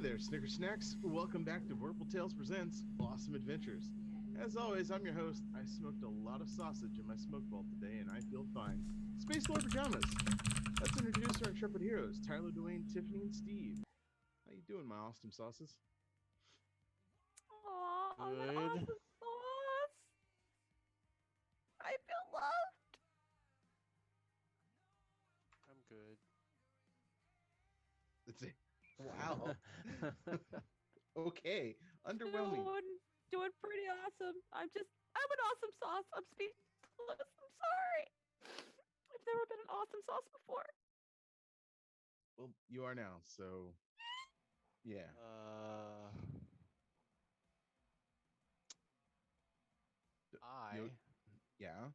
there, Snicker Snacks. Welcome back to Vorpal Tales Presents Awesome Adventures. As always, I'm your host. I smoked a lot of sausage in my smoke vault today, and I feel fine. Space Lord Pajamas. Let's introduce our intrepid heroes, Tyler, Dwayne, Tiffany, and Steve. How you doing, my awesome sauces? Aw, I'm an Good. awesome sauce. I feel loved. I'm good. That's it. Wow. Okay. Underwhelming. Doing pretty awesome. I'm an awesome sauce. I'm speechless. I'm sorry. I've never been an awesome sauce before. Well, you are now, so yeah. I Yeah.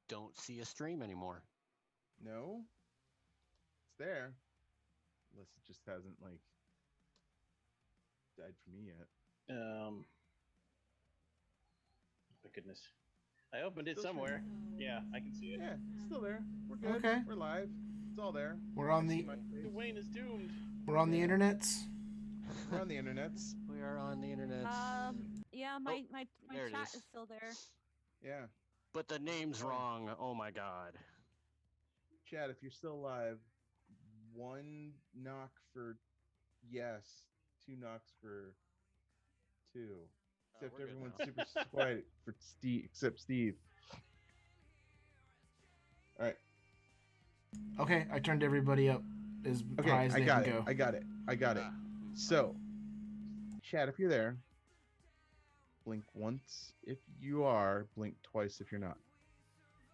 don't see a stream anymore. No. It's there. Unless it just hasn't died for me yet. My goodness. I opened it somewhere. Yeah, I can see it. Yeah, it's still there. We're good. Okay. We're live. It's all there. We're on the Dwayne is doomed. we're on the internets. We're on the internets. We are on the internet. Yeah, my there it chat is. is still there. Yeah. But the name's wrong. Oh my god. Chad, if you're still alive, 1 knock for yes, 2 knocks for 2. Except we're good everyone's now. super quiet for Steve, except Steve. All right. Okay, I turned everybody up as high as I they got can it. go. I got it. I got it. Ah. So, Chad, if you're there, blink once if you are, blink twice if you're not.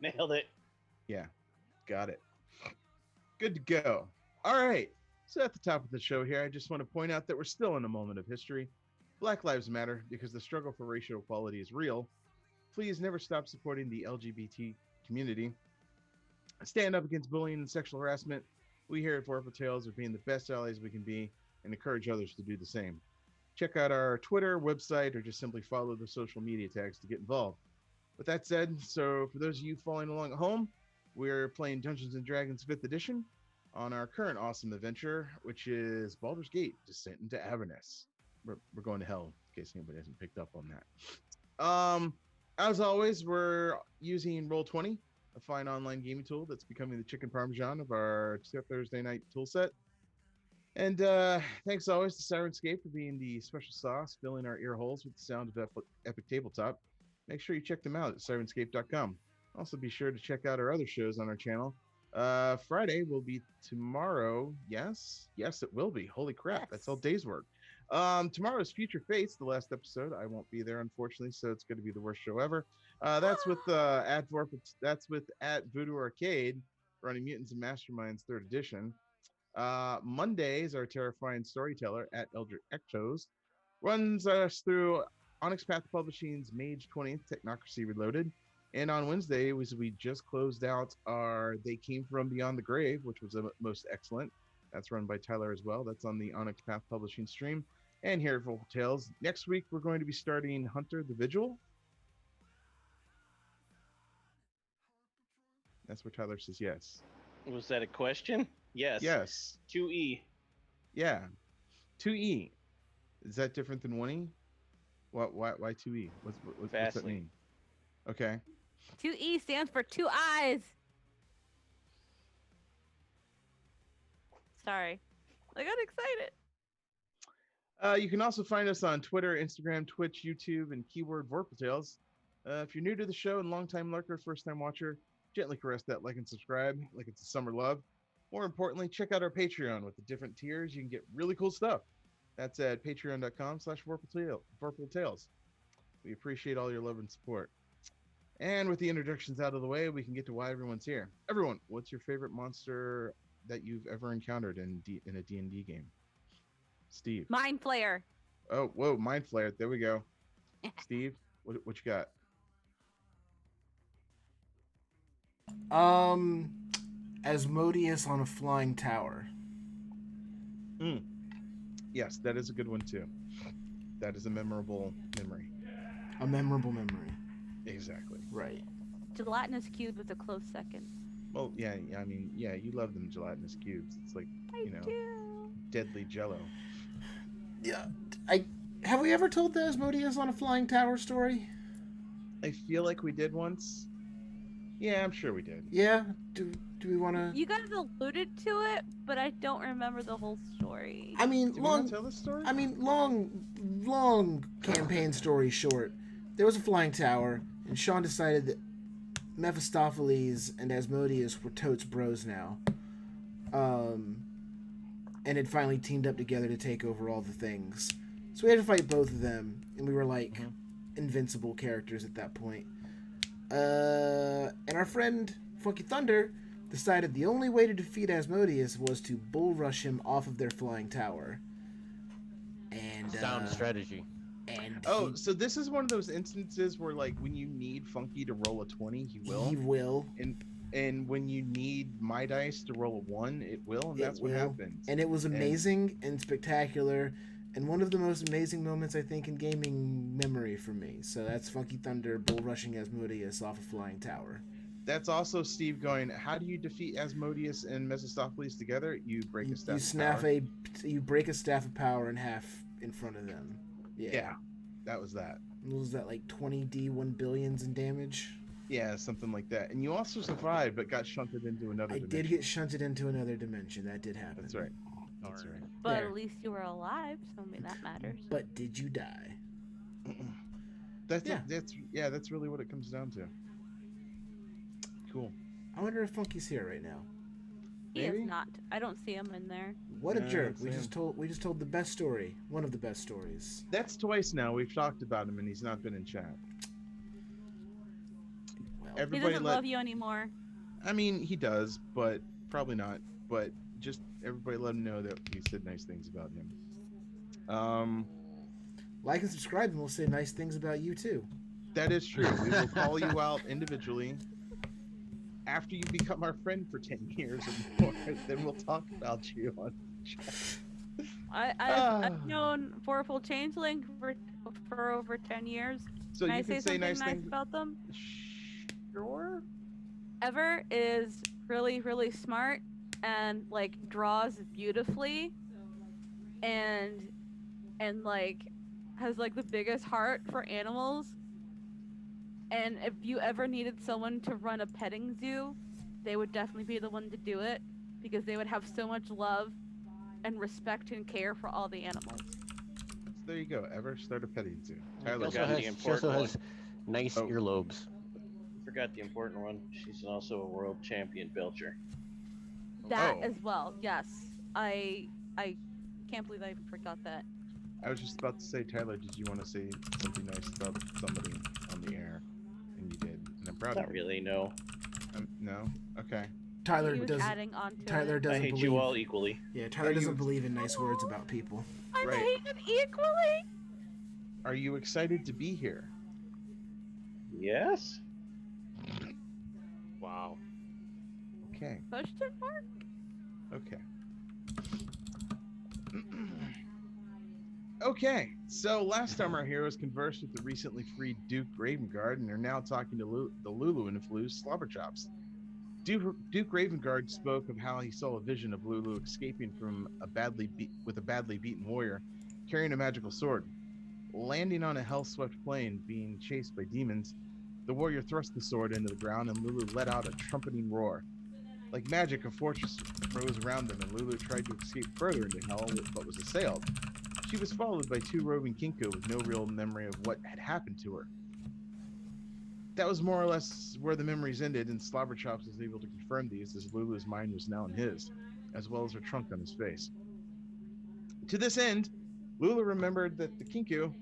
Nailed it. Yeah, got it. Good to go. All right. So at the top of the show here, I just want to point out that we're still in a moment of history. Black Lives Matter because the struggle for racial equality is real. Please never stop supporting the LGBT community. Stand up against bullying and sexual harassment. We here at Vorpal Tales are being the best allies we can be and encourage others to do the same. Check out our Twitter, website, or just simply follow the social media tags to get involved. With that said, so for those of you following along at home, we're playing Dungeons & Dragons 5th edition on our current awesome adventure, which is Baldur's Gate, Descent into Avernus. We're going to hell, in case anybody hasn't picked up on that. As always, we're using Roll20, a fine online gaming tool that's becoming the chicken parmesan of our Thursday night tool set. And thanks always to Syrinscape for being the special sauce, filling our ear holes with the sound of Epic Tabletop. Make sure you check them out at Syrinscape.com. Also, be sure to check out our other shows on our channel. Friday will be tomorrow. Yes, it will be. Holy crap, Yes. that's all day's work. Tomorrow's Future Fates, the last episode. I won't be there, unfortunately, so it's going to be the worst show ever. That's with at Voodoo Arcade, running Mutants and Masterminds 3rd edition. Mondays, our terrifying storyteller at Eldritch Ectos runs us through Onyx Path Publishing's Mage 20th Technocracy Reloaded. And on Wednesday, we just closed out our They Came From Beyond the Grave, which was most excellent. That's run by Tyler as well. That's on the Onyx Path Publishing stream. And here at Vocal Tales, next week we're going to be starting Hunter the Vigil. That's where Tyler says yes. Was that a question? Yes. Yes. 2E. Yeah. 2E. Is that different than 1E? Why 2E? What's that mean? Okay. 2E stands for 2 eyes. Sorry. I got excited. You can also find us on Twitter, Instagram, Twitch, YouTube, and keyword Vorpal Tales. If you're new to the show and longtime lurker, first-time watcher, gently caress that like and subscribe like it's a summer love. More importantly, check out our Patreon with the different tiers. You can get really cool stuff. That's at patreon.com/Vorpal Tales. We appreciate all your love and support. And with the introductions out of the way, we can get to why everyone's here. Everyone, what's your favorite monster that you've ever encountered in a D&D game? Steve. Mind Flayer. Oh, whoa, Mind Flayer. There we go. Steve, what you got? Asmodeus on a flying tower. Yes, that is a good one too. That is a memorable memory. A memorable memory. Exactly. Right. Gelatinous Cube was a close second. Well, yeah, I mean, yeah, you love them gelatinous cubes. It's like, I do. deadly jello. Yeah, have we ever told the Asmodeus on a flying tower story? I feel like we did once. Yeah, I'm sure we did. Yeah. Do we want to? You guys alluded to it, but I don't remember the whole story. I mean, Did we not tell this story? I mean, long campaign story short. There was a flying tower, and Sean decided that Mephistopheles and Asmodeus were totes bros now. And had finally teamed up together to take over all the things. So we had to fight both of them, and we were like invincible characters at that point. And our friend Funky Thunder decided the only way to defeat Asmodeus was to bull rush him off of their flying tower. And Sound strategy. And so this is one of those instances where, like, when you need Funky to roll a 20, he will. He will. And when you need my dice to roll a 1, it will, and that's what happens. And it was amazing and spectacular, and one of the most amazing moments, I think, in gaming memory for me. So that's Funky Thunder bull rushing Asmodeus off a flying tower. That's also Steve going, how do you defeat Asmodeus and Mephistopheles together? You break a staff of power. You break a staff of power in half in front of them. Yeah, that was that. What was that, like 20d 1 billions in damage? Yeah, something like that. And you also survived, but got shunted into another dimension. I did get shunted into another dimension. That did happen. That's right. That's right. But There. at least you were alive, so I mean that matters. But did you die? That's really what it comes down to. Cool. I wonder if Funky's here right now. He Maybe? is not. I don't see him in there. What a Yeah, jerk! same. We just told the best story. One of the best stories. That's twice now. We've talked about him, and he's not been in chat. Well, He Everybody doesn't love you anymore. I mean, he does, but probably not. But just everybody let him know that he said nice things about him. like and subscribe, and we'll say nice things about you too. That is true. We will call you out individually. After you become our friend for 10 years or more, then we'll talk about you on chat. I've known Vorpal Changeling for over 10 years. So Can you I can say say something nice nice things about them? Sure. Ever is really, really smart and like draws beautifully and like has like the biggest heart for animals. And if you ever needed someone to run a petting zoo, they would definitely be the one to do it because they would have so much love and respect and care for all the animals. So there you go. Ever start a petting zoo. She Tyler, also also has has, the important nice Oh. earlobes. Forgot the important one. She's also a world champion belcher. That Oh. as well, yes. I can't believe I even forgot that. I was just about to say, Tyler, did you want to say something nice about somebody on the air? And you did. And I'm proud Not of you. really, no. No? Okay. Tyler He was doesn't. adding on to Tyler it. doesn't I hate believe. you all equally. Yeah, Tyler Are you- doesn't believe in nice words about people. I'm Right. hated equally. Are you excited to be here? Yes? Wow. Okay. Question mark? Okay. Okay, so last time our heroes conversed with the recently freed Duke Ravengard and are now talking to the Lulu and Flu's Slobberchops. Duke Ravengard spoke of how he saw a vision of Lulu escaping from a badly beaten warrior carrying a magical sword. Landing on a hell-swept plain, being chased by demons, the warrior thrust the sword into the ground and Lulu let out a trumpeting roar. Like magic, a fortress rose around them, and Lulu tried to escape further into hell, but was assailed. She was followed by two roving Kinko with no real memory of what had happened to her. That was more or less where the memories ended, and Slobberchops was able to confirm these, as Lulu's mind was now in his, as well as her trunk on his face. To this end, Lulu remembered that the Kinko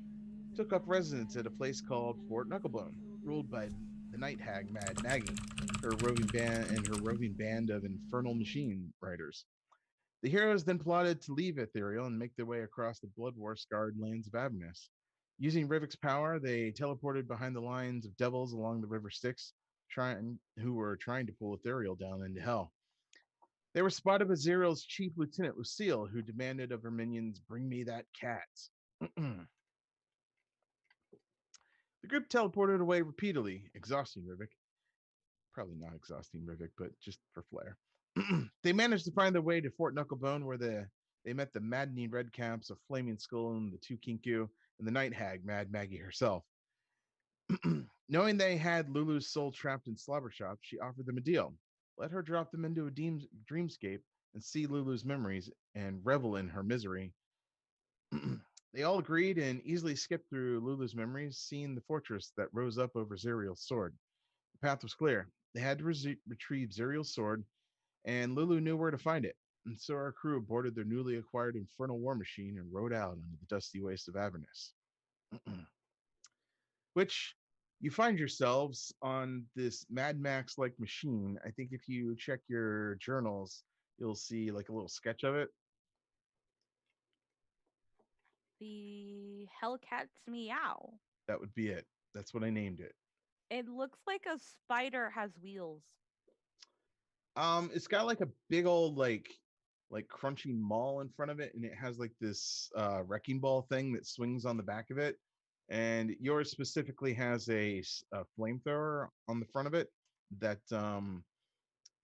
took up residence at a place called Fort Knucklebone, ruled by the night hag Mad Maggie, her roving band of infernal machine riders. The heroes then plotted to leave Ethereal and make their way across the blood war-scarred lands of Avernus. Using Rivik's power, they teleported behind the lines of devils along the River Styx, who were trying to pull Ethereal down into hell. They were spotted by Zerial's chief lieutenant, Lucille, who demanded of her minions, "Bring me that cat." The group teleported away repeatedly, exhausting Rivik. Probably not exhausting Rivik, but just for flair. They managed to find their way to Fort Knucklebone, where the they met the maddening redcaps of Flaming Skull and the two Kinku and the night hag, Mad Maggie herself. Knowing they had Lulu's soul trapped in Slobber Shop, she offered them a deal. Let her drop them into a dreamscape and see Lulu's memories and revel in her misery. They all agreed and easily skipped through Lulu's memories, seeing the fortress that rose up over Zerial's sword. The path was clear. They had to retrieve Zerial's sword, and Lulu knew where to find it. And so our crew boarded their newly acquired infernal war machine and rode out onto the dusty waste of Avernus. Which you find yourselves on this Mad Max like machine. I think if you check your journals, you'll see like a little sketch of it. The Hellcat's Meow. That would be it. That's what I named it. It looks like a spider has wheels. It's got like a big old like crunching maul in front of it, and it has like this wrecking ball thing that swings on the back of it. And yours specifically has a flamethrower on the front of it that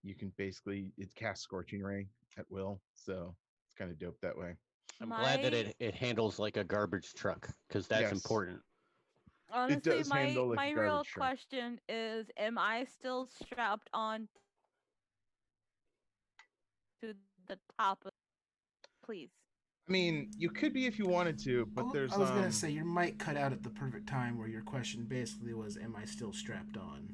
you can basically it casts scorching ray at will. So it's kind of dope that way. I'm glad that it handles like a garbage truck because that's Yes. important. Honestly, does my handle like a my real garbage truck. question is, am I still strapped on to the top of please? I mean, you could be if you wanted to, but there's I was gonna say your mic cut out at the perfect time where your question basically was, "Am I still strapped on?"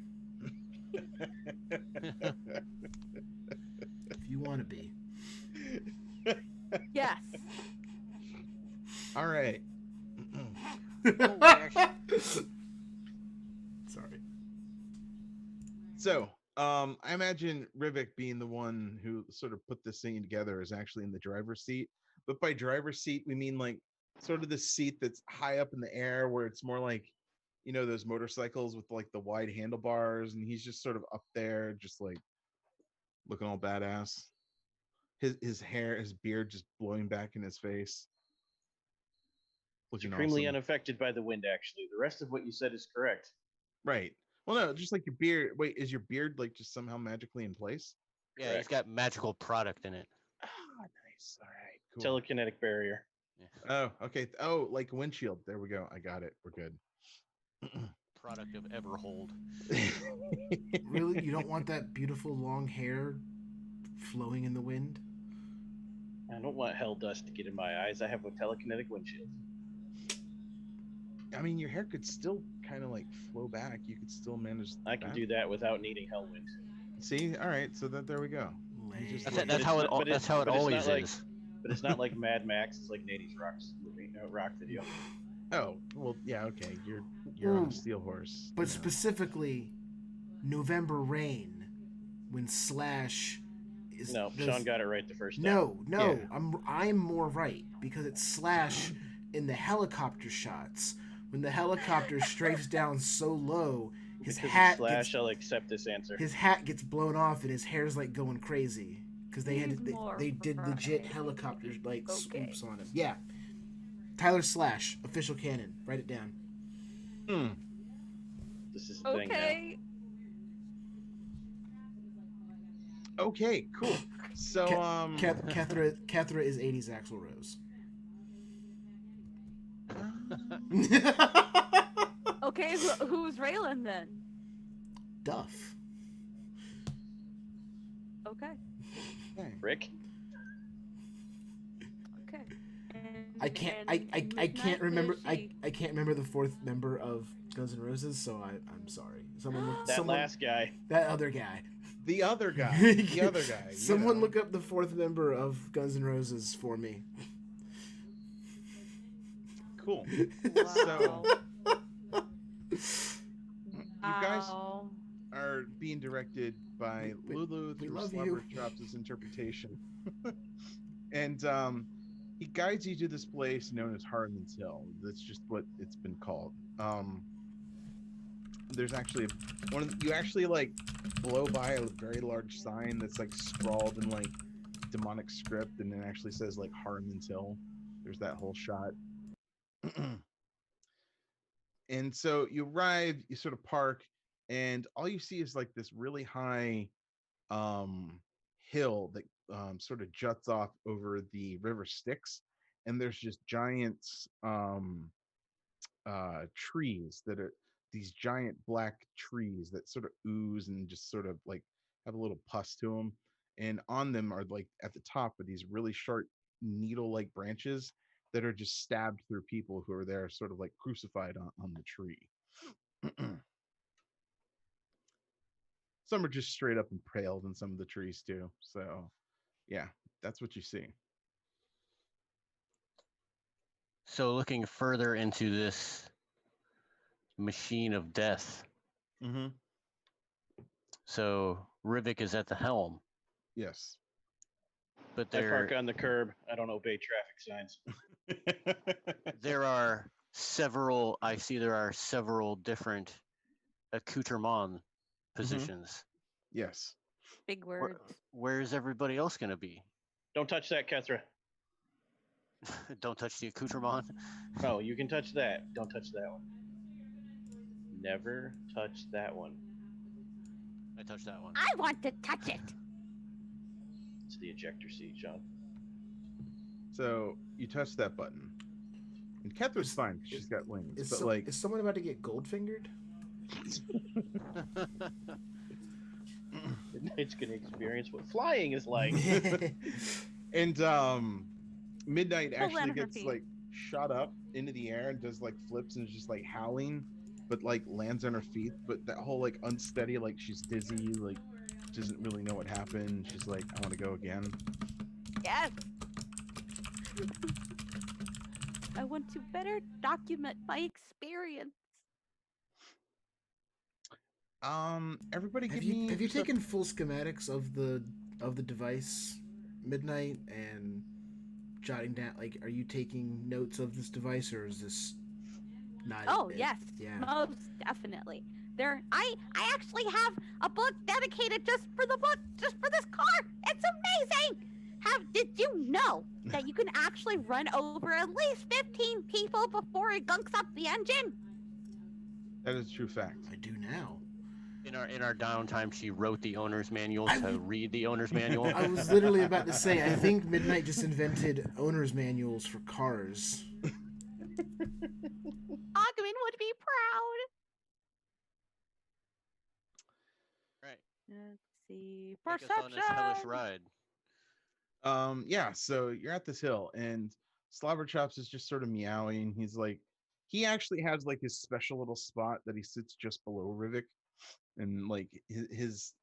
If you want to be. Yes. All right. Sorry. So, I imagine Rivik being the one who sort of put this thing together is actually in the driver's seat. But by driver's seat, we mean like sort of the seat that's high up in the air where it's more like, you know, those motorcycles with like the wide handlebars. And he's just sort of up there, just like looking all badass. His hair, his beard just blowing back in his face. Looking Supremely awesome. unaffected by the wind, actually. The rest of what you said is correct. Right. Well, no, just like your beard. Wait, is your beard like just somehow magically in place? Yeah, he's got magical product in it. Ah, nice. All right, cool. Telekinetic barrier. Oh, okay. Oh, like a windshield. There we go. I got it. We're good. Product of Everhold. Really? You don't want that beautiful long hair flowing in the wind? I don't want hell dust to get in my eyes. I have a telekinetic windshield. I mean, your hair could still kind of like flow back. You could still manage. I can do that without needing hell wind. See, all right. So there we go. Lame. That's how it always like, is. But it's not like Mad Max. It's like Nady's rock video. Oh well, yeah. Okay, you're on a steel horse. But you know. specifically, November Rain, when Slash is. No, Sean got it right the first time. No, Yeah. I'm more right because it's Slash in the helicopter shots. When the helicopter strafes down so low, his Because hat it's Slash, gets, I'll accept this answer. his hat gets blown off and his hair's like going crazy because they did legit right. helicopter like Okay. swoops on him. Yeah, Tyler Slash, official canon. Write it down. This is the thing now. Okay. Okay, cool. So Cathra is 80s Axl Rose. Okay, who's Raylan then? Duff. Okay. okay. Rick? Okay. I can't who's next? remember Is she- I can't remember the fourth member of Guns N' Roses, so I'm sorry. That last guy. that other guy. The other guy. The other guy. you Someone know. look up the fourth member of Guns N' Roses for me. Cool. Wow. You guys Wow. are being directed by Lulu we through love Slobber you. Chops' interpretation. And he guides you to this place known as Harlan's Hill. That's just what it's been called. There's actually you actually like blow by a very large sign that's like scrawled in like demonic script, and it actually says like Harlan's Hill. There's that whole shot. And so you arrive, you sort of park, and all you see is like this really high hill that sort of juts off over the river Styx, and there's just giant trees that are these giant black trees that sort of ooze and just sort of like have a little pus to them, and on them are like at the top are these really sharp needle-like branches that are just stabbed through people who are there, sort of like crucified on the tree. Some are just straight up impaled in some of the trees too. So, yeah, that's what you see. So looking further into this machine of death. Mm-hmm. So Rivik is at the helm, Yes. but I park there on the curb. I don't obey traffic signs. there are several. I see there are several different accoutrement positions. Yes. Big Where, words. where's everybody else going to be? Don't touch that, Kethra. Don't touch the accoutrement. No, you can touch that. Don't touch that one. Never touch that one. I touched that one. I want to touch it. It's the ejector seat, Sean. So you touch that button, and Kethra's fine 'cause she's got wings. Is, But so- like, is someone about to get gold fingered? Midnight's gonna experience what flying is like. and Midnight Full actually energy. gets like shot up into the air and does like flips and is just like howling, but like lands on her feet. But that whole like unsteady, like she's dizzy, like doesn't really know what happened. She's like, I want to go again. Yes. I want to better document my experience. Everybody give Have you me have you percep- taken full schematics of the device, Midnight, and jotting down, like, are you taking notes of this device, or is this not Oh, it? yes. Yeah. Most definitely. I actually have a book dedicated just for the book, just for this car. It's amazing. Did you know that you can actually run over at least 15 people before it gunks up the engine? That is a true fact. I do now. In our downtime, she wrote the owner's manual I to would- read the owner's manual. I was literally about to say, I think Midnight just invented owner's manuals for cars. Ogman would be proud. Right. Let's see. Take us on this hellish Perception. ride. Yeah, so you're at this hill and Slobberchops is just sort of meowing. He's like, he actually has like his special little spot that he sits just below Rivik, and like his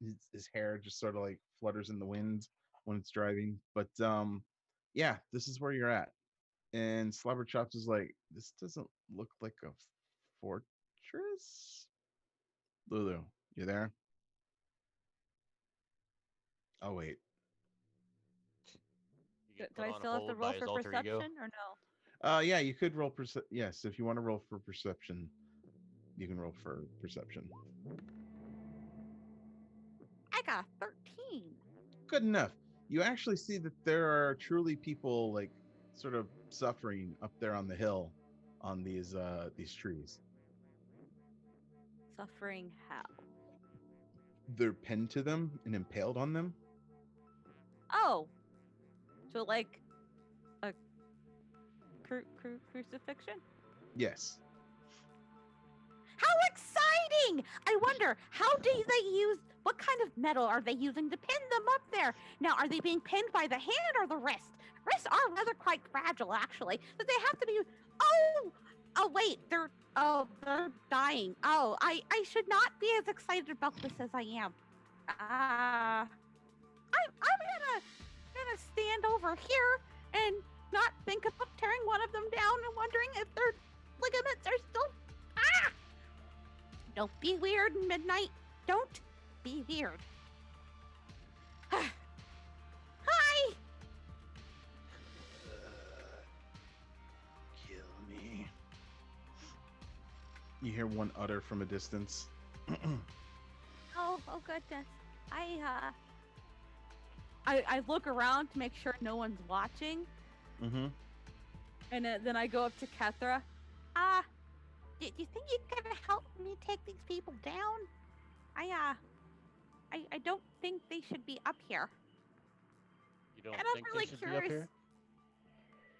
hair just sort of like flutters in the wind when it's driving. But yeah, this is where you're at. And Slobberchops is like, this doesn't look like a fortress. Lulu, you there? Oh wait. You get Do put I on still have to hold roll by his for alter perception ego. or no? Yeah, you could roll yes, if you want to roll for perception, you can roll for perception. I got 13. Good enough. You actually see that there are truly people like sort of suffering up there on the hill on these trees. Suffering how? They're pinned to them and impaled on them. Oh. So like a crucifixion? Yes. How exciting! I wonder, how do they use, what kind of metal are they using to pin them up there? Now, are they being pinned by the hand or the wrist? Wrists are rather quite fragile, actually. But they have to be, oh wait, they're dying. Oh, I should not be as excited about this as I am. I'm gonna stand over here and not think about tearing one of them down and wondering if their ligaments are still, Don't be weird, Midnight. Don't be weird. Hi! Kill me. You hear one utter from a distance. Oh goodness. I look around to make sure no one's watching, Mm-hmm. and then I go up to Kethra. Do you think you can help me take these people down? I don't think they should be up here. don't And I'm think really they should be up curious. here?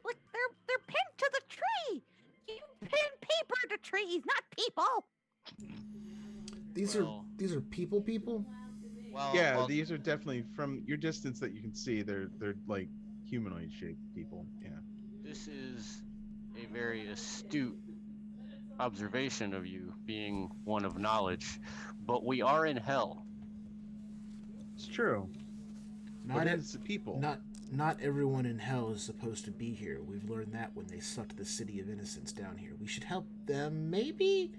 Look, they're pinned to the tree. You pin paper to trees, not people. These Well- are people. Well, Yeah, well, these are definitely from your distance that you can see. They're like humanoid shaped people. Yeah. this is a very astute observation of you, being one of knowledge. But we are in hell. It's true. Not But e- it's the people. not everyone in hell is supposed to be here. We've learned that when they sucked the city of innocence down here. We should help them, maybe?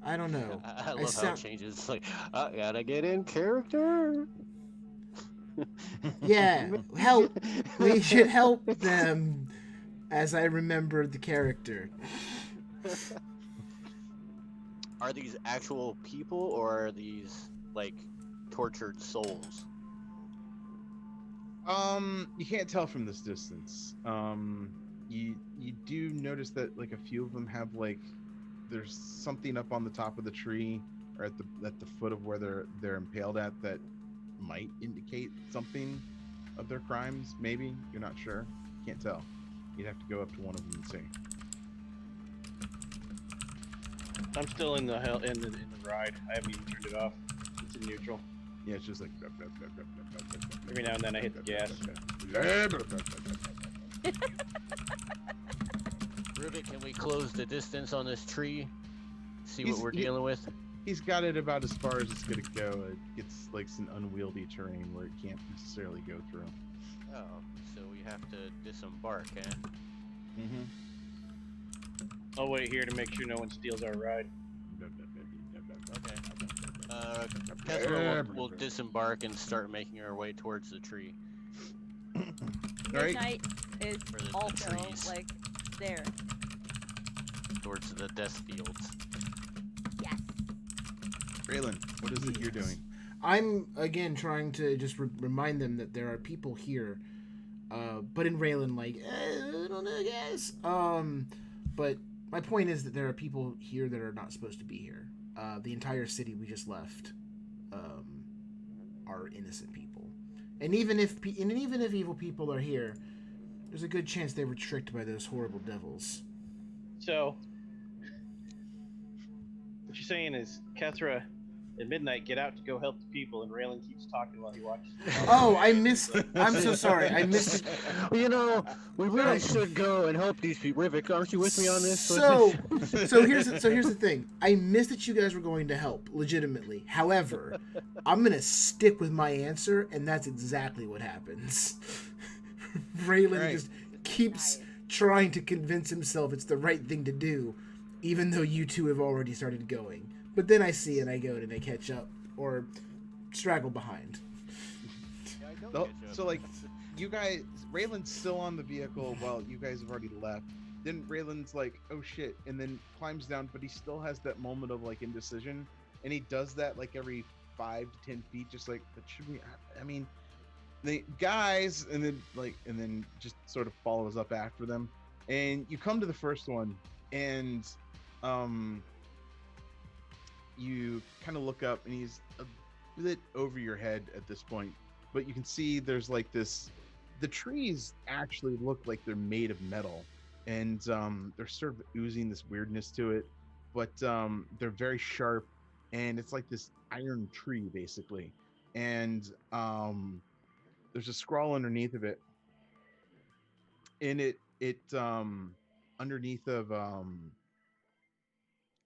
I don't know. I love how sound- it changes. It's like, I gotta get in character. Yeah, help. We should help them, as I remember the character. Are these actual people or are these like tortured souls? You can't tell from this distance. You do notice that like a few of them have like there's something up on the top of the tree or at the foot of where they're impaled at that might indicate something of their crimes. Maybe you're not sure. Can't tell. You'd have to go up to one of them and see. I'm still in the ride. I haven't even turned it off. It's in neutral. Yeah, it's just like Every now and then I hit the gas. Rivet, can we close the distance on this tree? See He's- what we're he- dealing with? He's got it about as far as it's gonna go. It's like some unwieldy terrain where it can't necessarily go through. Oh, so we have to disembark, eh? Mm-hmm. I'll wait here to make sure no one steals our ride. Okay. Kessler will disembark and start making our way towards the tree. Right. Midnight is For the also trees. like there. Towards the death fields. Yes. Raylan, what is it you're Yes. doing? I'm again trying to just remind them that there are people here, but in Raylan, like I don't know, guys. But my point is that there are people here that are not supposed to be here. The entire city we just left, are innocent people, and even if evil people are here, there's a good chance they were tricked by those horrible devils. So, what you're saying is, Kethra at midnight get out to go help the people, and Raylan keeps talking while he watches. Oh, I missed. I'm so sorry. I missed it. You know, we really should go and help these people. Rivik, aren't you with me on this? So here's the thing. I missed that you guys were going to help, legitimately. However, I'm gonna stick with my answer, and that's exactly what happens. Raylan Right. just keeps trying to convince himself it's the right thing to do, even though you two have already started going. But then I see it, I go and I catch up, or straggle behind. So like, you guys, Raylan's still on the vehicle while you guys have already left. Then Raylan's like, oh shit, and then climbs down, but he still has that moment of like indecision, and he does that like every 5 to 10 feet, just like, but should we? I mean, the guys, and then just sort of follows up after them, and you come to the first one, and you kind of look up, and he's a bit over your head at this point, but you can see there's like this. The trees actually look like they're made of metal, and they're sort of oozing this weirdness to it, but they're very sharp, and it's like this iron tree basically, and there's a scroll underneath of it, and it underneath of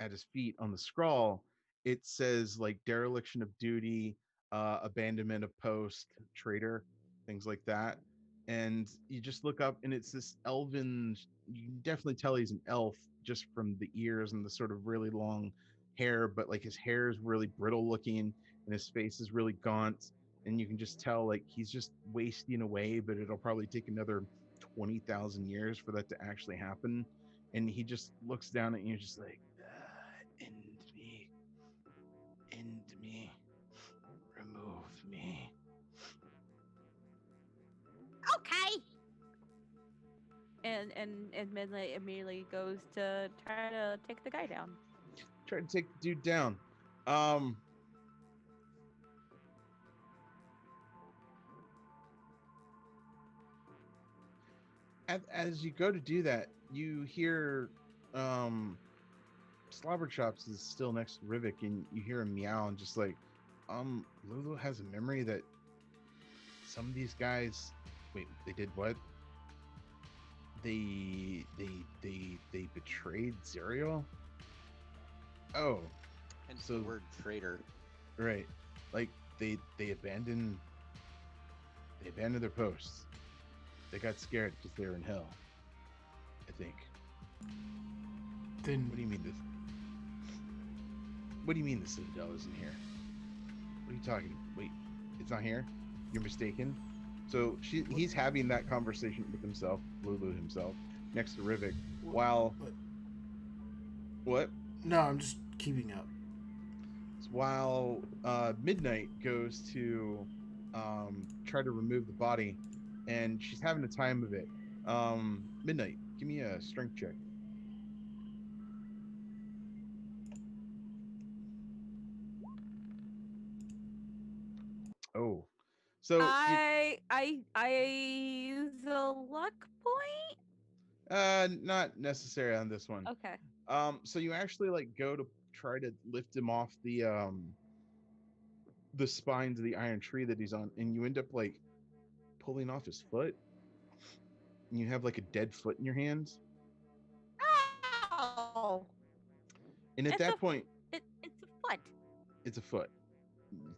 at his feet on the scroll, it says like dereliction of duty, abandonment of post, traitor, things like that. And you just look up, and it's this elven. You can definitely tell he's an elf just from the ears and the sort of really long hair, but like his hair is really brittle looking, and his face is really gaunt, and you can just tell like he's just wasting away. But it'll probably take another 20,000 years for that to actually happen. And he just looks down at you, just like, end me, remove me. Okay. And Midnight immediately goes to try to take the guy down. Try to take the dude down. as you go to do that, you hear Slobberchops is still next to Rivik, and you hear him meow and just like, Lulu has a memory that some of these guys, wait, they did what? They betrayed Zerial? Oh, And So- the word traitor. right. Like they abandoned their posts. They got scared because they were in hell, I think. Then What do you mean this? What do you mean the Citadel isn't here? What are you talking? Wait, it's not here? You're mistaken. So he's having that conversation with himself, Lulu himself, next to Rivik, while what? no, I'm just keeping up. While Midnight goes to try to remove the body, and she's having a time of it. Midnight, give me a strength check. Oh, so I use a luck point. not necessary on this one. Okay. So you actually like go to try to lift him off the spines of the iron tree that he's on, and you end up like pulling off his foot. And you have like a dead foot in your hands. Ow! And at It's that a- point, It's a foot. it's a foot.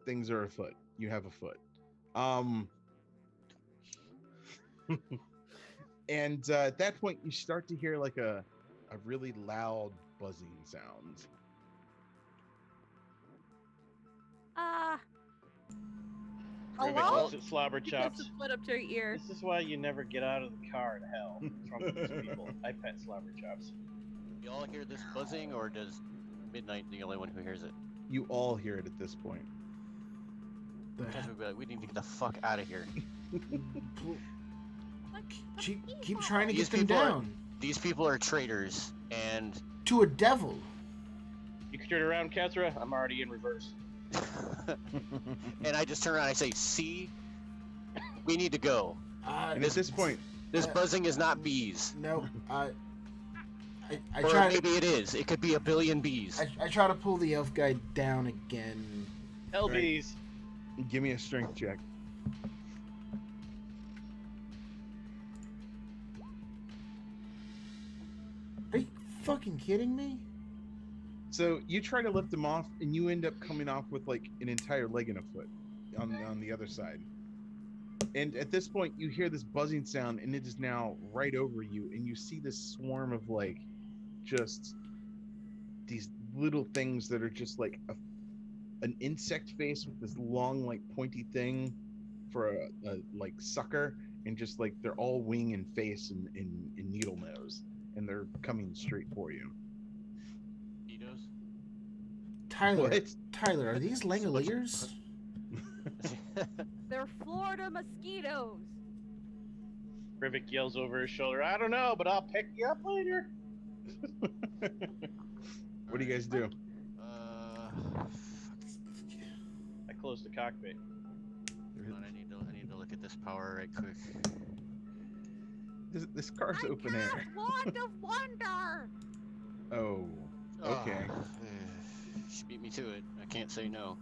Things are afoot. You have a foot. And at that point, you start to hear like a really loud buzzing sound. Rivik Hello? looks at Slobber He Chops. puts his foot up to her ear. This is why you never get out of the car in hell. What's wrong with these people? I pet Slobber Chops. You all hear this buzzing, or does Midnight the only one who hears it? You all hear it at this point. Because we'd be like, we need to get the fuck out of here. Keep trying to These get them people are- down These people are traitors, and to a devil. You can turn around, Kethra. I'm already in reverse. and I just turn around and I say, see, we need to go. And at this point, This buzzing is not bees. No, I Or try to maybe it is. It could be a billion bees. I try to pull the elf guy down again. LBs. give me a strength check. Are you fucking kidding me? So you try to lift him off, and you end up coming off with like an entire leg and a foot on the other side. And at this point, you hear this buzzing sound, and it is now right over you, and you see this swarm of like just these little things that are just like an insect face with this long like pointy thing for a like sucker, and just like they're all wing and face and needle nose, and they're coming straight for you. Mosquitoes? Tyler, What? Tyler, are these Langoliers? They're Florida mosquitoes. Rivik yells over his shoulder, I don't know, but I'll pick you up later. What do you guys do? I close the cockpit. Hold on, I need to look at this power right quick. This car's I open cast air. Wand of Wonder. Oh, okay. She beat me to it. I can't say no.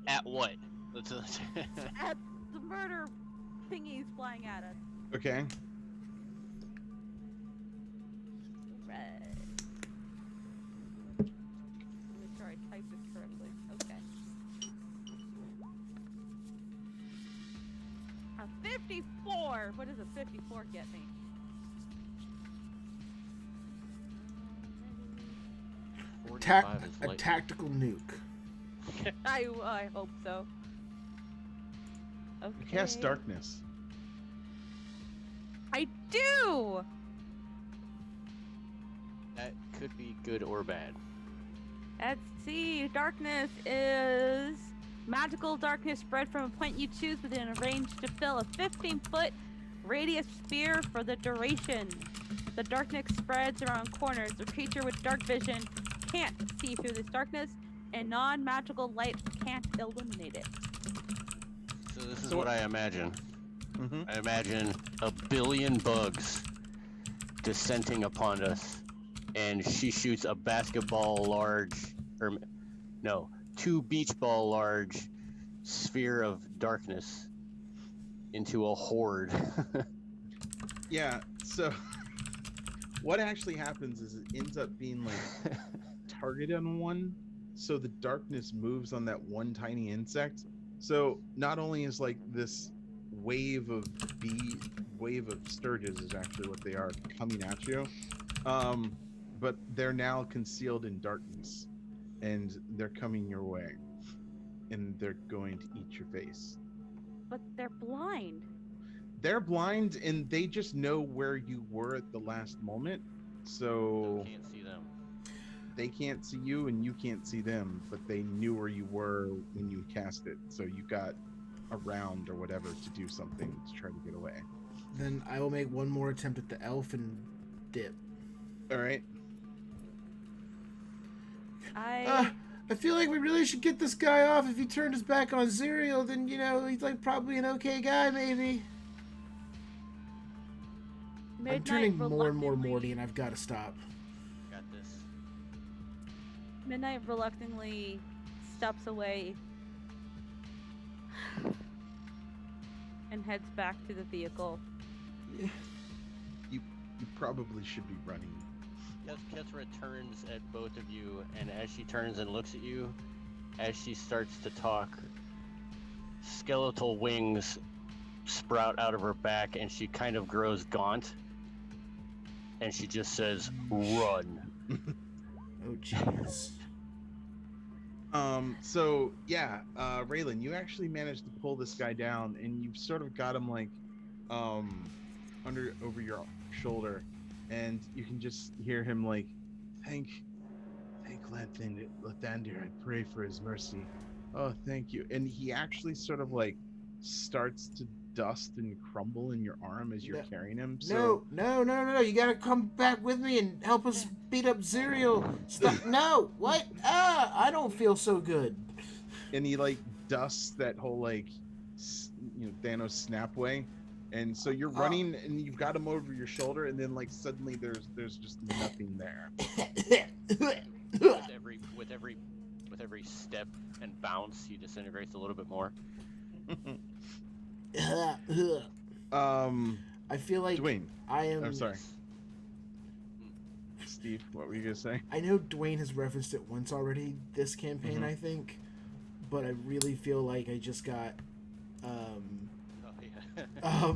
At what? At the murder thingies flying at us. Okay. Right. Make sure I type this correctly. Okay. A 54. What does a 54 get me? A tactical nuke. I hope so. Okay. You cast darkness. I do. That could be good or bad. Let's see. Darkness is magical darkness spread from a point you choose within a range to fill a 15-foot radius sphere for the duration. The darkness spreads around corners. The creature with dark vision can't see through this darkness, and non-magical light can't illuminate it. So this is So what I imagine. Mm-hmm. I imagine a billion bugs descending upon us, and she shoots a basketball large, or no, 2 beach ball large sphere of darkness into a horde. Yeah. So what actually happens is it ends up being like targeted on one, so the darkness moves on that one tiny insect. So not only is like this wave of sturges is actually what they are coming at you, but they're now concealed in darkness, and they're coming your way, and they're going to eat your face. But they're blind. They're blind, and they just know where you were at the last moment, so Can't see them. they can't see you and you can't see them, but they knew where you were when you cast it, so you got a round or whatever to do something to try to get away. Then I will make one more attempt at the elf and dip. All right. I I feel like we really should get this guy off. If he turned his back on Zuriel, then, he's like probably an okay guy, maybe. I'm Midnight turning more and more reluctantly- Morty, and I've got to stop. Got this. Midnight reluctantly steps away and heads back to the vehicle. You probably should be running. Kethra turns at both of you, and as she turns and looks at you, as she starts to talk, skeletal wings sprout out of her back, and she kind of grows gaunt, and she just says, "Run." Oh, jeez. So yeah, Raylan, you actually managed to pull this guy down, and you've sort of got him like over your shoulder, and you can just hear him like, thank Lathander, I pray for his mercy. Oh, thank you. And he actually sort of like starts to dust and crumble in your arm as you're carrying him. So No. You gotta come back with me and help us beat up Zuriel. Stop. No. What? I don't feel so good. and he like dusts that whole like Thanos snap way, and so you're running and you've got him over your shoulder, and then like suddenly there's just nothing there. with every step and bounce, he disintegrates a little bit more. I feel like Dwayne, I am. I'm sorry, Steve, what were you gonna say? I know Dwayne has referenced it once already this campaign, I think, but I really feel like I just got. Oh, yeah.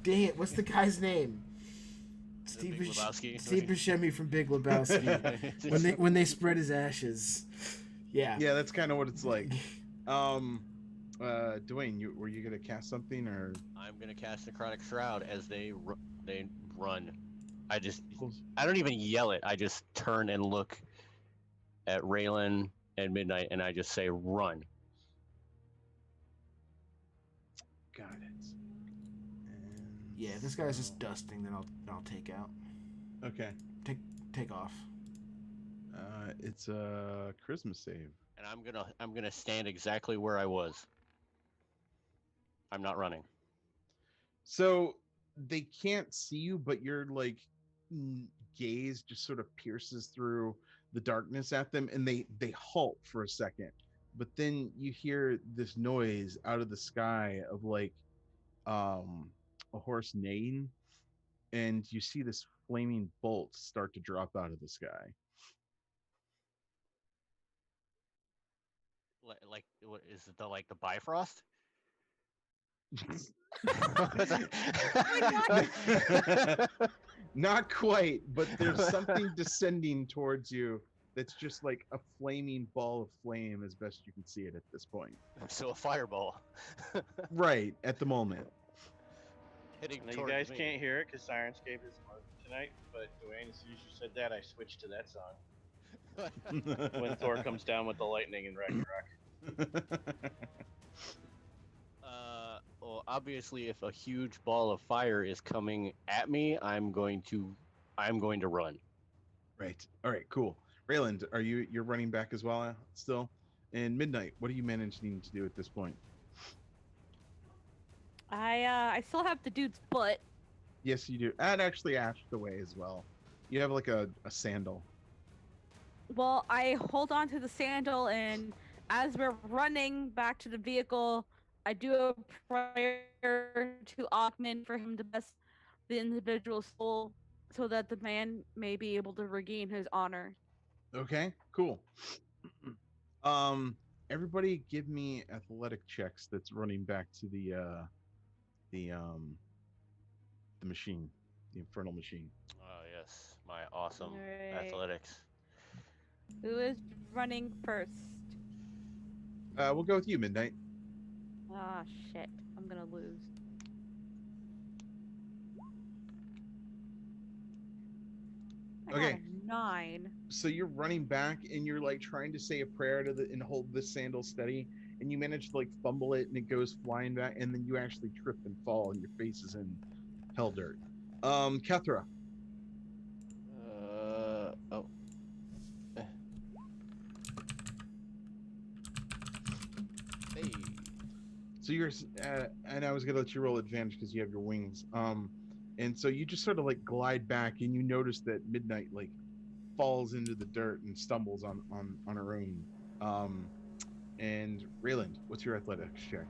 Dang it! What's the guy's name? Big Lebowski? Steve Buscemi from Big Lebowski. when they spread his ashes. Yeah. Yeah, that's kind of what it's like. Dwayne, were you gonna cast something, or? I'm gonna cast Necrotic Shroud as they run. I don't even yell it. I just turn and look at Raylan and Midnight, and I just say, "Run." Got it. And Yeah, if this guy's just dusting, then I'll take out. Okay. Take off. It's a charisma save. And I'm gonna stand exactly where I was. I'm not running. So they can't see you, but your like gaze just sort of pierces through the darkness at them, and they halt for a second. But then you hear this noise out of the sky of like a horse neighing, and you see this flaming bolt start to drop out of the sky. Like, what is it? The Bifrost? Not quite, but there's something descending towards you that's just like a flaming ball of flame as best you can see it at this point. So a fireball. Right, at the moment. Hitting Now, you towards guys me. can't hear it because Syrinscape is working tonight, but Dwayne, as soon as you said that, I switched to that song. When Thor comes down with the lightning and Ragnarok. Well, obviously, if a huge ball of fire is coming at me, I'm going to run. Right. All right, cool. Rayland, you're running back as well still? And Midnight, what are you managing to do at this point? I still have the dude's foot. Yes, you do. And actually ashed away as well. You have like a sandal. Well, I hold on to the sandal, and as we're running back to the vehicle, I do a prayer to Augment for him to bless the individual's soul so that the man may be able to regain his honor. Okay, cool. um, everybody, give me athletic checks. That's running back to the um the machine, the infernal machine. Oh yes, my awesome Alright. athletics. Who is running first? We'll go with you, Midnight. Ah, shit. I'm gonna lose. I got Okay. a 9. So you're running back and you're like trying to say a prayer to the and hold the sandal steady, and you manage to like fumble it and it goes flying back, and then you actually trip and fall and your face is in hell dirt. Kethra. Oh. Hey. So you're and I was gonna let you roll advantage because you have your wings. And so you just sort of like glide back and you notice that Midnight like falls into the dirt and stumbles on her own. And Rayland, what's your athletics check?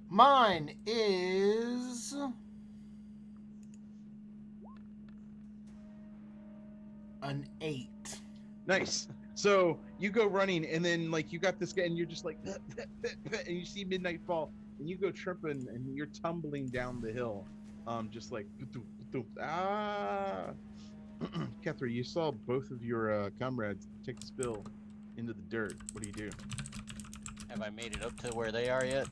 Mine is an 8. Nice. So you go running, and then like you got this guy, and you're just like, and you see Midnight fall, and you go tripping, and you're tumbling down the hill, just like, ah. Kethra, you saw both of your comrades take a spill into the dirt. What do you do? Have I made it up to where they are yet?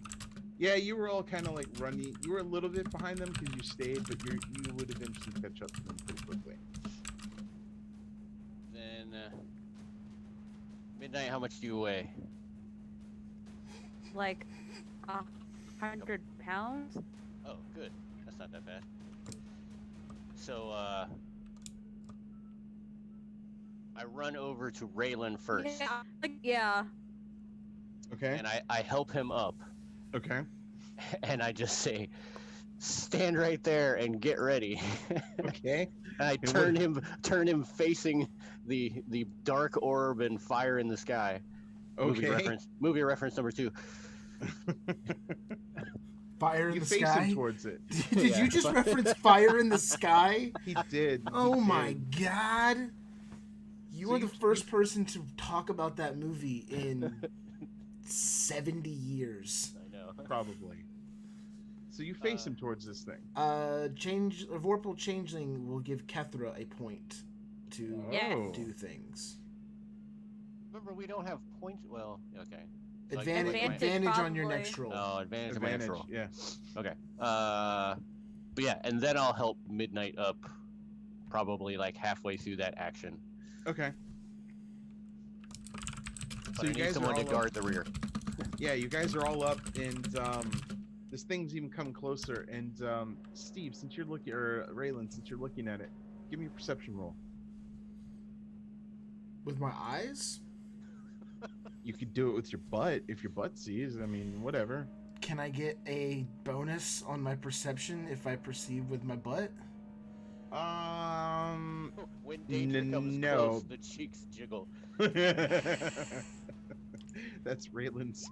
Yeah, you were all kind of like running. You were a little bit behind them because you stayed, but you would eventually catch up to them pretty quickly. Then, Midnight, how much do you weigh? Like 100 pounds? Oh, good. That's not that bad. So, I run over to Raylan first, Yeah. Okay. and I help him up, Okay. and I just say, "Stand right there and get ready." Okay. And I turn him facing the dark orb and fire in the sky. Okay. Movie reference number 2. Fire in You the face sky? him towards it. Did Yeah. you just reference Fire in the Sky? He did. Oh He my did. god. You So are the you- first person to talk about that movie in 70 years. I know. Probably. So you face him towards this thing. Vorpal Changeling will give Kethra a point to Yes. do things. Remember, we don't have points. Well, okay. So I Advantage, get, like, advantage on your probably. next roll. Oh, advantage on my next roll. Yeah. Okay. But yeah, and then I'll help Midnight up, probably like halfway through that action. Okay. But So I you need guys are someone to all guard the rear. Yeah, you guys are all up, and this thing's even come closer. And Steve, since you're looking, or Raylan, since you're looking at it, give me a perception roll. With my eyes? You could do it with your butt if your butt sees. I mean, whatever. Can I get a bonus on my perception if I perceive with my butt? When danger comes no. close, the cheeks jiggle. That's Raylan's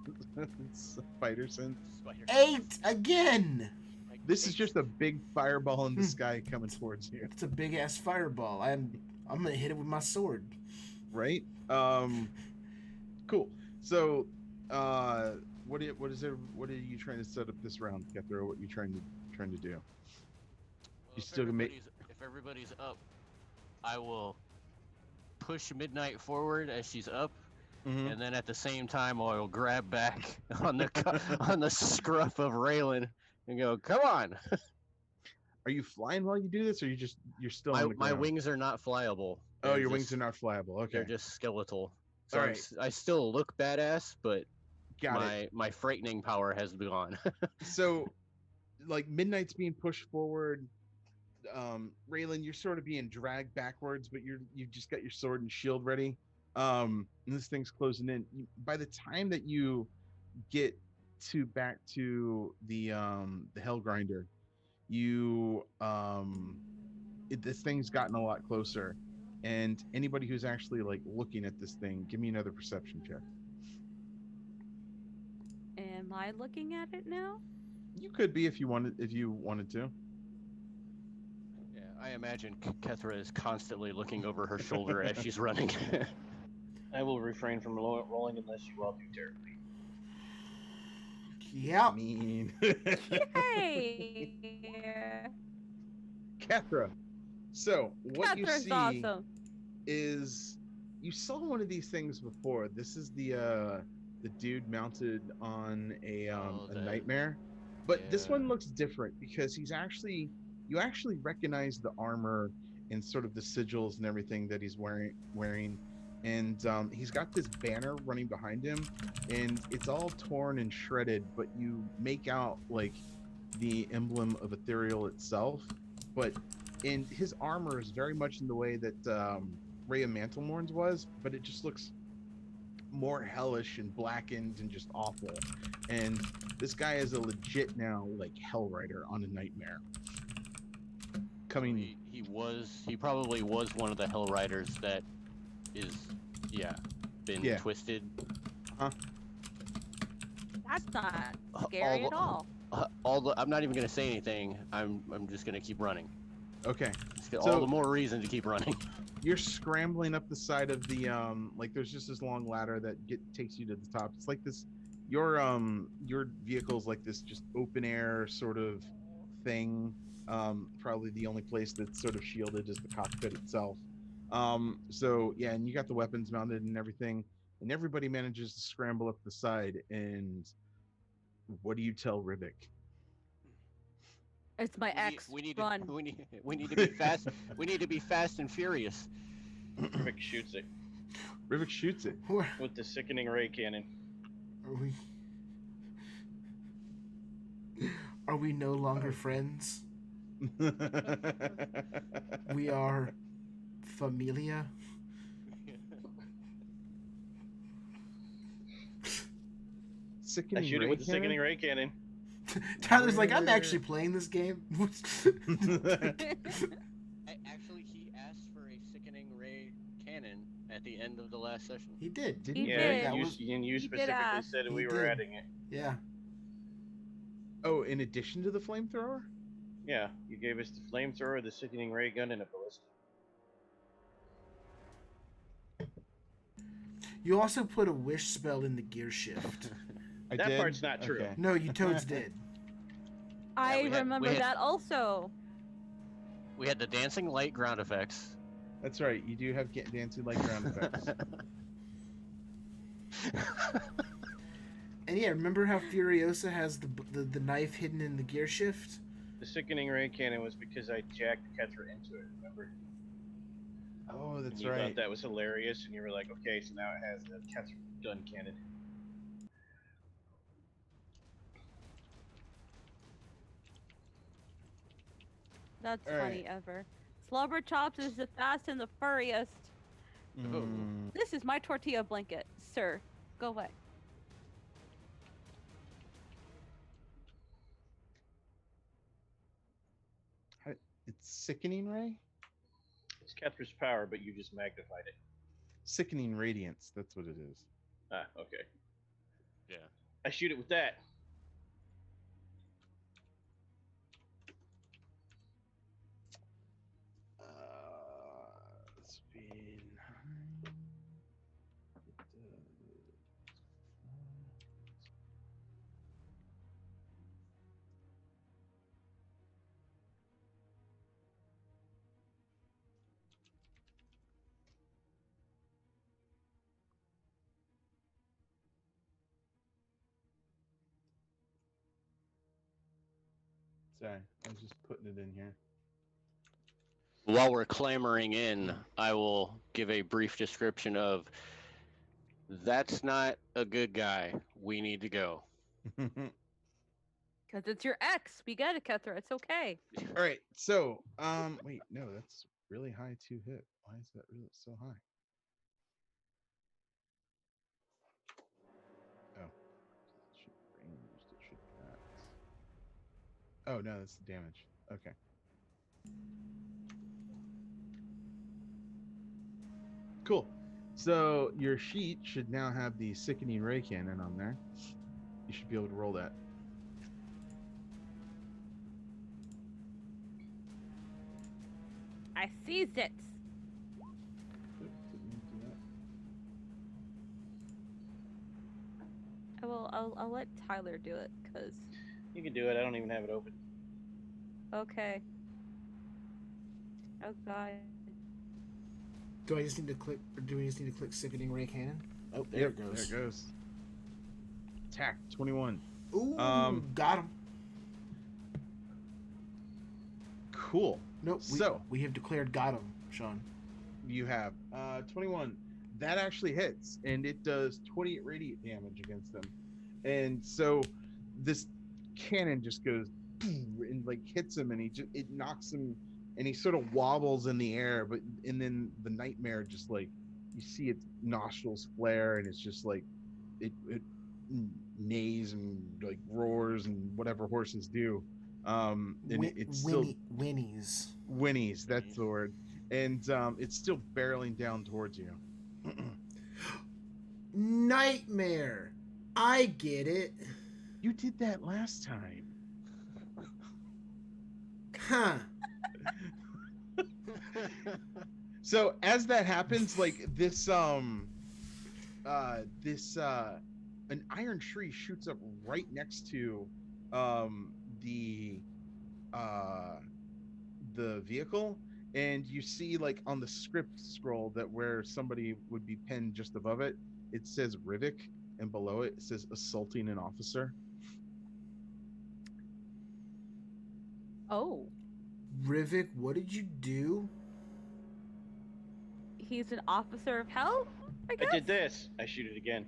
spider sense. Spider. 8 again! Like, This is just a big fireball in the sky coming towards you, It's a big ass fireball. I'm gonna hit it with my sword. right? Cool. So, what are you trying to set up this round, Kethra? What are you trying to do? Well, You still can make. If everybody's up, I will push Midnight forward as she's up, Mhm. and then at the same time I'll grab back on the scruff of Raylan and go, "Come on!" Are you flying while you do this, or you're still on the My ground? wings are not flyable. Oh, They're your wings just- are not flyable. Okay, They're just skeletal. So All I'm right. I still look badass, but got it. my frightening power has gone. So, like Midnight's being pushed forward. Raylan, you're sort of being dragged backwards, but you've just got your sword and shield ready. And this thing's closing in. By the time that you get back to the Hell Grinder, you this thing's gotten a lot closer, and anybody who's actually like looking at this thing, give me another perception check. Am I looking at it now? You could be if you wanted to. Yeah, I imagine Kethra is constantly looking over her shoulder as she's running. I will refrain from rolling unless you all do terribly. Yep. Mean. Hey, Kethra. So what you Catherine's see awesome. is you saw one of these things before. This is the dude mounted on a nightmare, but this one looks different because you actually recognize the armor and sort of the sigils and everything that he's wearing, and he's got this banner running behind him, and it's all torn and shredded, but you make out like the emblem of Ethereal itself, but in his armor is very much in the way that Ray of Mantlemorn's was, but it just looks more hellish and blackened and just awful. And this guy is a legit now like Hell Rider on a nightmare. Coming, he probably was one of the Hell Riders that is, been twisted. Huh? That's not scary at all. I'm not even gonna say anything. I'm just gonna keep running. Okay. All the more reason to keep running. You're scrambling up the side of the like there's just this long ladder that takes you to the top. It's like this your vehicle's like this just open air sort of thing. Probably the only place that's sort of shielded is the cockpit itself. So yeah, and you got the weapons mounted and everything, and everybody manages to scramble up the side. And what do you tell Rivik? It's my ex. We need Run. we need to be fast. We need to be fast and furious. Rivik shoots it Rivik shoots it. with the sickening ray cannon. Are we no longer friends? We are familia. Sickening I shoot it with the cannon? sickening ray cannon. Tyler's like, I'm actually playing this game. Actually, he asked for a sickening ray cannon at the end of the last session. He did. Did He he? did. That you, was- and you he did specifically ask. said He we were did. adding it. Yeah. Oh, in addition to the flamethrower? Yeah, you gave us the flamethrower, the sickening ray gun, and a ballista. You also put a wish spell in the gear shift. I That did? part's not true. Okay. No, you toads did. I we had- remember we had- that also. We had the dancing light ground effects. That's right. You do have dancing like ground effects. And yeah, remember how Furiosa has the knife hidden in the gear shift? The sickening ray cannon was because I jacked Ketra into it, remember? Oh, And that's you right. thought that was hilarious, and you were like, okay, so now it has the Ketra gun cannon. That's All right. funny ever. Slobber Chops is the fast and the furriest. Mm, This is my tortilla blanket, sir. Go away. it's sickening ray? It's Ketra's power, but you just magnified it. Sickening radiance. That's what it is. Ah, okay. Yeah. I shoot it with that. Speed 9. Sorry, I was just putting it in here. While we're clamoring in, I will give a brief description of that's not a good guy. We need to go. Because it's your ex. We get it, Kethra. It's okay. All right, so wait, no, that's really high to hit. Why is that really so high? Oh, shoot, range. Oh no, that's the damage. Okay. Cool. So your sheet should now have the sickening ray cannon on there. You should be able to roll that. I seized it. I'll let Tyler do it, cause. You can do it. I don't even have it open. Okay. Oh god. Do I just need to click, or do we just need to click sickening ray cannon? Oh, there it goes. There it goes. Attack 21. Ooh, got him. Cool. Nope. We have declared got him, Sean. You have 21. That actually hits, and it does 28 radiant damage against them. And so this cannon just goes and like hits him, and it knocks him, and he sort of wobbles in the air. And then the nightmare just like you see its nostrils flare, and it's just like it neighs and like roars and whatever horses do. And it's still whinnies. That's the word. And it's still barreling down towards you. Nightmare. I get it. You did that last time. Huh. So as that happens, like this an iron tree shoots up right next to the vehicle, and you see like on the script scroll that where somebody would be pinned just above it, it says Rivik, and below it says assaulting an officer. Oh. Rivik, what did you do? He's an officer of hell, I guess? I did this. I shoot it again.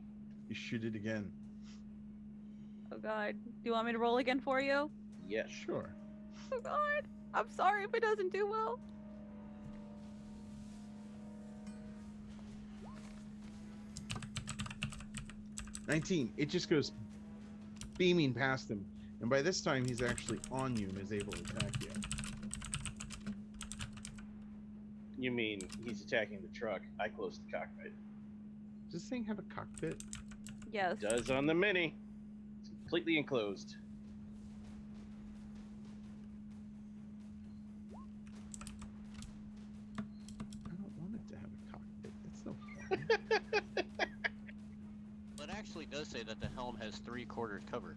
You shoot it again. Oh god. Do you want me to roll again for you? Yes. Sure. Oh god. I'm sorry if it doesn't do well. $19. It just goes beaming past him, and by this time he's actually on you and is able to attack you. You mean he's attacking the truck? I closed the cockpit. Does this thing have a cockpit? Yes. It does on the Mini. It's completely enclosed. I don't want it to have a cockpit. That's no fun. Well, it actually does say that the helm has 3/4 cover.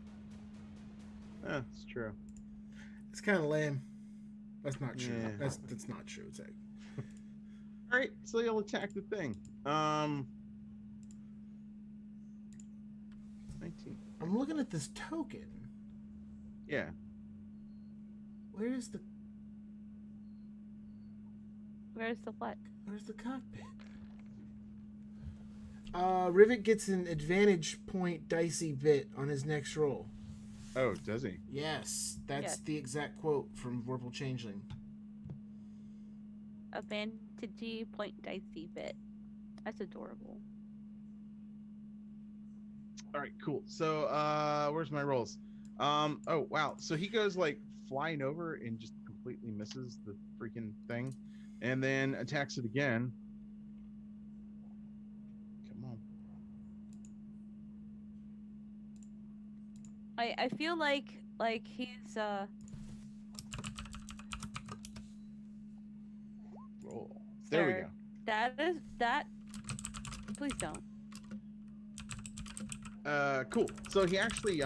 It's true. It's kind of lame. That's not true. Yeah. That's not true. It's like, All right, so you'll attack the thing. 19. I'm looking at this token. Yeah. Where's the what? Where's the cockpit? Rivik gets an advantage point dicey bit on his next roll. Oh, does he? Yes, that's Yes. the exact quote from Vorpal Changeling. Advantage point dicey bit. That's adorable. All right, cool. So, where's my rolls? Oh, wow. So he goes like flying over and just completely misses the freaking thing, and then attacks it again. Come on. I feel like he's Roll. There we sir, that please don't. go. Cool. So he actually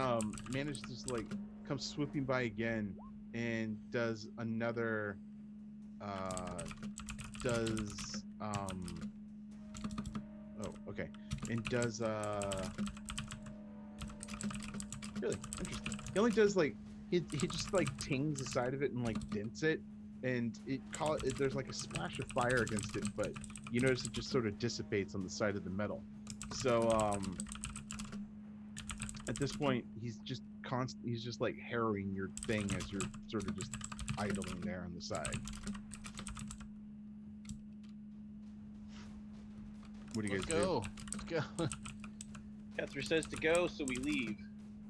managed to just like come swooping by again and does another okay. And does really interesting. He only does like he just like tings the side of it and like dents it, and there's like a splash of fire against it, but you notice it just sort of dissipates on the side of the metal. So at this point he's just like harrowing your thing as you're sort of just idling there on the side. What do you Let's guys go. Let's go. Kethra says to go, so we leave.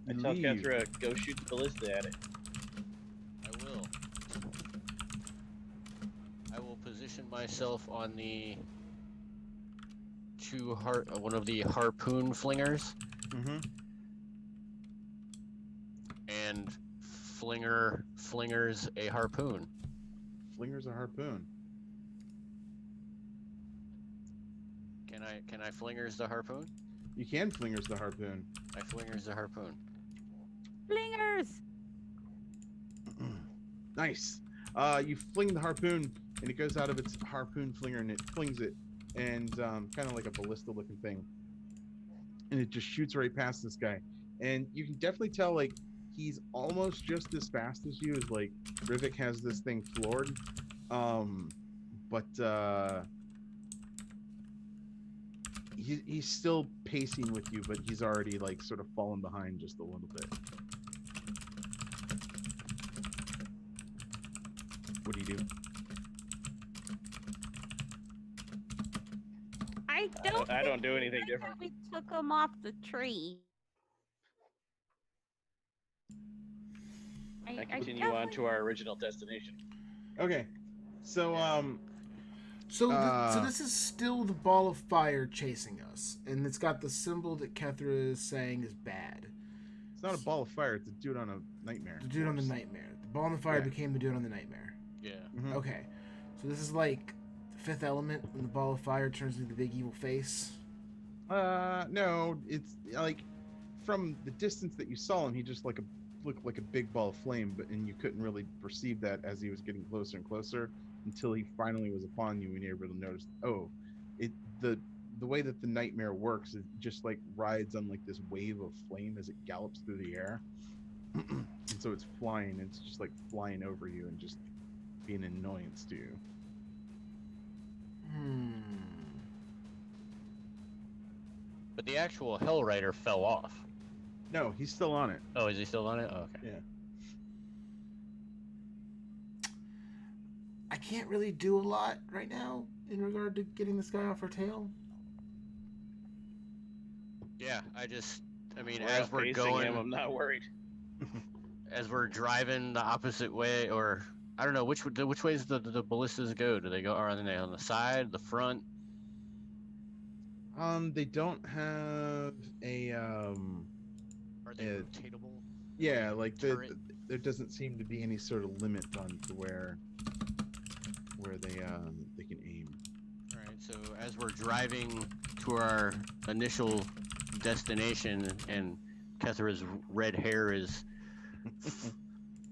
I tell Leave. Kethra, go shoot the ballista at it. position myself on the one of the harpoon flingers, and flingers a harpoon. Flingers a harpoon. Can I flingers the harpoon? You can flingers the harpoon. I flingers the harpoon. Flingers! Nice. You fling the harpoon, and it goes out of its harpoon flinger, and it flings it, and kind of like a ballista-looking thing, and it just shoots right past this guy. And you can definitely tell, like, he's almost just as fast as you. As like Rivik has this thing floored, but he's still pacing with you, but he's already like sort of fallen behind just a little bit. What do you do? I don't do anything different. We took him off the tree. I continue on to our original destination. Okay, so So this is still the ball of fire chasing us, and it's got the symbol that Kethra is saying is bad. it's not a ball of fire. It's a dude on a nightmare. The dude on the nightmare. The ball on the fire became the dude on the nightmare. Yeah. Mhm. Okay, so this is like the Fifth Element when the ball of fire turns into the big evil face. No, it's like from the distance that you saw him, he just looked like a big ball of flame, and you couldn't really perceive that as he was getting closer and closer until he finally was upon you, and you were able to notice. Oh, the way that the nightmare works is just like rides on like this wave of flame as it gallops through the air, and so it's flying. It's just like flying over you and just being an annoyance to you. But the actual Hell Rider fell off. No, he's still on it. Oh, is he still on it? Oh, okay. Yeah. I can't really do a lot right now in regard to getting this guy off our tail. Yeah, We're as we're outpacing going, him, I'm not worried. as we're driving the opposite way, or I don't know which ways the ballistas go. Do they go are they on the side, the front? They don't have a Are they Yeah. rotatable? yeah, like Turret? there doesn't seem to be any sort of limit on to where they can aim. All right. So as we're driving to our initial destination, and Kethra's red hair is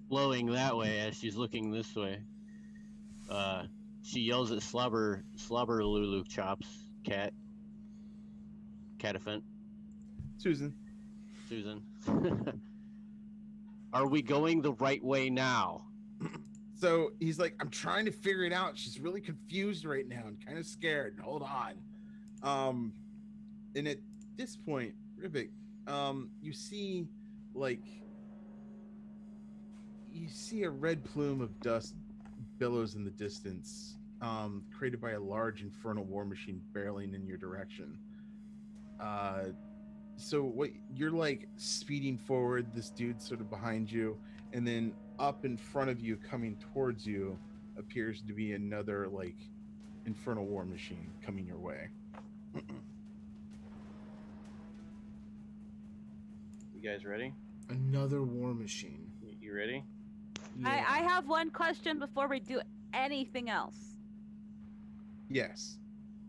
flowing that way as she's looking this way, she yells at Slobber Lulu Chops Catafant Susan. Are we going the right way now? So he's like, I'm trying to figure it out. She's really confused right now and kind of scared. Hold on. And at this point, Rivik, you see a red plume of dust billows in the distance, created by a large infernal war machine barreling in your direction. So what you're like speeding forward, this dude's sort of behind you, and then up in front of you, coming towards you, appears to be another like infernal war machine coming your way. You guys ready? Another war machine. You ready? Yeah. I have one question before we do anything else. Yes.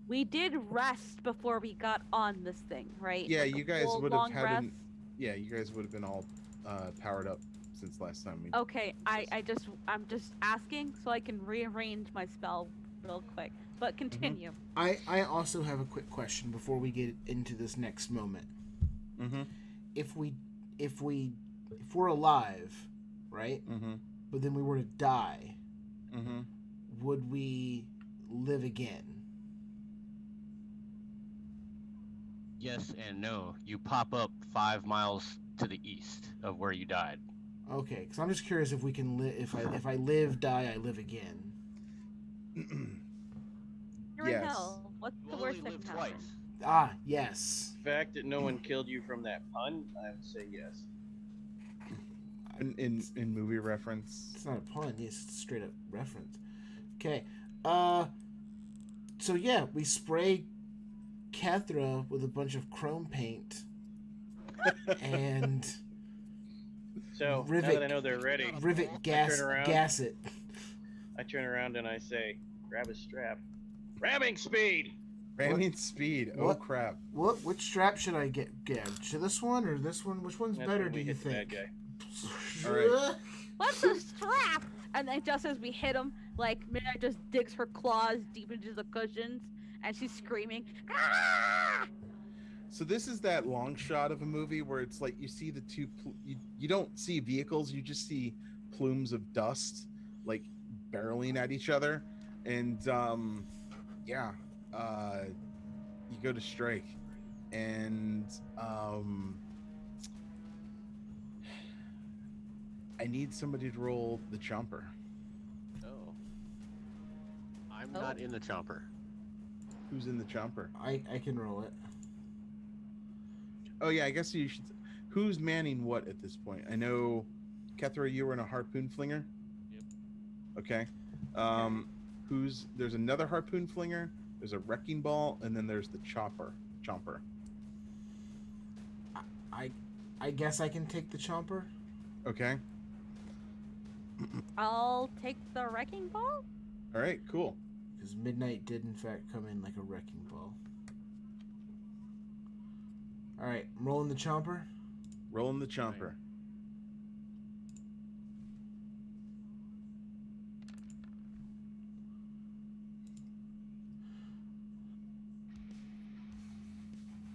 We did rest before we got on this thing, right? Yeah, Like a you guys full would have long had rest? yeah, you guys would have been all powered up since last time we Okay, I'm just asking so I can rearrange my spell real quick. But continue. I also have a quick question before we get into this next moment. Mm-hmm. If we're alive, right? Mm-hmm. But then we were to die, Mm-hmm. would we live again? Yes and no. You pop up 5 miles to the east of where you died. Okay, because I'm just curious if we can live. If I live, die, I live again. You're in Yes. hell. What's You the only worst that live can twice. happen? Ah, yes. The fact that no one killed you from that pun, I would say yes. In movie reference. It's not a pun. It's a straight up reference. Okay. So yeah, we spray Kethra with a bunch of chrome paint, and So now Rivet- that I know they're ready, rivet turn around. gas it. I turn around and I say, "Grab a strap." Ramming speed. Ramming speed. Oh What? crap. Which strap should I get? To this one or this one? Which one's That's better? when Do we you hit the bad think? guy. All right. What's a strap? And then just as we hit him, like Midnight just digs her claws deep into the cushions, and she's screaming. "Ah!" So this is that long shot of a movie where it's like you see the two. You don't see vehicles. You just see plumes of dust, like barreling at each other, and yeah, you go to strike, and I need somebody to roll the chomper. Oh. I'm not in the chomper. Who's in the chomper? I can roll it. Oh yeah, I guess you should. Who's manning what at this point? I know, Kethra, you were in a harpoon flinger. Yep. Okay. There's another harpoon flinger. There's a wrecking ball, and then there's the chomper. I guess I can take the chomper. Okay. I'll take the wrecking ball. All right. Cool. Because Midnight did in fact come in like a wrecking ball. All right, I'm rolling the chomper. Rolling the chomper.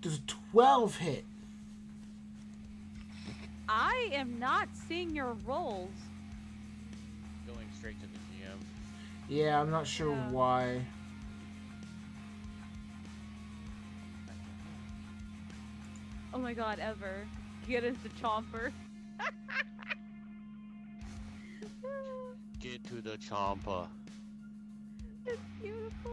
Does a 12 hit? I am not seeing your rolls. Going straight to the GM. Yeah, I'm not sure Yeah. why. Oh my god, ever. Get us the chomper. Get to the chomper. It's beautiful.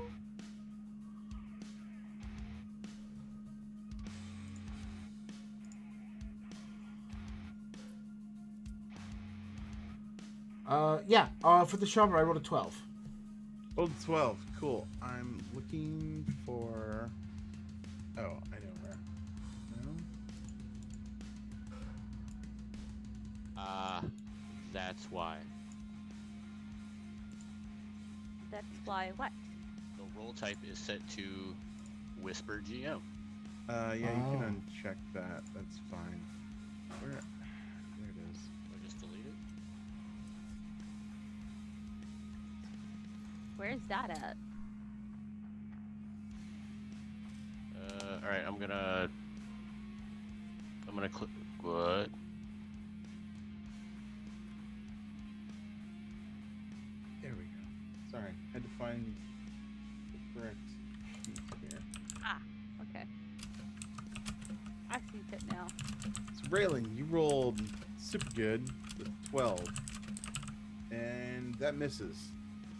Yeah, for the chomper, I rolled a 12. Rolled 12. Cool. I'm looking for. Oh, I know where. No. That's why. That's why what? The roll type is set to Whisper GM. Yeah, you Oh. can uncheck that. That's fine. Where? There it is. Or just delete it. Where's that at? All right, I'm gonna click what? There we go. Sorry, had to find the correct key here. Okay. I see it now. So Raylan, you rolled super good with 12, and that misses.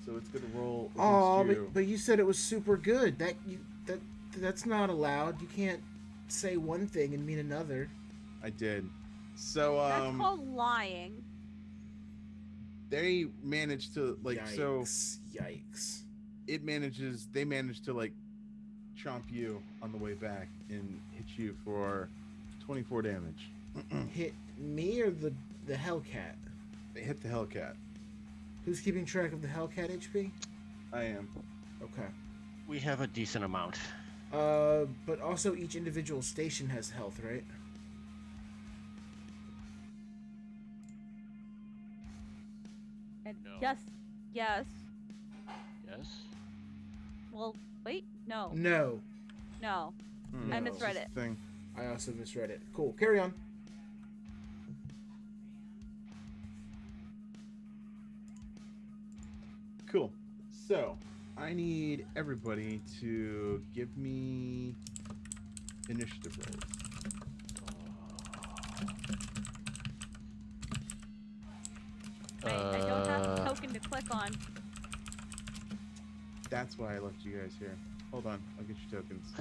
So it's gonna roll against Oh, you. but you said it was super good. That's not allowed. You can't say one thing and mean another. I did. So That's called lying. they managed to Yikes. they managed to like chomp you on the way back and hit you for 24 damage. Hit me or the Hellcat? They hit the Hellcat. Who's keeping track of the Hellcat HP? I am. Okay. We have a decent amount. But also each individual station has health, right? And No. yes. Yes. Well, wait. No. No. No. Hmm, I No. misread this it. Thing. I also misread it. Cool. Carry on. Cool. So I need everybody to give me initiative rolls. I don't have a token to click on. That's why I left you guys here. Hold on, I'll get your tokens.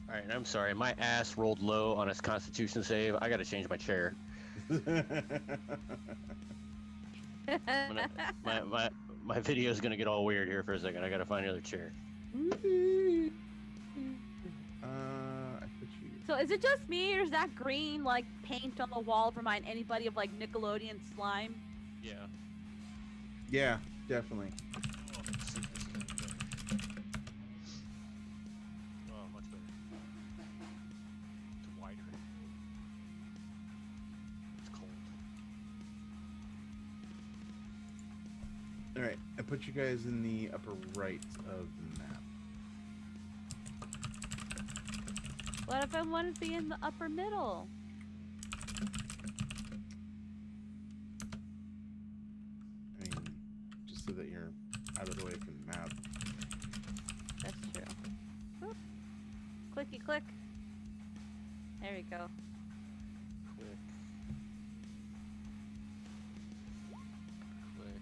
All right, I'm sorry. My ass rolled low on its Constitution save. I got to change my chair. my video is gonna get all weird here for a second. I gotta find another chair. I put you. So is it just me, or does that green like paint on the wall remind anybody of like Nickelodeon slime? Yeah. Yeah, definitely. Oh, let's see if this is gonna go. Oh, much better. It's wider. It's cold. All right, I put you guys in the upper right of the map. What if I want to be in the upper middle? I mean, just so that you're out of the way from the map. That's true. Oop. Clicky click. There we go. Click. Click.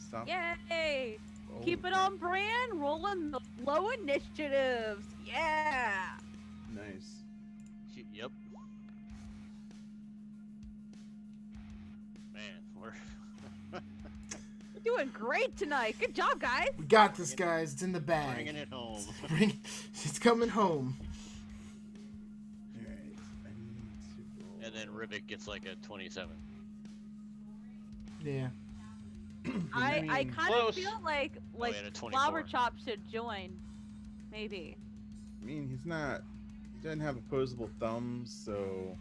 Stop. Yay! Oh, Keep it on brand, rolling the low initiatives. Yeah! Nice. Yep. Man, we're We're doing great tonight. Good job, guys. We got this, guys. It's in the bag. bringing it home. It's coming home. All right. I need to roll. And then Rivik gets like a 27. Yeah. I mean, kind of close. feel like he had a 24. Flower Chop should join. Maybe. I mean, he doesn't have opposable thumbs, so.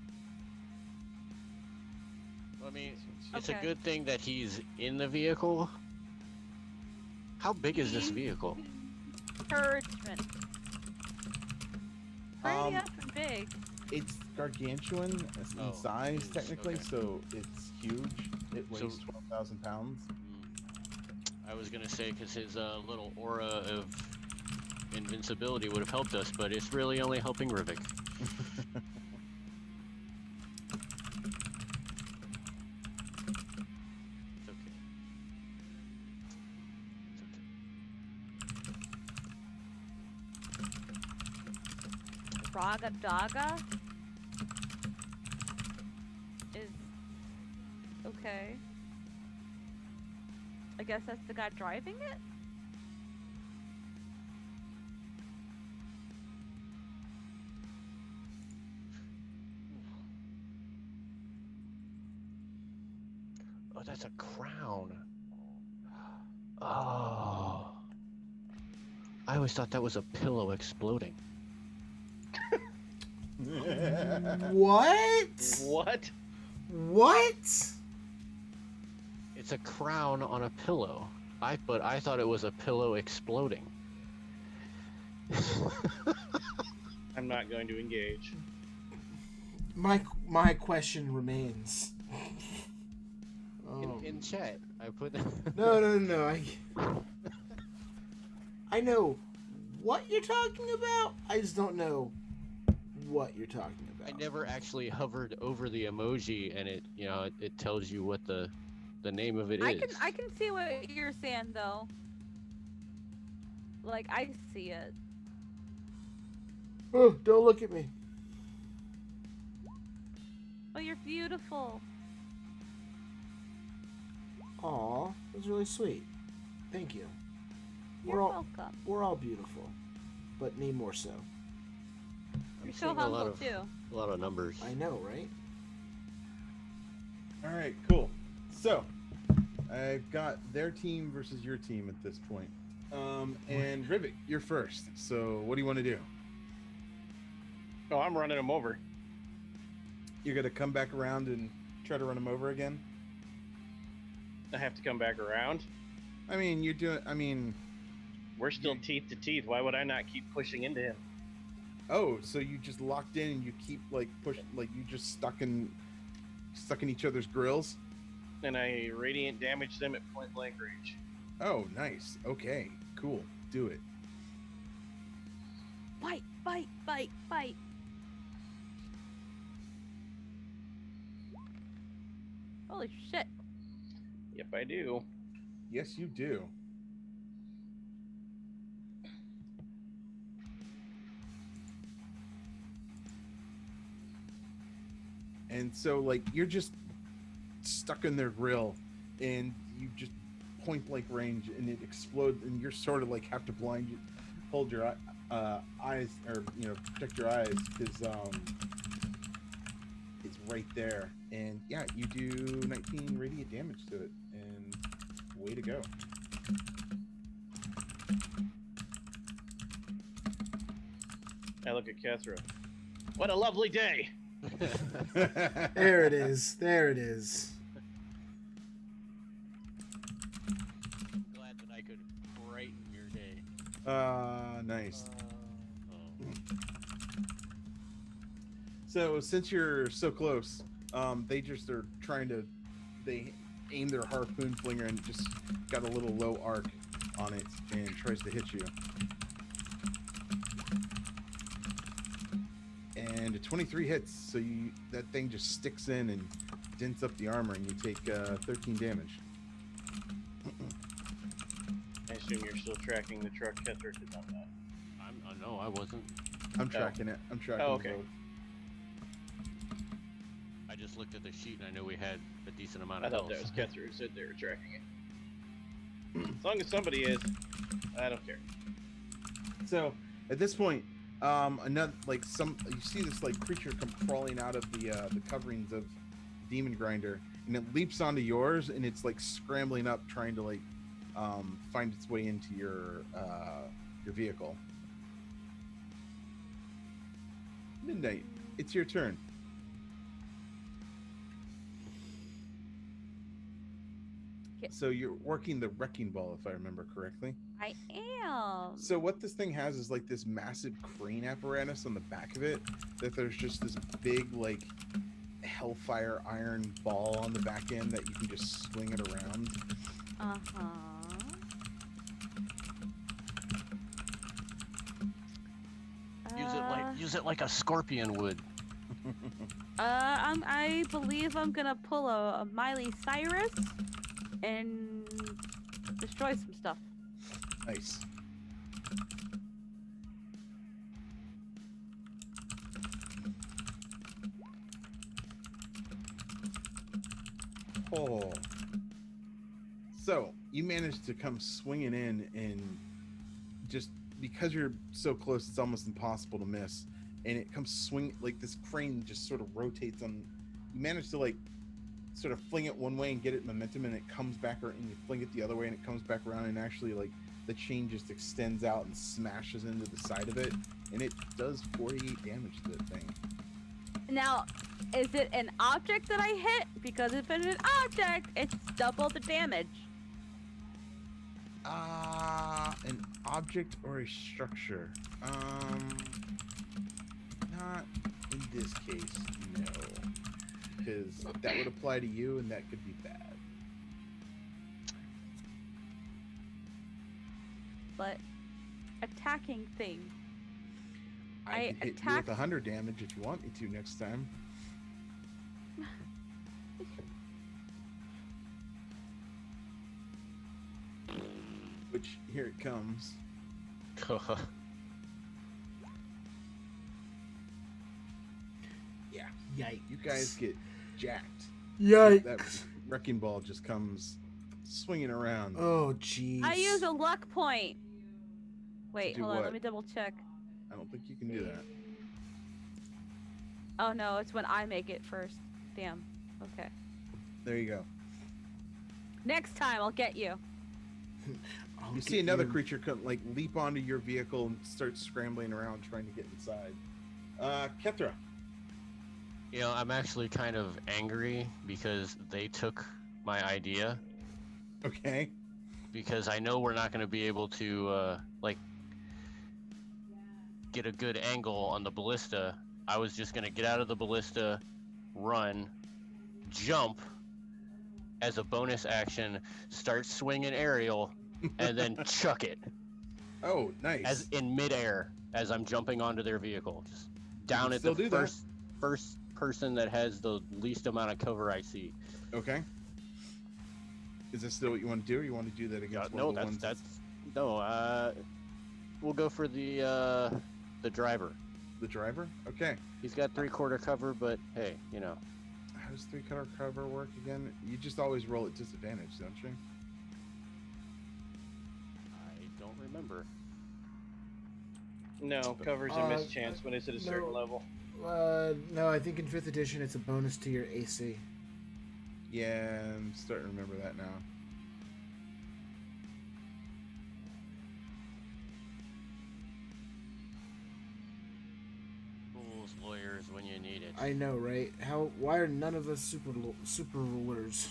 I mean, it's Okay. a good thing that he's in the vehicle. How big is this vehicle? Encouragement. Pretty Um, effing big. It's gargantuan in Oh, size, huge, technically, okay. so it's huge. It weighs So- 12,000 pounds. I was gonna say because his little aura of invincibility would have helped us, but it's really only helping Rivik. It's okay. Raga Daga is okay. I guess that's the guy driving it? Oh, that's a crown. Oh. I always thought that was a pillow exploding. What? What? What? It's a crown on a pillow. But I thought it was a pillow exploding. I'm not going to engage. My question remains. In chat, I put. No. I know what you're talking about. I just don't know what you're talking I about. never actually hovered over the emoji, and it tells you what the name of it is. I can see what you're saying though. Like I see it. Oh, don't look at me. Oh, you're beautiful. Aw, that was really sweet. Thank you. You're welcome. We're all beautiful, but me more so. I'm You're so seeing a lot humble of too. a lot of numbers. I know, right? All right, cool. So, I've got their team versus your team at this point. And Rivik, you're first. So, what do you want to do? Oh, I'm running him over. You're gonna come back around and try to run him over again? I have to come back around. I mean, you're doing. I mean, We're still teeth to teeth. Why would I not keep pushing into him? oh, so you just locked in and you keep like pushing, like you just stuck in each other's grills? And I radiant damage them at point blank range. Oh, nice. Okay, cool. Do it. Bite, bite, bite, bite. Holy shit. Yep, I do. Yes, you do. And so, like, you're just stuck in their grill, and you just point blank range, and it explodes, and you're sort of like have to hold your eyes, or protect your eyes, because it's right there. And yeah, you do 19 radiant damage to it, and way to go. I look at Kethra. What a lovely day! There it is. There it is. Glad that I could brighten your day. Nice. So since you're so close, they just are they aim their harpoon flinger and just got a little low arc on it and tries to hit you. And 23 hits, so that thing just sticks in and dents up the armor, and you take 13 damage. I assume you're still tracking the truck, Kethra, because I'm not. No, I wasn't. I'm tracking it. I'm tracking okay. both. I just looked at the sheet and I knew we had a decent amount I of thought health. that was Kethra who said they were tracking it. As long as somebody is, I don't care. So at this point, you see this like creature come crawling out of the coverings of Demon Grinder, and it leaps onto yours, and it's like scrambling up, trying to like find its way into your vehicle. Midnight, it's your turn. Okay. So you're working the wrecking ball, if I remember correctly. I am. So what this thing has is like this massive crane apparatus on the back of it, that there's just this big like hellfire iron ball on the back end that you can just swing it around. Uh-huh. Use it like a scorpion would. I believe I'm gonna pull a Miley Cyrus and destroy some stuff. Nice. Oh. So you managed to come swinging in, and just because you're so close, it's almost impossible to miss. And it comes swing, like this crane just sort of rotates on. You manage to like sort of fling it one way and get it momentum, and it comes back, and you fling it the other way and it comes back around, and actually like the chain just extends out and smashes into the side of it, and it does 48 damage to that thing. Now, is it an object that I hit? Because if it's an object, it's double the damage. An object or a structure? Not in this case, no. Because that would apply to you, and that could be bad. But attacking thing. I could hit you with 100 damage if you want me to next time. Which, here it comes. Yeah. Yikes. You guys get jacked. Yikes. That wrecking ball just comes swinging around. Oh, jeez. I use a luck point. Wait, do hold on. what? Let me double check. I don't think you can do that. Oh no, it's when I make it first. Damn. Okay. There you go. Next time I'll get you. You see another creature come, like leap onto your vehicle and start scrambling around trying to get inside. Kethra. You know, I'm actually kind of angry because they took my idea. Okay. Because I know we're not going to be able to get a good angle on the ballista. I was just going to get out of the ballista, run, jump as a bonus action, start swinging aerial, and then chuck it. Oh, nice. As in midair as I'm jumping onto their vehicle. Just down at the first person that has the least amount of cover I see. Okay. Is this still what you want to do, or you want to do that against one of the ones? We'll go for the driver. The driver? Okay. He's got 3/4 cover, but hey, you know. How does 3/4 cover work again? You just always roll at disadvantage, don't you? remember. No, cover's a mischance when it's at a certain level. No, I think in 5th edition it's a bonus to your AC. Yeah, I'm starting to remember that now. Fools, lawyers, when you need it. I know, right? Why are none of us super rulers?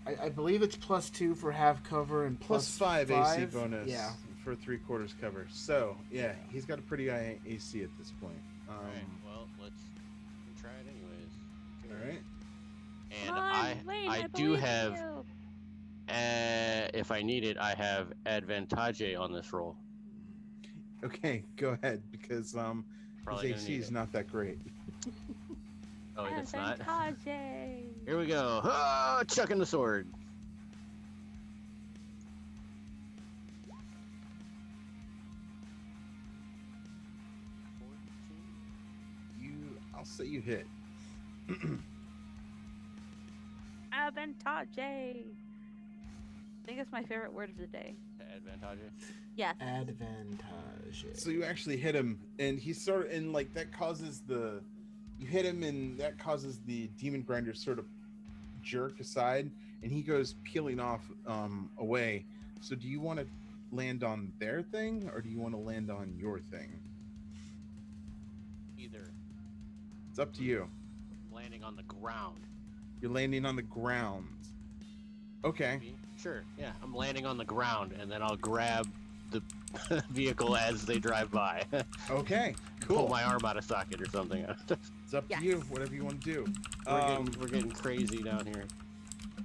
I believe it's +2 for half cover and +5 AC bonus. Yeah. For 3/4 cover. So yeah, he's got a pretty high AC at this point. Alright, well, let's try it anyways. All right. And Come on, Lane, I do believe in have, you. if I need it, I have advantage on this roll. Okay, go ahead because Probably his gonna AC need is it. not that great. Oh, it's not? Advantage. Here we go. Ah, chucking the sword. I'll say you hit. Advantage. I think it's my favorite word of the day. Advantage. Yes. Advantage. So you actually hit him, and he's sort of, and like that causes you hit him, and that causes the demon grinder sort of jerk aside, and he goes peeling off away. So do you want to land on their thing, or do you want to land on your thing? Either. It's up to you. Landing on the ground. You're landing on the ground. Okay. Sure, yeah. I'm landing on the ground, and then I'll grab the vehicle as they drive by. Okay. Pull Cool. my arm out of socket or something. It's up to you. Whatever you want to do. We're getting crazy down here.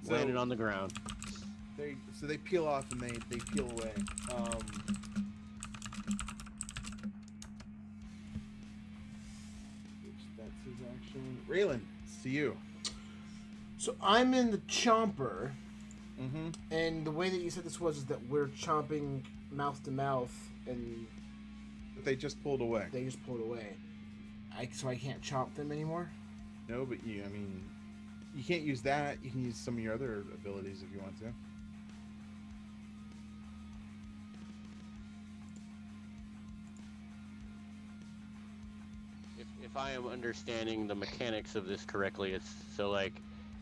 So- Landing on the ground. They peel off and they peel away. That's his action. Raylan, it's to you. So I'm in the chomper, Mm-hmm. and the way that you said this was is that we're chomping mouth to mouth, and But they just pulled away. they just pulled away. So I can't chomp them anymore? No, but you can't use that. You can use some of your other abilities if you want to. If I am understanding the mechanics of this correctly, it's so like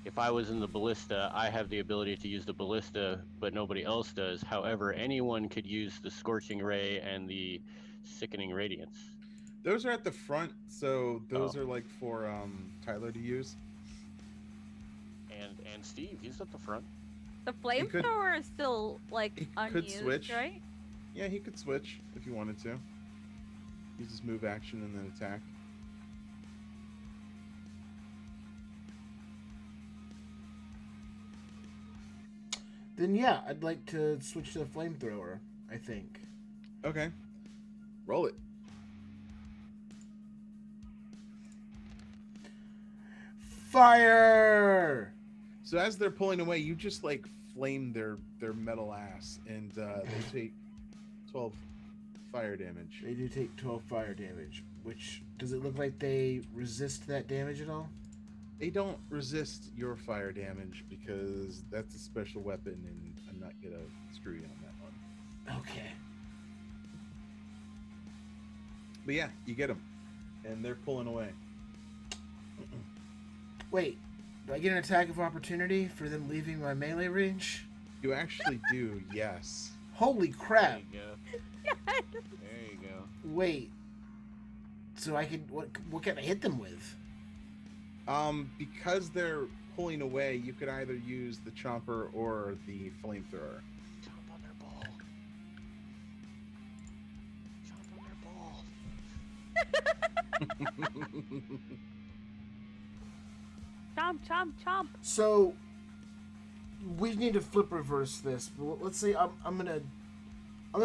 if I was in the ballista, I have the ability to use the ballista, but nobody else does. However, anyone could use the scorching ray and the sickening radiance. Those are at the front, so those are like for Tyler to use. And Steve, he's at the front. The could- flamethrower is still like he could unused, switch. right? Yeah, he could switch if you wanted to. Use his move action and then attack. Then yeah, I'd like to switch to the flamethrower, I think. Okay. Roll it. Fire! So as they're pulling away, you just like flame their metal ass, and they take 12 fire damage. They do take 12 fire damage, which, does it look like they resist that damage at all? They don't resist your fire damage because that's a special weapon, and I'm not gonna screw you on that one. Okay. But yeah, you get them, and they're pulling away. Wait, do I get an attack of opportunity for them leaving my melee range? You actually do, yes. Holy crap! There you go. There you go. Wait. So I could, what can I hit them with? Because they're pulling away, you could either use the chomper or the flamethrower. Chomp on their ball. Chomp on their ball. Chomp, chomp, chomp. So we need to flip reverse this. But let's say I'm gonna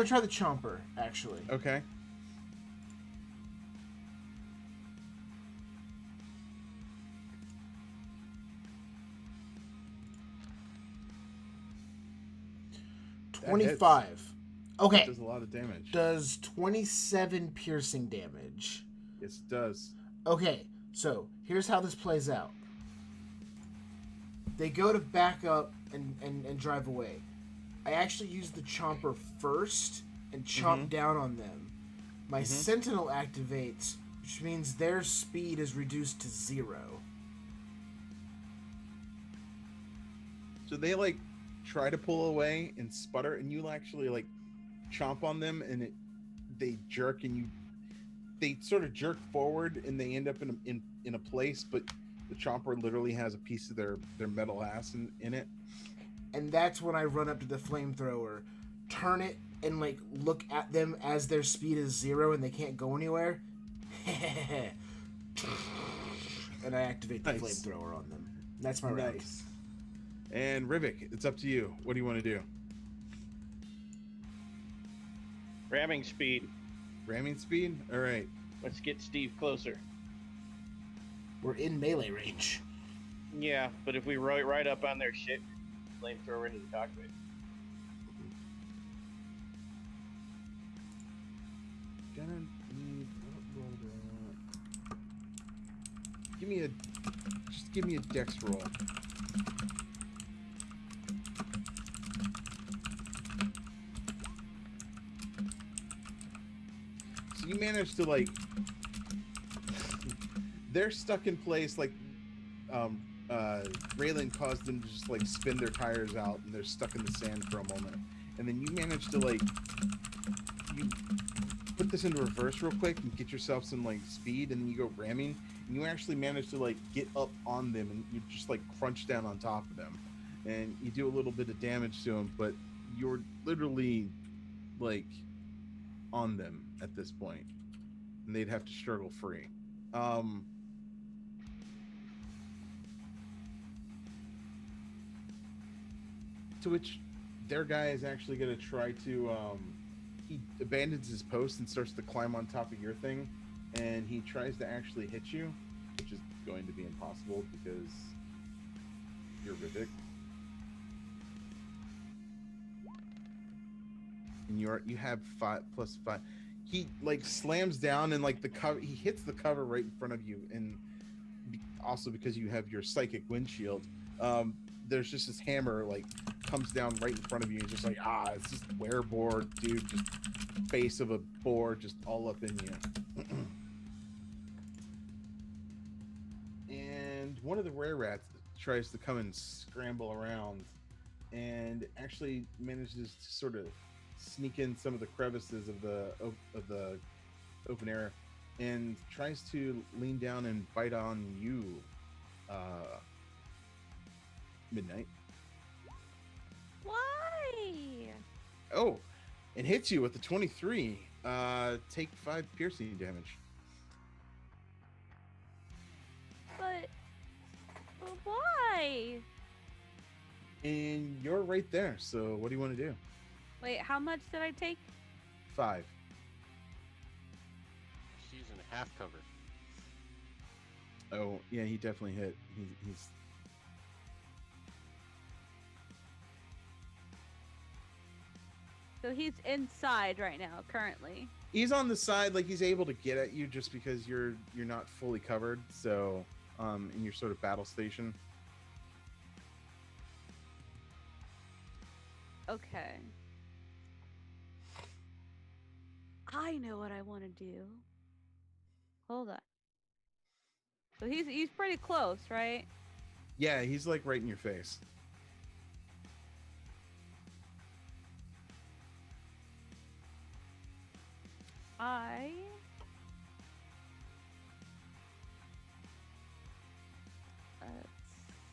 try the chomper actually. Okay. That 25. Okay. Does a lot of damage. Does 27 piercing damage. Yes, it does. Okay, so here's how this plays out. They go to back up and drive away. I actually use the chomper first and chomp down on them. My sentinel activates, which means their speed is reduced to 0. So they like try to pull away and sputter, and you actually like chomp on them, and they jerk, and they sort of jerk forward, and they end up in a place, but the chomper literally has a piece of their metal ass in it. And that's when I run up to the flamethrower, turn it, and like look at them as their speed is 0 and they can't go anywhere. And I activate the flamethrower on them. That's my round. Nice. And Rivik, it's up to you. What do you want to do? Ramming speed. Ramming speed? All right. Let's get Steve closer. We're in melee range. Yeah, but if we right up on their shit, flamethrower into the cockpit. Gonna need give me a dex roll. So you managed to like they're stuck in place, like Raylan caused them to just like spin their tires out, and they're stuck in the sand for a moment, and then you manage to like you put this into reverse real quick and get yourself some like speed, and then you go ramming, and you actually manage to like get up on them, and you just like crunch down on top of them, and you do a little bit of damage to them, but you're literally like on them at this point, and they'd have to struggle free. To which their guy is actually going to try to he abandons his post and starts to climb on top of your thing, and he tries to actually hit you, which is going to be impossible because you're Rivik. And you have 5 + 5. He like slams down, and like the cover, he hits the cover right in front of you, and also because you have your psychic windshield, there's just this hammer like comes down right in front of you. It's just like, it's just wearboard, dude, just face of a board just all up in you. And one of the rare rats tries to come and scramble around, and actually manages to sort of sneak in some of the crevices of the open air, and tries to lean down and bite on you, Midnight. Why? Oh, and hits you with the 23. Take 5 piercing damage. But why? And you're right there. So what do you want to do? Wait, how much did I take? 5. She's in half cover. Oh, yeah, he definitely hit. He's So he's inside right now, currently. He's on the side, like he's able to get at you just because you're not fully covered. So, in your sort of battle station. Okay. I know what I want to do. Hold on. So he's pretty close, right? Yeah, he's like right in your face.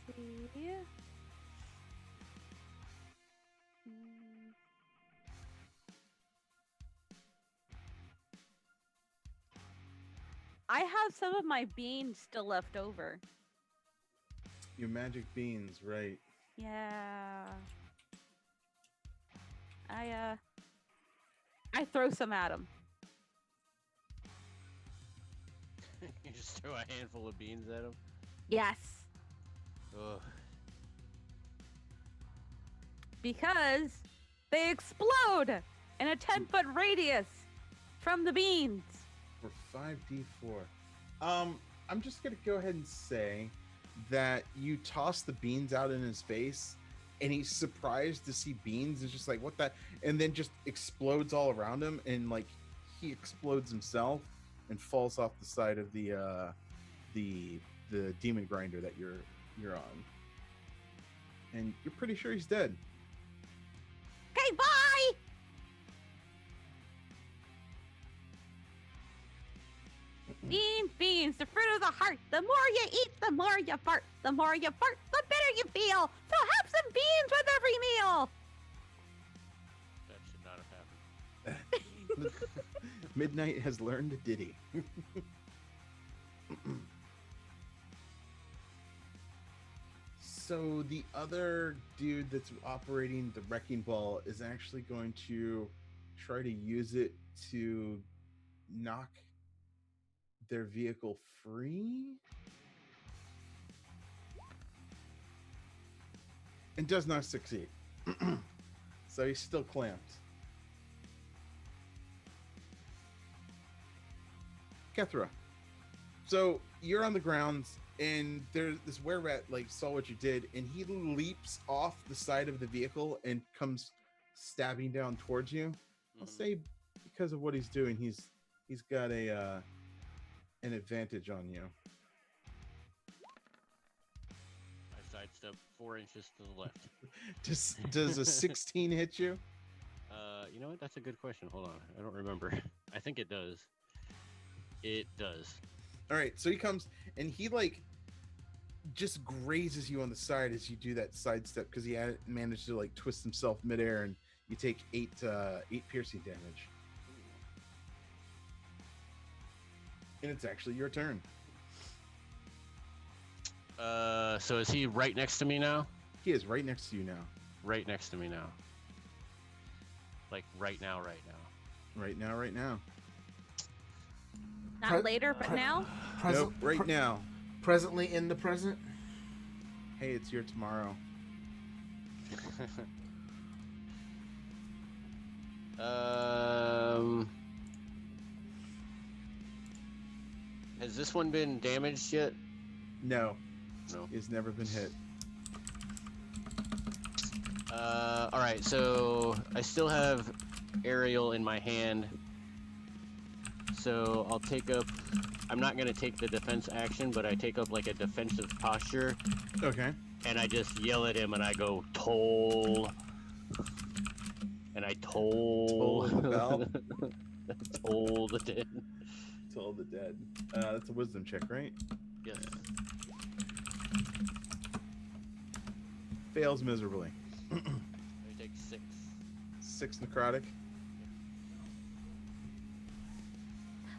Let's see. I have some of my beans still left over. Your magic beans, right? Yeah. I throw some at him. You just throw a handful of beans at him? Yes. Ugh. Because they explode in a 10-foot radius from the beans. For 5d4. I'm just gonna go ahead and say that you toss the beans out in his face, and he's surprised to see beans. It's just like, what the, and then just explodes all around him, and like he explodes himself and falls off the side of the demon grinder that you're on, and you're pretty sure he's dead. Okay, bye. Beans, the fruit of the heart. The more you eat, the more you fart. The more you fart, the better you feel. So have some beans with every meal. That should not have happened. Midnight has learned a ditty. So the other dude that's operating the wrecking ball is actually going to try to use it to knock their vehicle free, and does not succeed. So he's still clamped. Kethra, so you're on the ground, and there's this were-rat like saw what you did, and he leaps off the side of the vehicle and comes stabbing down towards you. I'll say because of what he's doing, he's got an advantage on you. I sidestep 4 inches to the left. Does a 16 hit you? You know what? That's a good question. Hold on. I don't remember. I think it does. It does. All right, so he comes and he like just grazes you on the side as you do that sidestep, because he managed to like twist himself midair, and you take 8 piercing damage. And it's actually your turn. So is he right next to me now? He is right next to you now. Right next to me now. Like right now. Right now. Not later, but now. Nope, right now. Presently in the present. Hey, it's your tomorrow. Has this one been damaged yet? No. No. He's never been hit. Alright, so I still have aerial in my hand. So I'll take up, I'm not going to take the defense action, but I take up like a defensive posture. Okay. And I just yell at him and I go, toll. And I toll. Toll the bell? Toll the dead. Toll the dead. That's a wisdom check, right? Yes. Fails miserably. I take 6. 6 necrotic.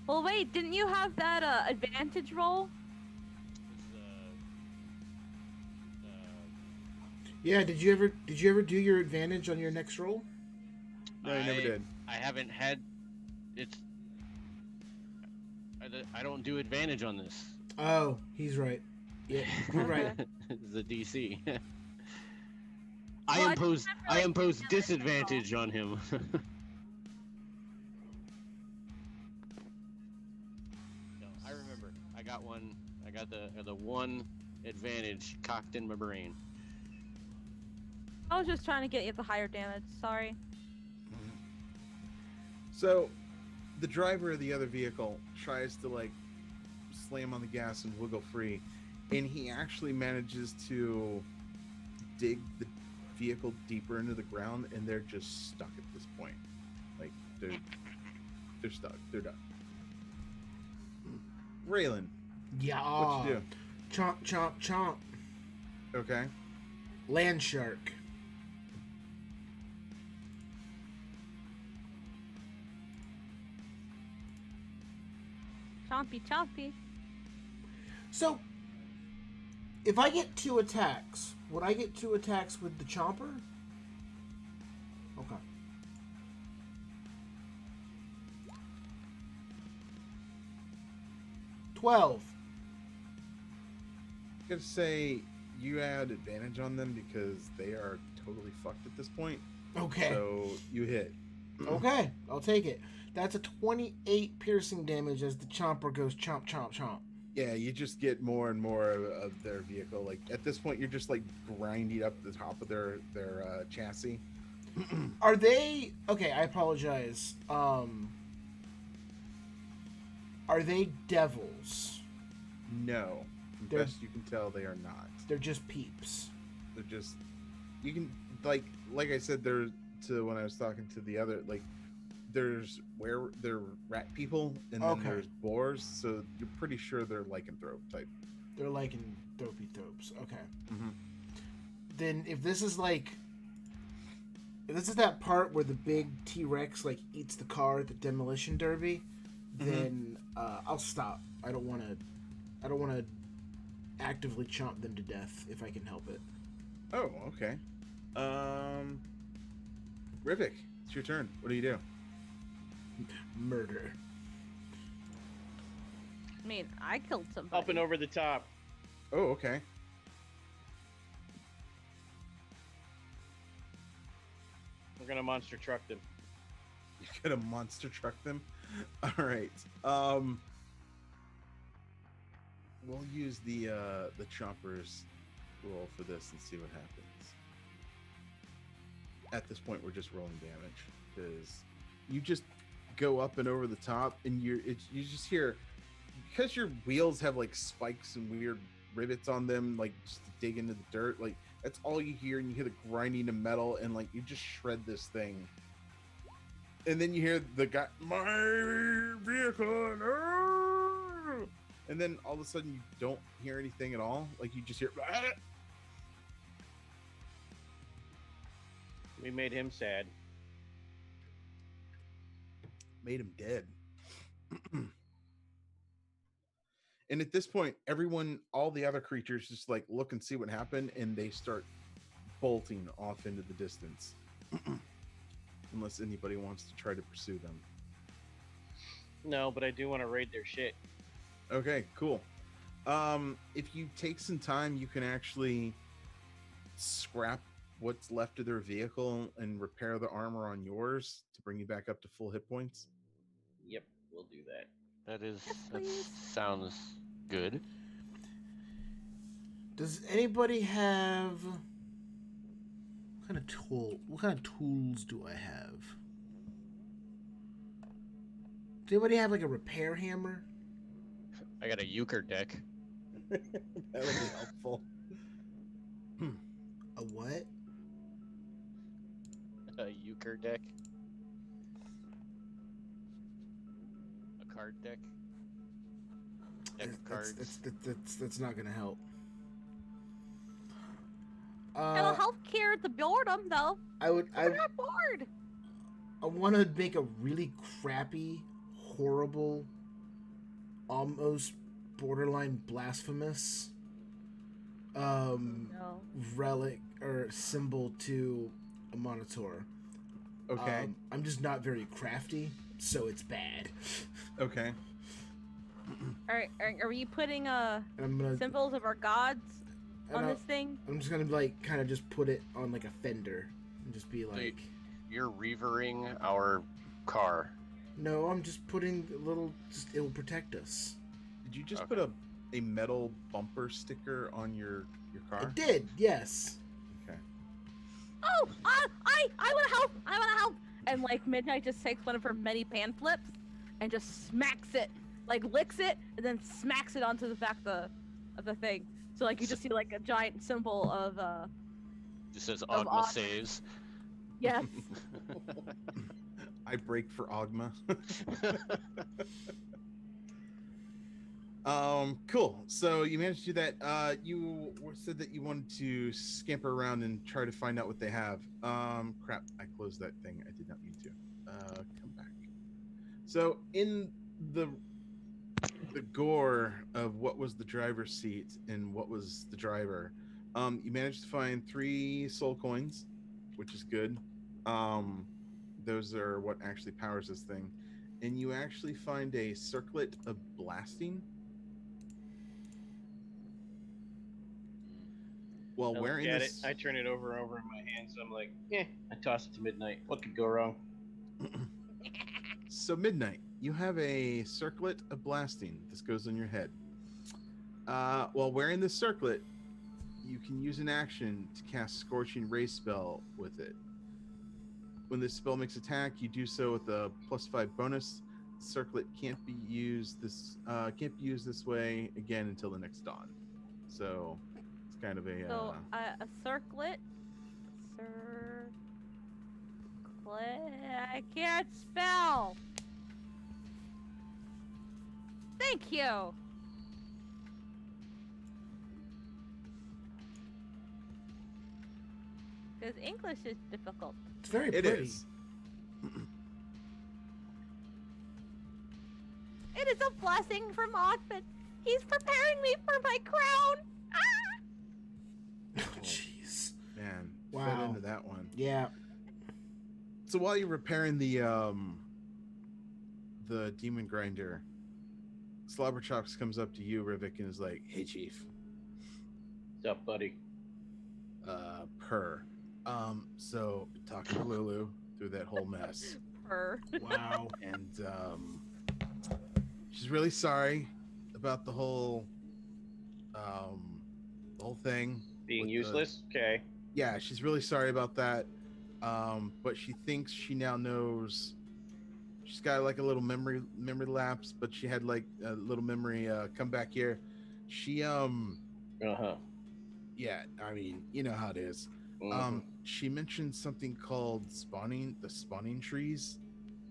Well, wait, didn't you have that advantage roll? Yeah, did you ever do your advantage on your next roll? No, you never did. I haven't had. It's. I don't do advantage on this. Oh, he's right. Yeah, you're right. The DC. Well, I impose disadvantage on him. No, I remember. I got one. I got the one advantage cocked in my brain. I was just trying to get you the higher damage. Sorry. So, the driver of the other vehicle tries to like slam on the gas and wiggle free, and he actually manages to dig the vehicle deeper into the ground, and they're just stuck at this point. Like they're stuck. They're done. Raylan, Yeah. what you do? Chomp, chomp, chomp. Okay. Land shark. Chompy, chompy. So, if I get 2 attacks, would I get 2 attacks with the chomper? Okay. $12. I'm gonna say you had advantage on them because they are totally fucked at this point. Okay. So you hit. Okay, I'll take it. That's a 28 piercing damage as the chomper goes chomp, chomp, chomp. Yeah, you just get more and more of their vehicle. Like at this point, you're just like grinding up the top of their chassis. Are they okay? I apologize. Are they devils? No, from They're- best you can tell, they are not. They're just peeps. They're just you can like I said there to when I was talking to the other like there's where they're rat people and then Okay. there's boars, so you're pretty sure they're lycanthrope type. They're like in dopey thopes. Okay. Mm-hmm. Then if this is that part where the big T-Rex like eats the car at the demolition derby, then I'll stop. I don't want to actively chomp them to death if I can help it. Oh, okay. Rivik, it's your turn. What do you do? Murder. I mean, I killed somebody. Hopping over the top. Oh, okay. We're gonna monster truck them. You're gonna monster truck them. All right. We'll use the chompers roll for this and see what happens. At this point, we're just rolling damage because you just go up and over the top, and you just hear because your wheels have like spikes and weird rivets on them, like just to dig into the dirt. Like that's all you hear, and you hear the grinding of metal, and like you just shred this thing. And then you hear the guy, my vehicle, no! And then all of a sudden you don't hear anything at all. Like you just hear, ah! We made him sad. Made him dead. And at this point, everyone, all the other creatures just like look and see what happened, and they start bolting off into the distance. Unless anybody wants to try to pursue them. No, but I do want to raid their shit. Okay, cool. If you take some time, you can actually scrap what's left of their vehicle and repair the armor on yours to bring you back up to full hit points. Yep, we'll do that. Yes, that please. sounds good. Does anybody have what kind of tools do I have? Does anybody have like a repair hammer? I got a euchre deck. That would be helpful. A what? A euchre deck. A card deck. Deck of cards. That's not gonna help. It'll help cure the boredom, though. I We're not bored. want to make a really crappy, horrible, almost borderline blasphemous No. relic or symbol to a monitor. Okay. I'm just not very crafty, so it's bad. Okay. Are we putting And I'm gonna symbols of our gods and on I'll- this thing? I'm just gonna like kind of just put it on like a fender and just be like, You're revering our car. no, I'm just putting a little. Just it'll protect us. Did you just Okay. put a metal bumper sticker on your I car? did, yes. Okay. Oh, I want to help. I want to help. And like Midnight just takes one of her many pan flips and just smacks it, like licks it, and then smacks it onto the back of the thing. So like you just see like a giant symbol of Just says Of Ogma Ogma. saves. yes. I break for Ogma. Cool. So you managed to do that. You said that you wanted to scamper around and try to find out what they have. Crap, I closed that thing. I did not mean to. Come back. So in the gore of what was the driver's seat and what was the driver, you managed to find 3 soul coins, which is good. Those are what actually powers this thing. And you actually find a circlet of blasting. While I look wearing at this, it, I turn it over and over in my hands. I'm like, I toss it to Midnight. What could go wrong? so Midnight, you have a circlet of blasting. This goes on your head. While wearing the circlet, you can use an action to cast Scorching Ray spell with it. When this spell makes attack, you do so with a +5 bonus. Circlet can't be used this way again until the next dawn. So it's kind of a So a circlet. I can't spell. Thank you. Because English is difficult. It's very it pretty. is. It is a blessing from Othman. He's preparing me for my crown. Ah! Oh, jeez. Man, Wow. fed into that one. Yeah. So while you're repairing the demon grinder, Slobberchops comes up to you, Rivik, and is like, "Hey, Chief." What's up, buddy? Per. So talking to Lulu through that whole mess, Purr. Wow. and she's really sorry about the whole thing. Being with useless? Okay. Yeah, she's really sorry about that. But she thinks she now knows. She's got like a little memory lapse, but she had like a little memory come back here. She Uh-huh. yeah, I mean, you know how it is. Mhm. She mentioned something called the spawning trees.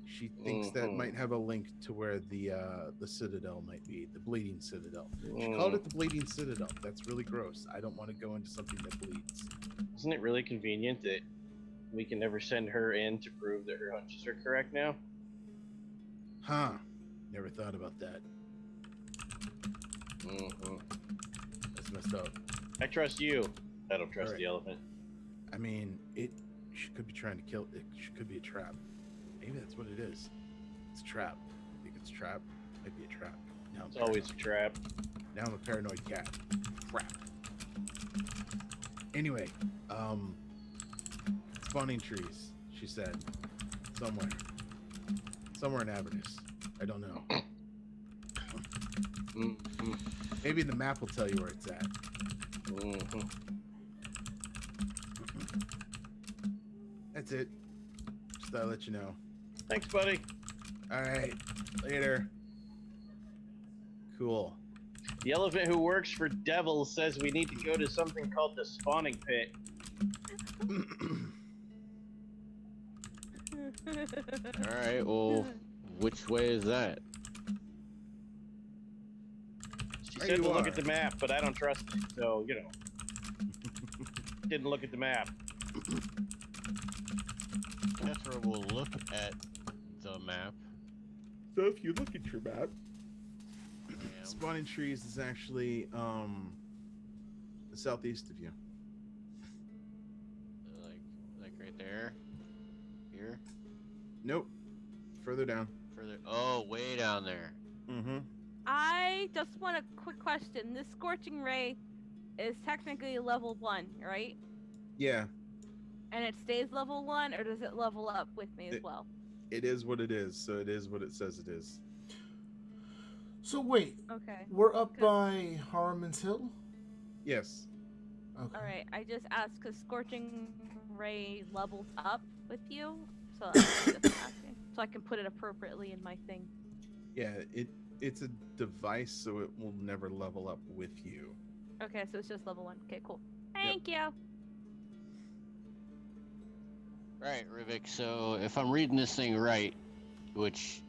She thinks that Mhm. might have a link to where the citadel might be, the bleeding citadel. She called it the bleeding citadel. That's really gross. I don't want to go into something that bleeds. Isn't it really convenient that we can never send her in to prove that her hunches are correct now? Huh. Never thought about that. Mhm. That's messed up. I trust you. I don't trust Alright. the elephant. I mean, she could be trying to kill it. She could be a trap. Maybe that's what it is. It's a trap. I think it's a trap. Might be a trap. Now It's always a trap. Now I'm a paranoid cat. Crap. Anyway, spawning trees, she said. Somewhere in Avernus. I don't know. Mhm. Maybe the map will tell you where it's at. Mhm. That's it. Just thought I'd let you know. Thanks, buddy. All right. Later. Cool. The elephant who works for Devil says we need to go to something called the spawning pit. All right. Well, which way is that? She There said you to look are. at the map, but I don't trust it, so, you know. Didn't look at the map. Kethra will look at the map. So if you look at your map, Damn. spawning trees is actually the southeast of you. Like right there. Here. Nope. Further down. Further. Oh, way down there. Mm-hmm. I just want a quick question. This scorching ray is technically level 1, right? Yeah, And it stays level 1, or does it level up with me as It- well? it is what it is. So it is what it says it is. So wait, Okay. we're up Good. by Harmon's Hill? Yes. Okay. Alright, I just asked because scorching ray levels up with you, so that's just asking. So I can put it appropriately in my thing. Yeah, it's a device, so it will never level up with you. Okay, so it's just level 1. Okay, cool. Thank you. Right, Rivik. So if I'm reading this thing right, which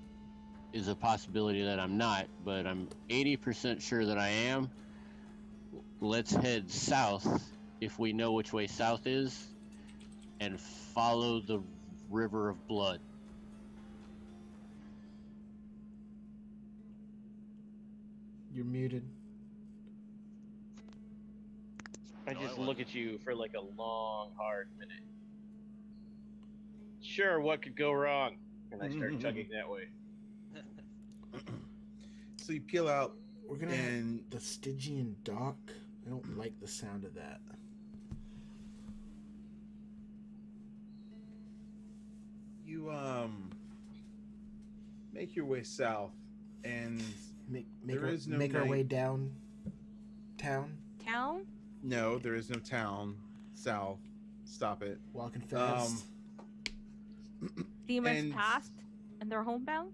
is a possibility that I'm not, but I'm 80% sure that I am, let's head south if we know which way south is and follow the river of blood. You're muted. I No, just I look wasn't. at you for like a long, hard minute. Sure, what could go wrong? And I start chugging that way. So you peel out, We're gonna and have the Stygian dock. I don't like the sound of that. you make your way south, and Make There is no our night. way down. town? Town? No, there is no town south. Stop it. Walking fast. Demons and- passed and they're homebound?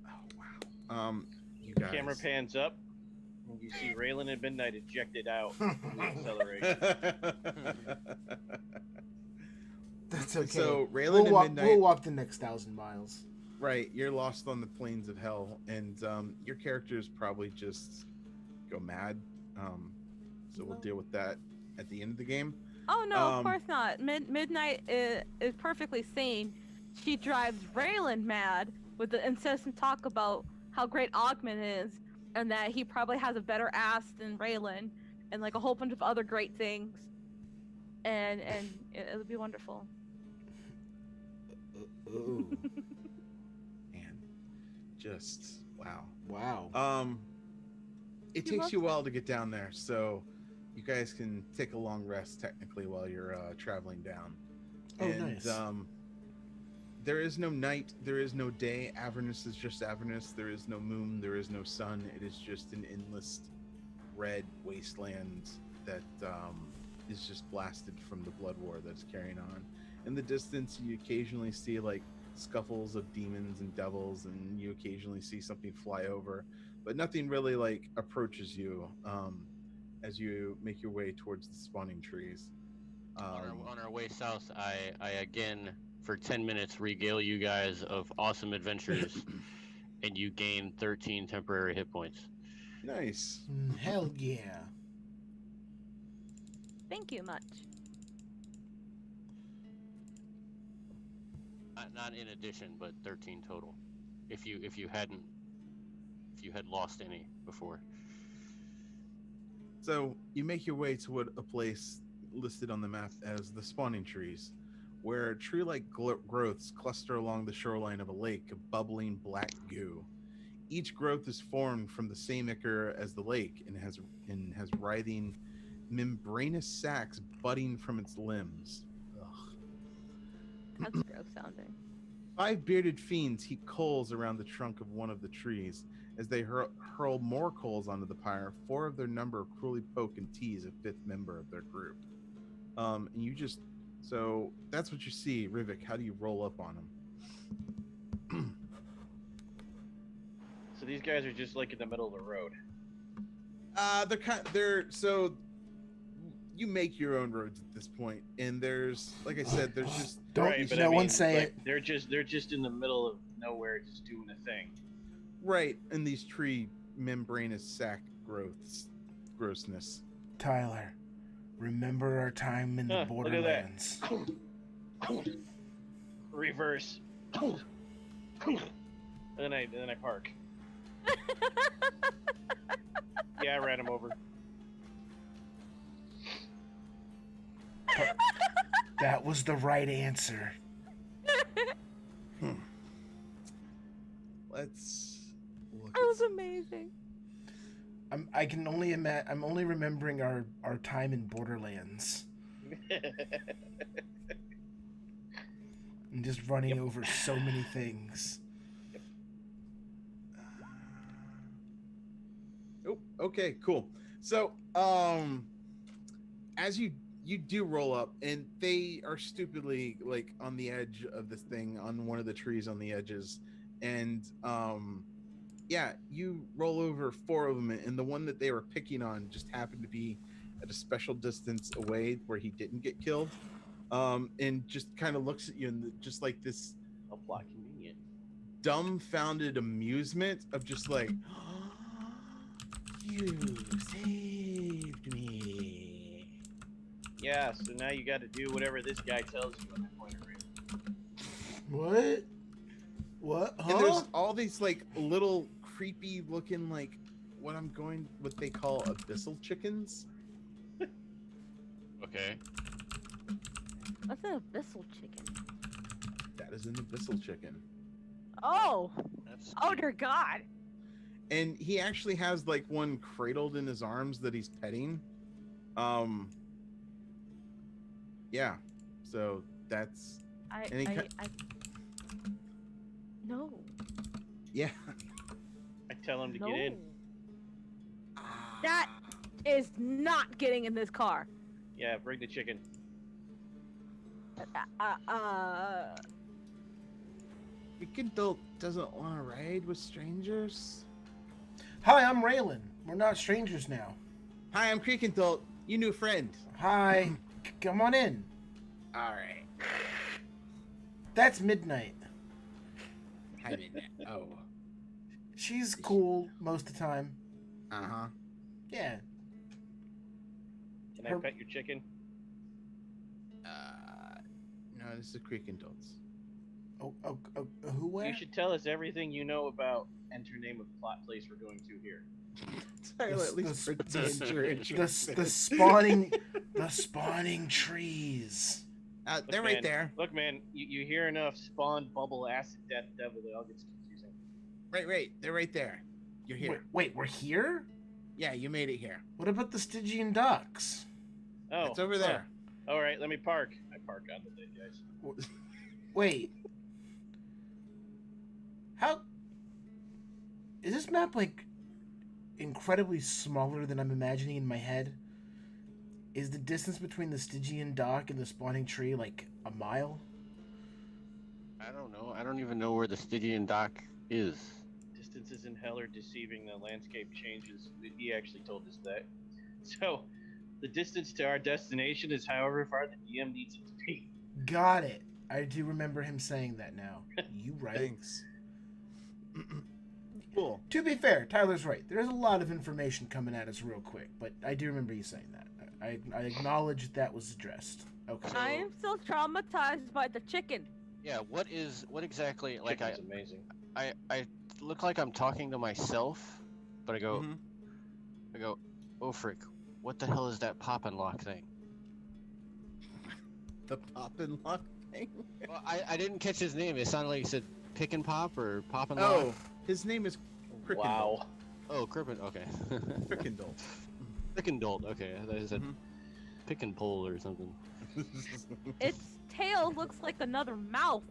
Oh wow. You guys. Camera pans up, and you see Raylan and Midnight ejected out from the acceleration. That's okay. So Raylan we'll and walk, Midnight. we'll walk the next 1,000 miles. Right, you're lost on the plains of hell, and your characters probably just go mad. So we'll deal with that at the end of the game. Oh no, of course not. Midnight is perfectly sane. She drives Raylan mad with the incessant talk about how great Ogman is, and that he probably has a better ass than Raylan, and like a whole bunch of other great things. And it'll be wonderful. Ooh. Man, just wow. Wow. It You takes love you a while to get down there, so you guys can take a long rest technically while you're traveling down. Oh, nice. There is no night, there is no day. Avernus is just Avernus. There is no moon, there is no sun. It is just an endless red wasteland that is just blasted from the blood war that's carrying on. In the distance, you occasionally see like scuffles of demons and devils, and you occasionally see something fly over, but nothing really like approaches you as you make your way towards the spawning trees. On our way south, I again, for 10 minutes, regale you guys of awesome adventures, and you gain 13 temporary hit points. Nice. Hell yeah. Thank you much. Not in addition, but 13 total. If you had lost any before. So you make your way to a place listed on the map as the spawning trees, where tree-like growths cluster along the shoreline of a lake of bubbling black goo. Each growth is formed from the same ichor as the lake and has writhing membranous sacs budding from its limbs. Ugh. That's gross sounding. 5 bearded fiends heap coals around the trunk of one of the trees. As they hurl more coals onto the pyre, 4 of their number cruelly poke and tease a 5th member of their group. And you just... So, that's what you see. Rivik, how do you roll up on them? So these guys are just like in the middle of the road. So you make your own roads at this point, and there's, like I said, there's just... Don't Right, but no I mean, one say like, it. They're just in the middle of nowhere, just doing a thing. Right, in these tree membranous sac grossness. Tyler, remember our time in the Look at Borderlands. that. Reverse. and then I park. Yeah, I ran him over. That was the right answer. Let's look That was amazing. I'm only remembering our time in Borderlands and just running over so many things. Oh, okay, cool. So, as you do roll up, and they are stupidly like on the edge of this thing, on one of the trees on the edges, and yeah, you roll over 4 of them, and the one that they were picking on just happened to be at a special distance away where he didn't get killed, and just kind of looks at you and just like this A plot convenient. dumbfounded amusement of just like, you saved me. Yeah, so now you got to do whatever this guy tells you on that point of view. What? What? And there's all these like little creepy looking like what they call abyssal chickens. Okay. What's an abyssal chicken? That is an abyssal chicken. Oh! That's Oh dear God! And he actually has like one cradled in his arms that he's petting. Yeah. So that's No. yeah. I tell him to No. get in. That is not getting in this car. Yeah, bring the chicken. Crickendalt doesn't want to ride with strangers. Hi, I'm Raylan. We're not strangers now. Hi, I'm Crickendalt, your new friend. Hi. Come on in. All right. That's Midnight. Hi, Midnight. Oh. She's cool most of the time. Uh-huh. Yeah. Can I pet your chicken? No, this is Crickendalt's. Who where? You should tell us everything you know about enter name of plot place we're going to here. Tyler, at least pretend you're interested. The spawning trees. They're Man, right there. Look, man, you hear enough spawn, bubble, acid, death, devil, it all gets confusing. Right. They're right there. You're here. Wait, we're here? Yeah, you made it here. What about the Stygian docks? Oh, It's over there. All right, let me park. I park on the day, guys. Wait. How... Is this map, like, incredibly smaller than I'm imagining in my head? Is the distance between the Stygian dock and the spawning tree, like, a mile? I don't know. I don't even know where the Stygian dock is. Distances in hell are deceiving. The landscape changes. He actually told us that. So, the distance to our destination is however far the DM needs it to be. Got it. I do remember him saying that now. You right. Thanks. Cool. To be fair, Tyler's right. There's a lot of information coming at us real quick, but I do remember you saying that. I acknowledge that was addressed. Okay. I am still traumatized by the chicken. Yeah, what exactly, like, Chicken's amazing. I look like I'm talking to myself, but I go, oh frick, what the hell is that pop and lock thing? The pop and lock thing? Well, I didn't catch his name. It sounded like he said pick and pop or pop and lock. Oh, his name is Crickendalt. Wow. Oh, Crippen, okay. Crickendalt. Crickendalt, okay. I thought he said pick and pull or something. Its tail looks like another mouth.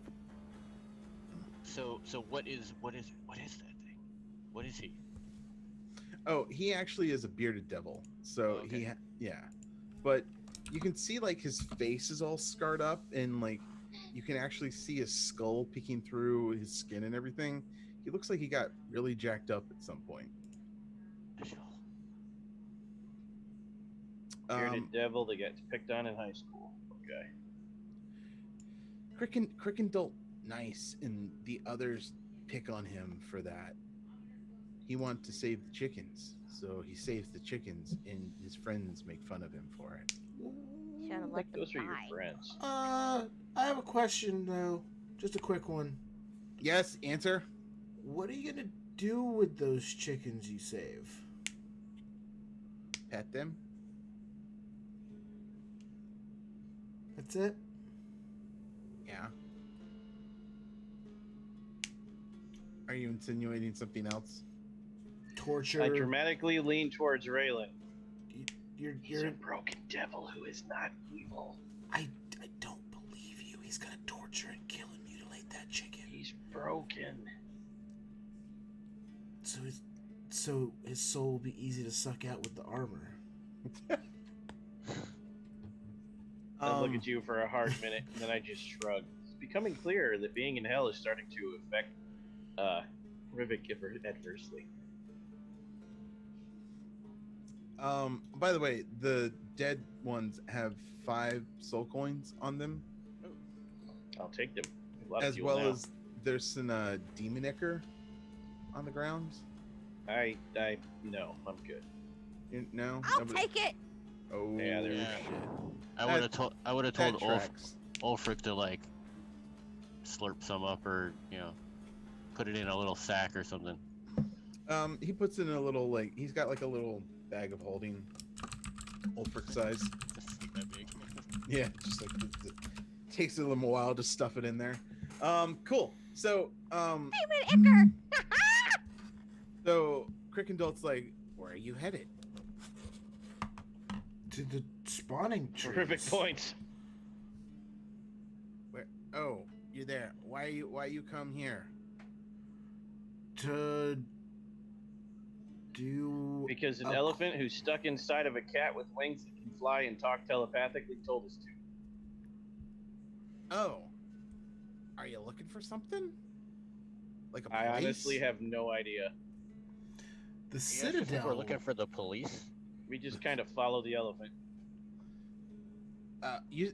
So what is that thing? What is he? Oh, he actually is a bearded devil. So Oh, okay. but you can see like his face is all scarred up, and like you can actually see his skull peeking through his skin and everything. He looks like he got really jacked up at some point. Bearded devil that gets picked on in high school. Okay. Crickendalt nice, and the others pick on him for that. He wants to save the chickens, so he saves the chickens, and his friends make fun of him for it. Should have let them Those are your die. friends. I have a question, though. Just a quick one. Yes, answer. What are you gonna do with those chickens you save? Pet them. That's it? Yeah. Are you insinuating something else? Torture. I dramatically lean towards Raylan. He's You're. a broken devil who is not evil. I don't believe you. He's gonna torture and kill and mutilate that chicken. He's broken. So his soul will be easy to suck out with the armor. I look at you for a hard minute, and then I just shrug. It's becoming clear that being in hell is starting to affect Rivik adversely. By the way, the dead ones have 5 soul coins on them, I'll take them. A lot of as fuel well now. as there's some demon ichor on the ground. No, I'm good. No, I'll Nobody- take it. Oh, Yeah, there we shit. I would have That told tracks. Ulfric to like slurp some up, or put it in a little sack or something. He puts it in a little, like, he's got like a little bag of holding, Ulfric size. That big. Yeah, just like it takes a little while to stuff it in there. Cool. So, Demon Ichor. so Crickendalt's like, where are you headed? To the spawning trees. Terrific points. Where? Oh, you're there. Why you come here? To Do Because an a- elephant who's stuck inside of a cat with wings that can fly and talk telepathically told us to. Oh. Are you looking for something? Like a place? I honestly have no idea. the You guys just think Citadel. we're looking for the police. We just kind of follow the elephant.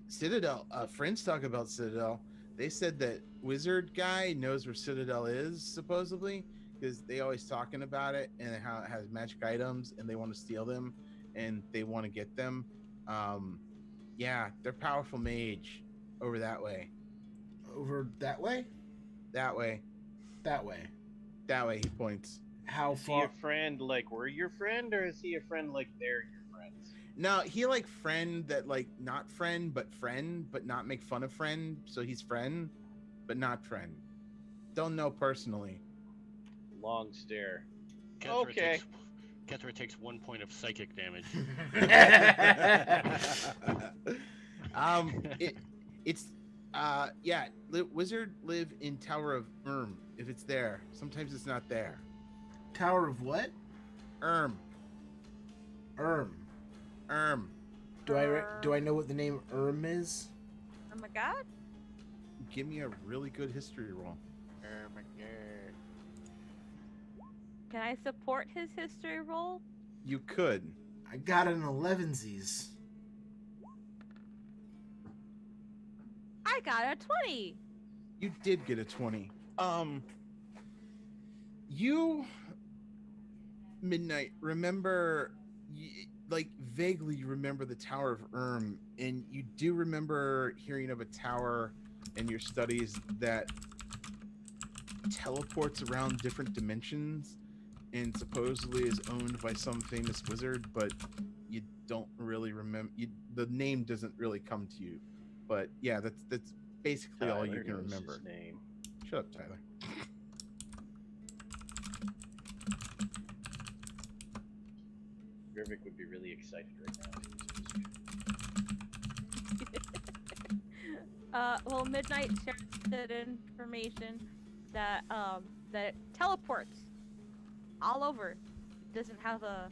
Citadel. Friends talk about Citadel. They said that wizard guy knows where Citadel is, supposedly, because they always talking about it and how it has magic items and they want to steal them and they want to get them. Yeah, they're powerful mage over that way. Over that way? That way. That way. That way, he points. How Is he far? a friend like we're your friend, or is he a friend like they're your friends? No, he like friend that like not friend, but not make fun of friend. So he's friend, but not friend. Don't know personally. Long stare. Kethra Okay. Kethra takes 1 point of psychic damage. Wizard live in Tower of if it's there. Sometimes it's not there. Tower of what? Erm. Do I know what the name is? Oh my god. Give me a really good history roll. Can I support his history roll? You could. I got an 11sies. I got a 20. You did get a 20. You Midnight, remember like vaguely remember the Tower of and you do remember hearing of a tower in your studies that teleports around different dimensions and supposedly is owned by some famous wizard, but you don't really remember. The name doesn't really come to you. But yeah, that's basically all you Tyler can knows remember. His name. Shut up, Tyler. Rivik would be really excited right now. Well, Midnight shares that information that that it teleports all over. Doesn't have a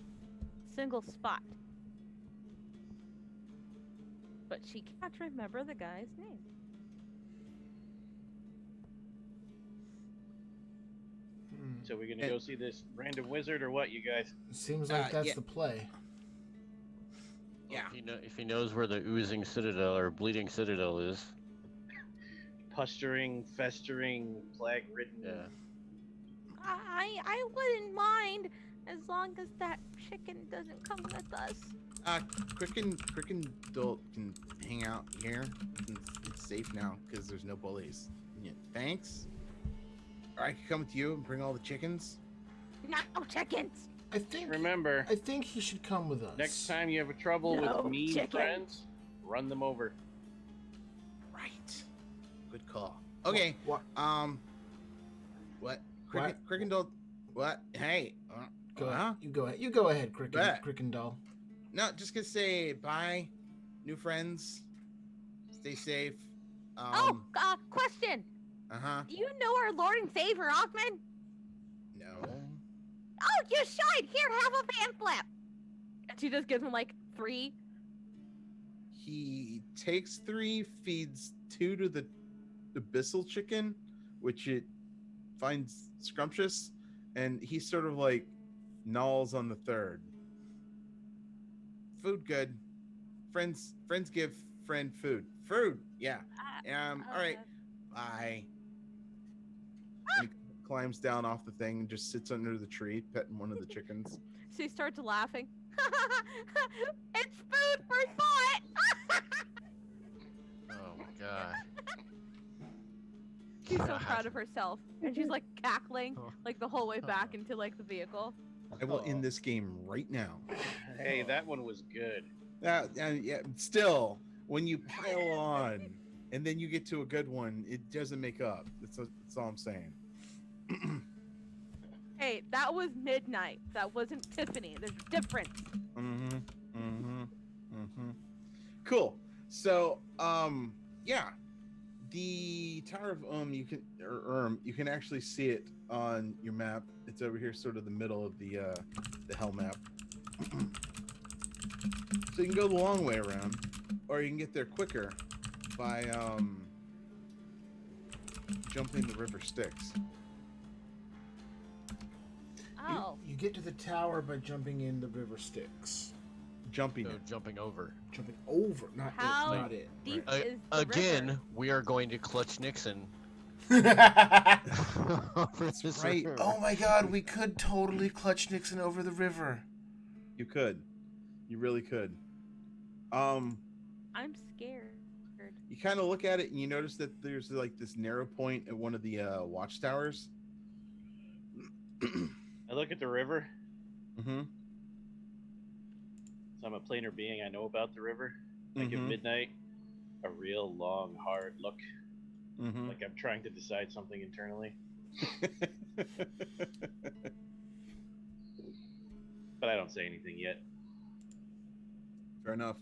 single spot. But she can't remember the guy's name. So we're gonna go see this random wizard or what, you guys? Seems like that's yeah. the play. Yeah. If he knows where the oozing citadel or bleeding citadel is. Pustering, festering, plague-ridden. Yeah. I wouldn't mind as long as that chicken doesn't come with us. Cricken Dolt can hang out here. It's safe now because there's no bullies. Yeah, thanks. Or I can come with you and bring all the chickens. No chickens. I think Remember, he should come with us. next time you have trouble No with mean chicken. friends, run them over. Right. Good call. Okay. What? What? What? Cricken Dolt. What? Hey. Go huh? ahead. You go ahead, Bet. Crickendall. No, just gonna say bye, new friends. Stay safe. Question. Uh-huh. Do you know our Lord and Savior Ogman? No. Oh, you should. Here, have a pamphlet. And she just gives him like 3. He takes 3, feeds 2 to the abyssal chicken, which it finds scrumptious, and he sort of like gnawls on the 3rd. Food good. Friends give friend food. Food, yeah. All right. Bye. And he climbs down off the thing and just sits under the tree, petting one of the chickens. She starts laughing. It's food for thought. Oh my god. She's so God. proud of herself, and she's like cackling like the whole way back into like the vehicle. I will end this game right now. Hey, that one was good. Yeah, still, when you pile on and then you get to a good one, it doesn't make up. That's all I'm saying. Hey, that was Midnight. That wasn't Tiffany. There's a difference. Cool. So, yeah, The Tower of you can actually see it on your map. It's over here, sort of the middle of the hell map. So you can go the long way around, or you can get there quicker by jumping the river Styx. Oh. You get to the tower by jumping in the river Styx. Jumping No, it. jumping over. Jumping over, not How it. Not it. deep Right. is the Again, river? we are going to clutch Nixon. That's right. Oh my God, we could totally clutch Nixon over the river. You could. You really could. I'm scared. You kind of look at it and you notice that there's like this narrow point at one of the watchtowers. I look at the river. Mm-hmm. So I'm a planar being. I know about the river. I give Mhm. midnight a real long, hard look, Mm-hmm. like I'm trying to decide something internally. But I don't say anything yet. Fair enough.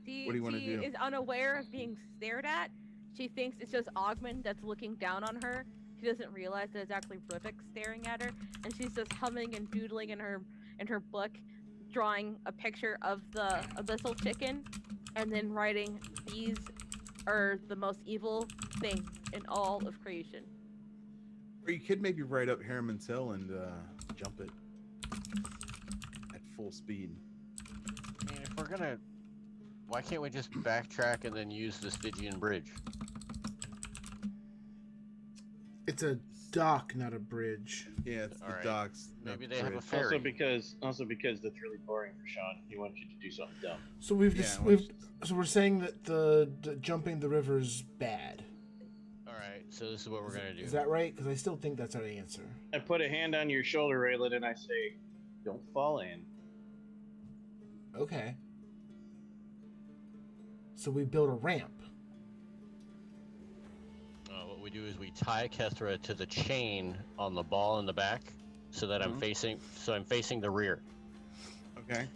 She, What do you wanna she do? is unaware of being stared at. She thinks it's just Ogman that's looking down on her. She doesn't realize that it's actually Rivik staring at her, and she's just humming and doodling in her book, drawing a picture of the abyssal chicken, and then writing, "These are the most evil thing in all of creation." Or you could maybe ride up Harriman's Hill and jump it at full speed. I mean, if we're gonna, why can't we just backtrack and then use the Stygian bridge? It's a dock, not a bridge. Yeah, it's All the right. docks. not Maybe the they have a bridge. ferry. Also because that's really boring for Sean. He wants you to do something dumb. So we've Yeah, just what's- so we're saying that the jumping the river's bad. All right, so this is what we're gonna do. Is that right? Because I still think that's our answer. I put a hand on your shoulder, Raylan, and I say, "Don't fall in." Okay. So we build a ramp. What we do is we tie Kethra to the chain on the ball in the back, so that I'm facing the rear. Okay.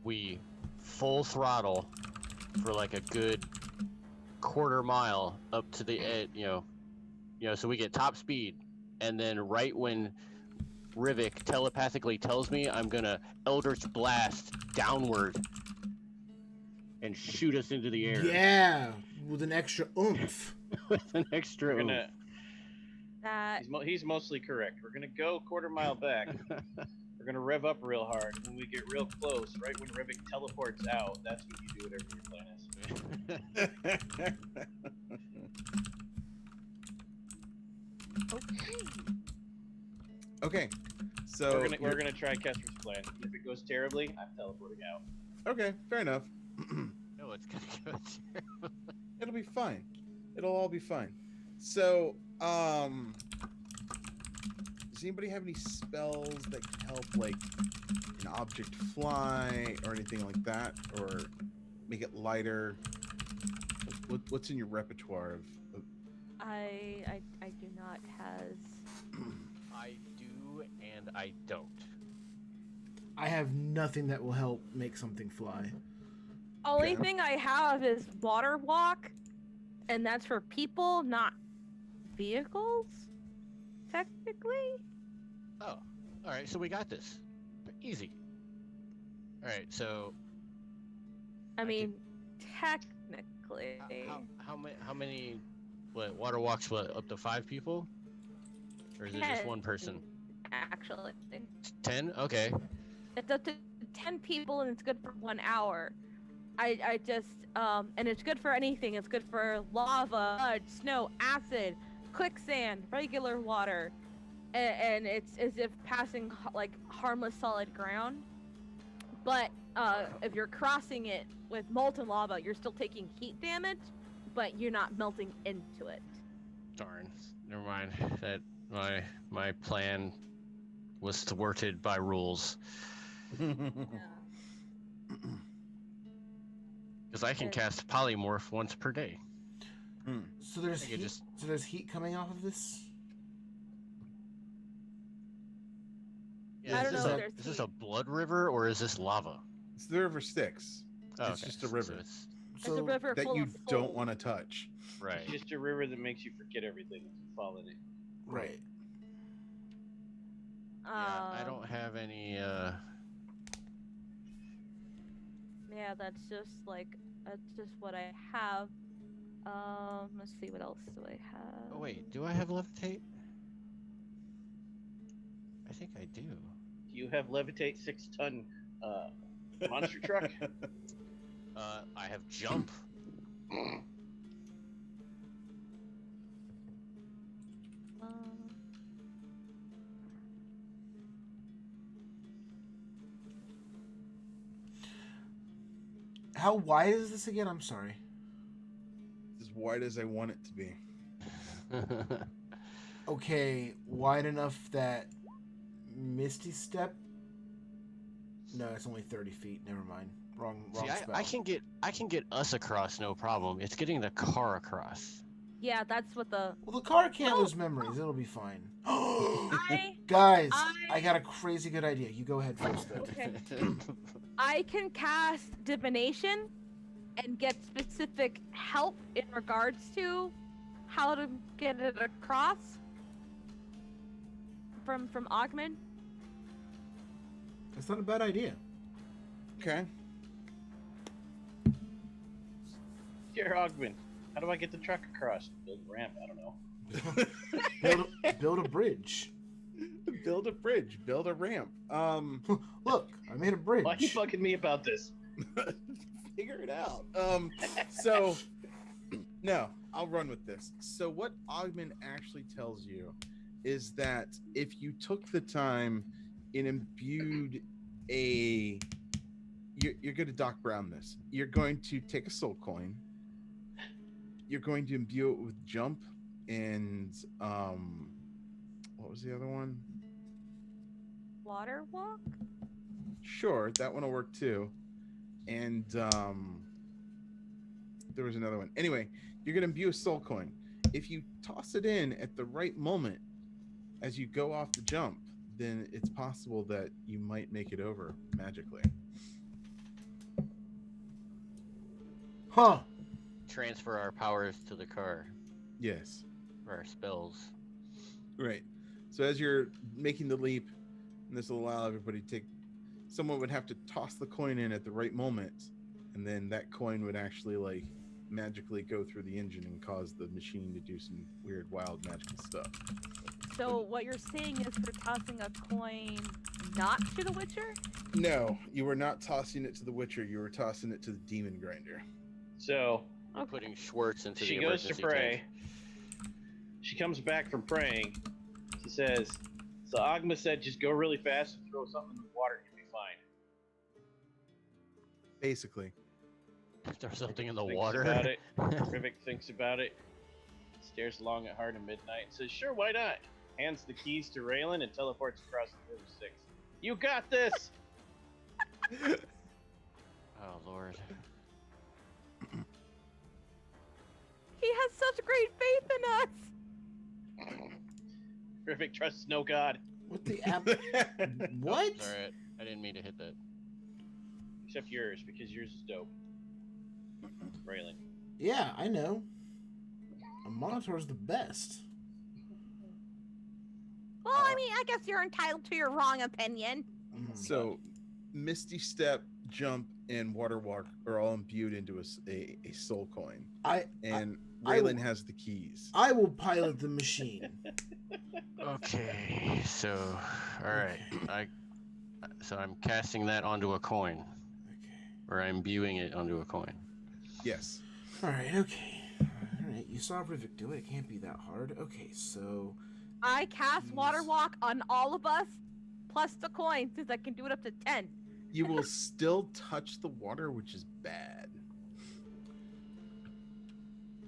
We full throttle for like a good quarter mile up to the edge, so we get top speed, and then right when Rivik telepathically tells me, I'm gonna Eldritch Blast downward and shoot us into the air. Yeah, with an extra oomph. With an extra. We're gonna. That He's mostly correct. We're gonna go quarter mile back. We're gonna rev up real hard. When we get real close, right when Rivik teleports out, that's when you do whatever your plan is. okay. Okay. So We're gonna try Kester's plan. If it goes terribly, I'm teleporting out. Okay, fair enough. No, it's gonna go terrible. It'll be fine. It'll all be fine. So, does anybody have any spells that can help, like, an object fly or anything like that, or make it lighter? What's in your repertoire of I do not has. I do and I don't. I have nothing that will help make something fly. Only Okay. thing I have is water walk, and that's for people, not vehicles. Technically. Oh, all right. So we got this. Easy. All right. So I I mean, technically. how many? What water walks? What, up to 5 people? Or is it just 1 person? Actually, 10? Okay. it's up to 10 people, and it's good for 1 hour. I just and it's good for anything. It's good for lava, mud, snow, acid, quicksand, regular water, and it's as if passing like harmless solid ground. But if you're crossing it with molten lava, you're still taking heat damage, but you're not melting into it. Darn. Never mind. That my plan was thwarted by rules. Because I can cast polymorph once per day. So there's I could heat, just- so there's heat coming off of this. Yeah, I is don't this know a- if there's Is this a blood river or is this lava? It's the river Styx. Oh, It's just a river. So it's There's a river that full you of don't souls. want to touch. Right. It's just a river that makes you forget everything if you fall in it. Right. Yeah, I don't have any. Yeah, that's just what I have. Let's see, what else do I have? Oh wait, do I have levitate? I think I do. Do you have levitate 6-ton monster truck? I have jump. How wide is this again? I'm sorry. As wide as I want it to be. Okay, wide enough that Misty Step. No, it's only 30 feet. Never mind. Wrong See, spell. I can get us across, no problem. It's getting the car across. Yeah, that's what the. Well, the car can't lose memories. It'll be fine. I Guys, I got a crazy good idea. You go ahead first, though. Okay. I can cast divination and get specific help in regards to how to get it across from Ogman. That's not a bad idea. Okay. Dear Ogman, how do I get the truck across? Build a ramp, I don't know. Build a bridge. Build a bridge. Build a ramp. Look, I made a bridge. Why are you bugging me about this? Figure it out. So, no, I'll run with this. So what Ogman actually tells you is that if you took the time and imbued you're going to Doc Brown this. You're going to take a soul coin. You're going to imbue it with jump and what was the other one? Water walk? Sure, that one will work too. And there was another one. Anyway, you're going to imbue a soul coin. If you toss it in at the right moment as you go off the jump, then it's possible that you might make it over magically. Huh. Transfer our powers to the car Yes. for our spells. Right. So as you're making the leap, and this will allow everybody to take, someone would have to toss the coin in at the right moment, and then that coin would actually like magically go through the engine and cause the machine to do some weird, wild, magical stuff. So what you're saying is for tossing a coin not to the Witcher? No, you were not tossing it to the Witcher. You were tossing it to the Demon Grinder. So, We're putting Schwartz into she the goes to emergency pray. tank. She comes back from praying. She says, so Agma said just go really fast and throw something in the water and you'll be fine. Basically. Throw something in the Thinks water. about it. Rivik thinks about it. Stares long at Hard at midnight. Says, sure, why not? Hands the keys to Raylan and teleports across the River Styx. You got this! Oh Lord. He has such great faith in us! Rivik trusts no god. What the app? What? Alright, I didn't mean to hit that. Except yours, because yours is dope. Raylan. Yeah, I know. A monitor's the best. Well, I mean, I guess you're entitled to your wrong opinion. So, Misty Step, Jump, and Water Walk are all imbued into a soul coin. And Raylan has the keys. I will pilot the machine. Okay, so alright. So I'm casting that onto a coin. Okay. Or I'm imbuing it onto a coin. Yes. Alright, okay. Alright, you saw Rivik do it. It can't be that hard. Okay, so... I cast Water Walk on all of us, plus the coin, since I can do it up to 10. You will still touch the water, which is bad.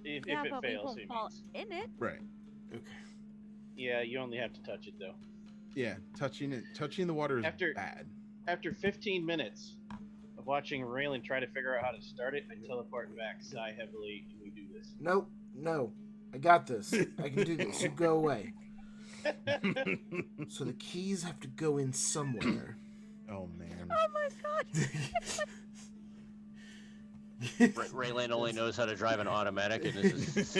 If Yeah, it but we fails, won't it fall means. in it. Right. Okay. Yeah, you only have to touch it, though. Yeah, touching the water is After- bad. After 15 minutes of watching Raylan try to figure out how to start it, I teleport back, sigh heavily, and we do this. Nope, no. I got this. I can do this. You go away. So the keys have to go in somewhere. Oh man. Oh my god! Raylan only knows how to drive an automatic, and this is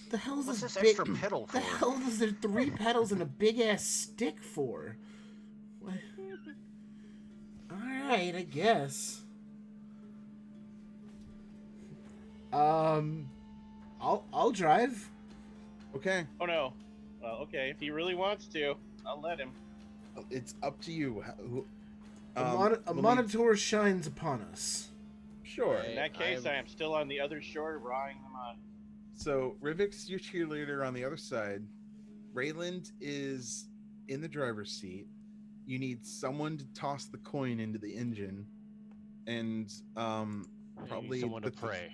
The hell is what's this this big? extra pedal The for? hell is there 3 pedals and a big ass stick for? What? All right, I guess. I'll drive. Okay, Oh no. Well, okay. If he really wants to, I'll let him. it's up to you. A We'll need- monitor shines upon us. Sure. In that case, I am still on the other shore, rawing them on. So Rivik's your cheerleader on the other side. Rayland is in the driver's seat. You need someone to toss the coin into the engine, and probably someone to pray.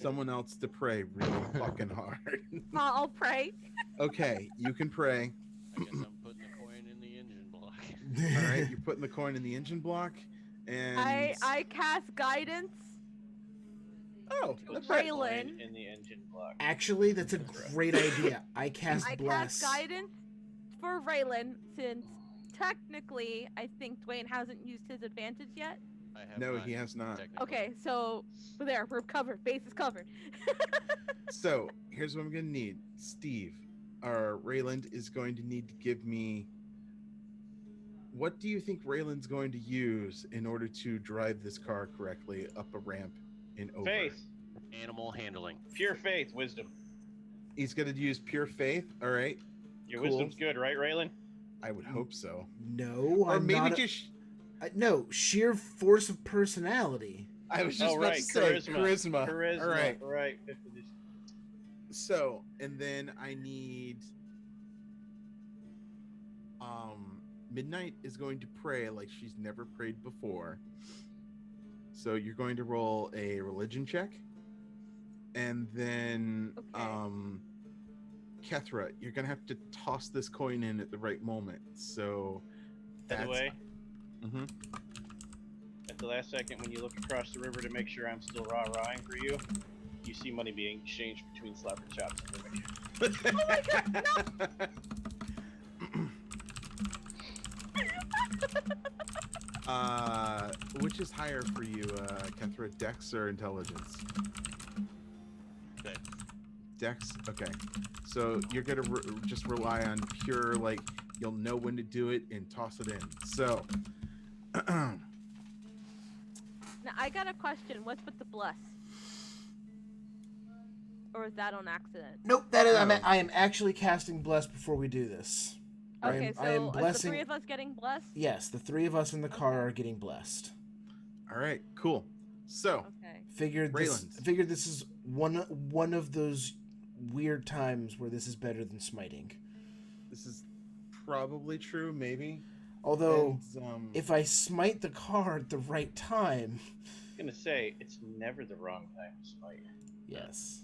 someone else to pray really fucking hard. I'll pray. Okay, you can pray. I guess I'm putting the coin in the engine block. All right, you're putting the coin in the engine block, and I cast guidance. oh, Put that's the right. Raylan. coin in the engine block. Actually, that's a great idea. I cast I bless. cast guidance for Raylan since technically I think Dwayne hasn't used his advantage yet. I have No, not, he has not. technically. Okay, so we're covered. Base is covered. So here's what I'm gonna need. Steve, or Rayland is going to need to give me. What do you think Rayland's going to use in order to drive this car correctly up a ramp in over? Faith. Animal handling. Pure faith. Wisdom. He's gonna use pure faith. All right, Your Cool. wisdom's good, right, Raylan? I would hope so. No, Or I'm maybe not. just. No, sheer force of personality. I was just Oh, about right. to say Charisma. charisma. All right. Right. Fifth edition. So, and then I need Midnight is going to pray like she's never prayed before. So you're going to roll a religion check. And then Okay. Kethra, you're going to have to toss this coin in at the right moment. So By the way, Mhm. at the last second, when you look across the river to make sure I'm still rawing for you, you see money being exchanged between Slapper Chops and Rivik. Oh my God, no! Which is higher for you, Kethra, Dex or Intelligence? Dex. Dex? Okay. So you're going to just rely on pure, like, you'll know when to do it and toss it in. So, Now I got a question. What's with the bless? Or is that on accident? Nope, that is. No. I am actually casting bless before we do this. Okay, I am so is the blessing. 3 of us getting blessed? Yes, the 3 of us in the car are getting blessed. all right, cool. So, Okay. Figured this is one of those weird times where this is better than smiting. this is probably true, maybe. Although, And, if I smite the car at the right time, I was gonna say, it's never the wrong time to smite. yes.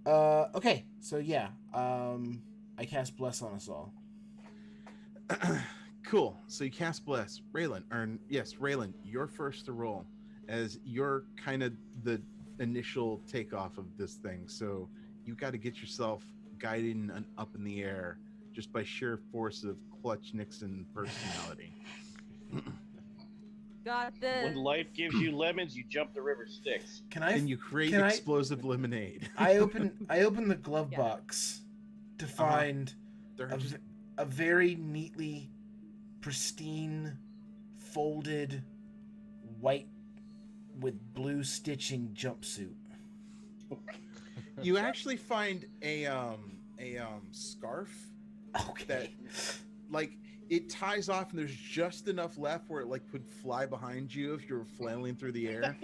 Okay, so yeah, I cast bless on us all. cool. So you cast Bless. Raylan, you're first to roll, as you're kind of the initial takeoff of this thing. So you got to get yourself guided and up in the air just by sheer force of Clutch Nixon personality. Got this. When life gives you lemons, you jump the river Styx. Can I? And you create can I- explosive lemonade. I open the glove Yeah. box to find They're a, just- v- a very neatly, pristine, folded, white with blue stitching jumpsuit. you actually find a scarf Okay. that, like, it ties off and there's just enough left where it like would fly behind you if you were flailing through the air.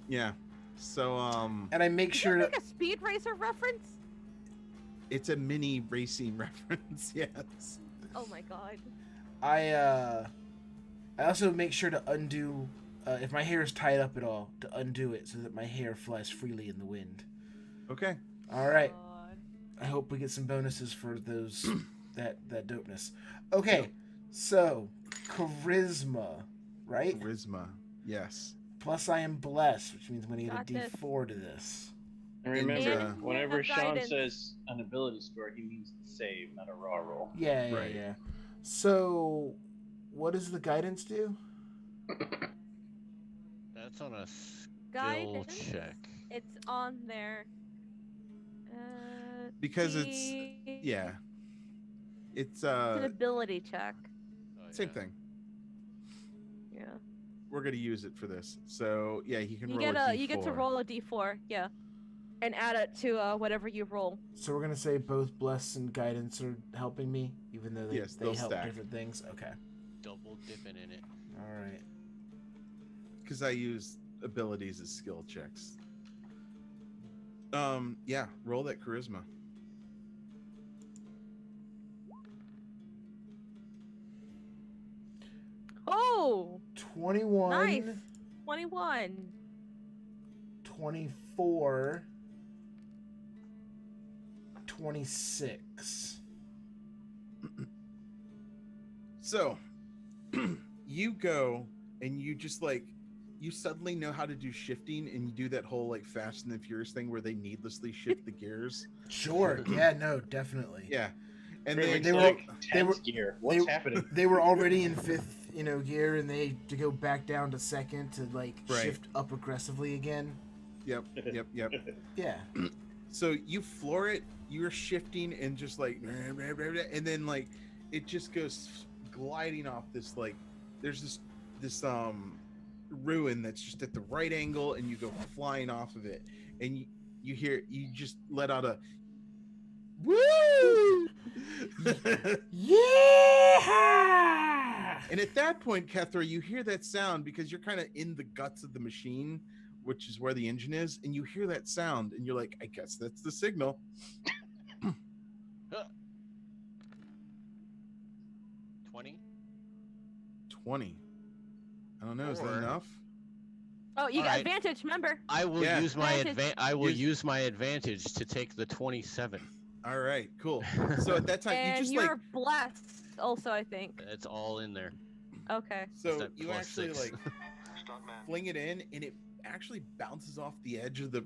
Yeah. So And I make Is sure that to. like a Speed Racer reference? it's a mini racing reference. Yes. Oh my god. I also make sure to undo if my hair is tied up at all to undo it so that my hair flies freely in the wind. Okay. All right. God. I hope we get some bonuses for those that dopeness. Okay, so charisma, right? Charisma. Yes. Plus I am blessed, which means I'm gonna Got get a this. D4 to this. And remember, And whenever have Sean guidance. says an ability score, he means to save, not a raw roll. Yeah, yeah, Right. yeah. So, what does the guidance do? That's on a skill Guidance? check. It's on there. Because it's It's it's an ability check. Oh, same yeah. thing. Yeah. We're gonna use it for this. So yeah, he can You roll get a D4. you get to roll a d4, yeah, and add it to whatever you roll. So we're gonna say both bless and guidance are helping me, even though Yes, they they'll help stack. different things. Okay. Double dipping in it. All right. Because I use abilities as skill checks. Yeah, roll that charisma. Oh, 21. nice. 21. 24. 26. So you go and you just like you suddenly know how to do shifting, and you do that whole like Fast and the Furious thing where they needlessly shift the gears. Sure. Yeah. No. Definitely. Yeah, and Really, then they were- like they were- 10th gear. What's happening? They were already in 5th, gear, and they had to go back down to 2nd to like Right. shift up aggressively again. yep. Yeah. So you floor it, you're shifting and just like, and then like it just goes gliding off this like there's this ruin that's just at the right angle, and you go flying off of it, and you just let out a woo. Yeah. And at that point, Kethra, you hear that sound because you're kind of in the guts of the machine, which is where the engine is, and you hear that sound, and you're like, I guess that's the signal. 20? 20. I don't know. Is that Or- enough? Oh, you got Alright. advantage, remember? I will Yeah. use my Advantage. use my advantage to take the 27. All right, cool. So at that time, And you just you're like, blessed also, I think. It's all in there. Okay. so that you plus actually 6. like fling it in, and it actually bounces off the edge of the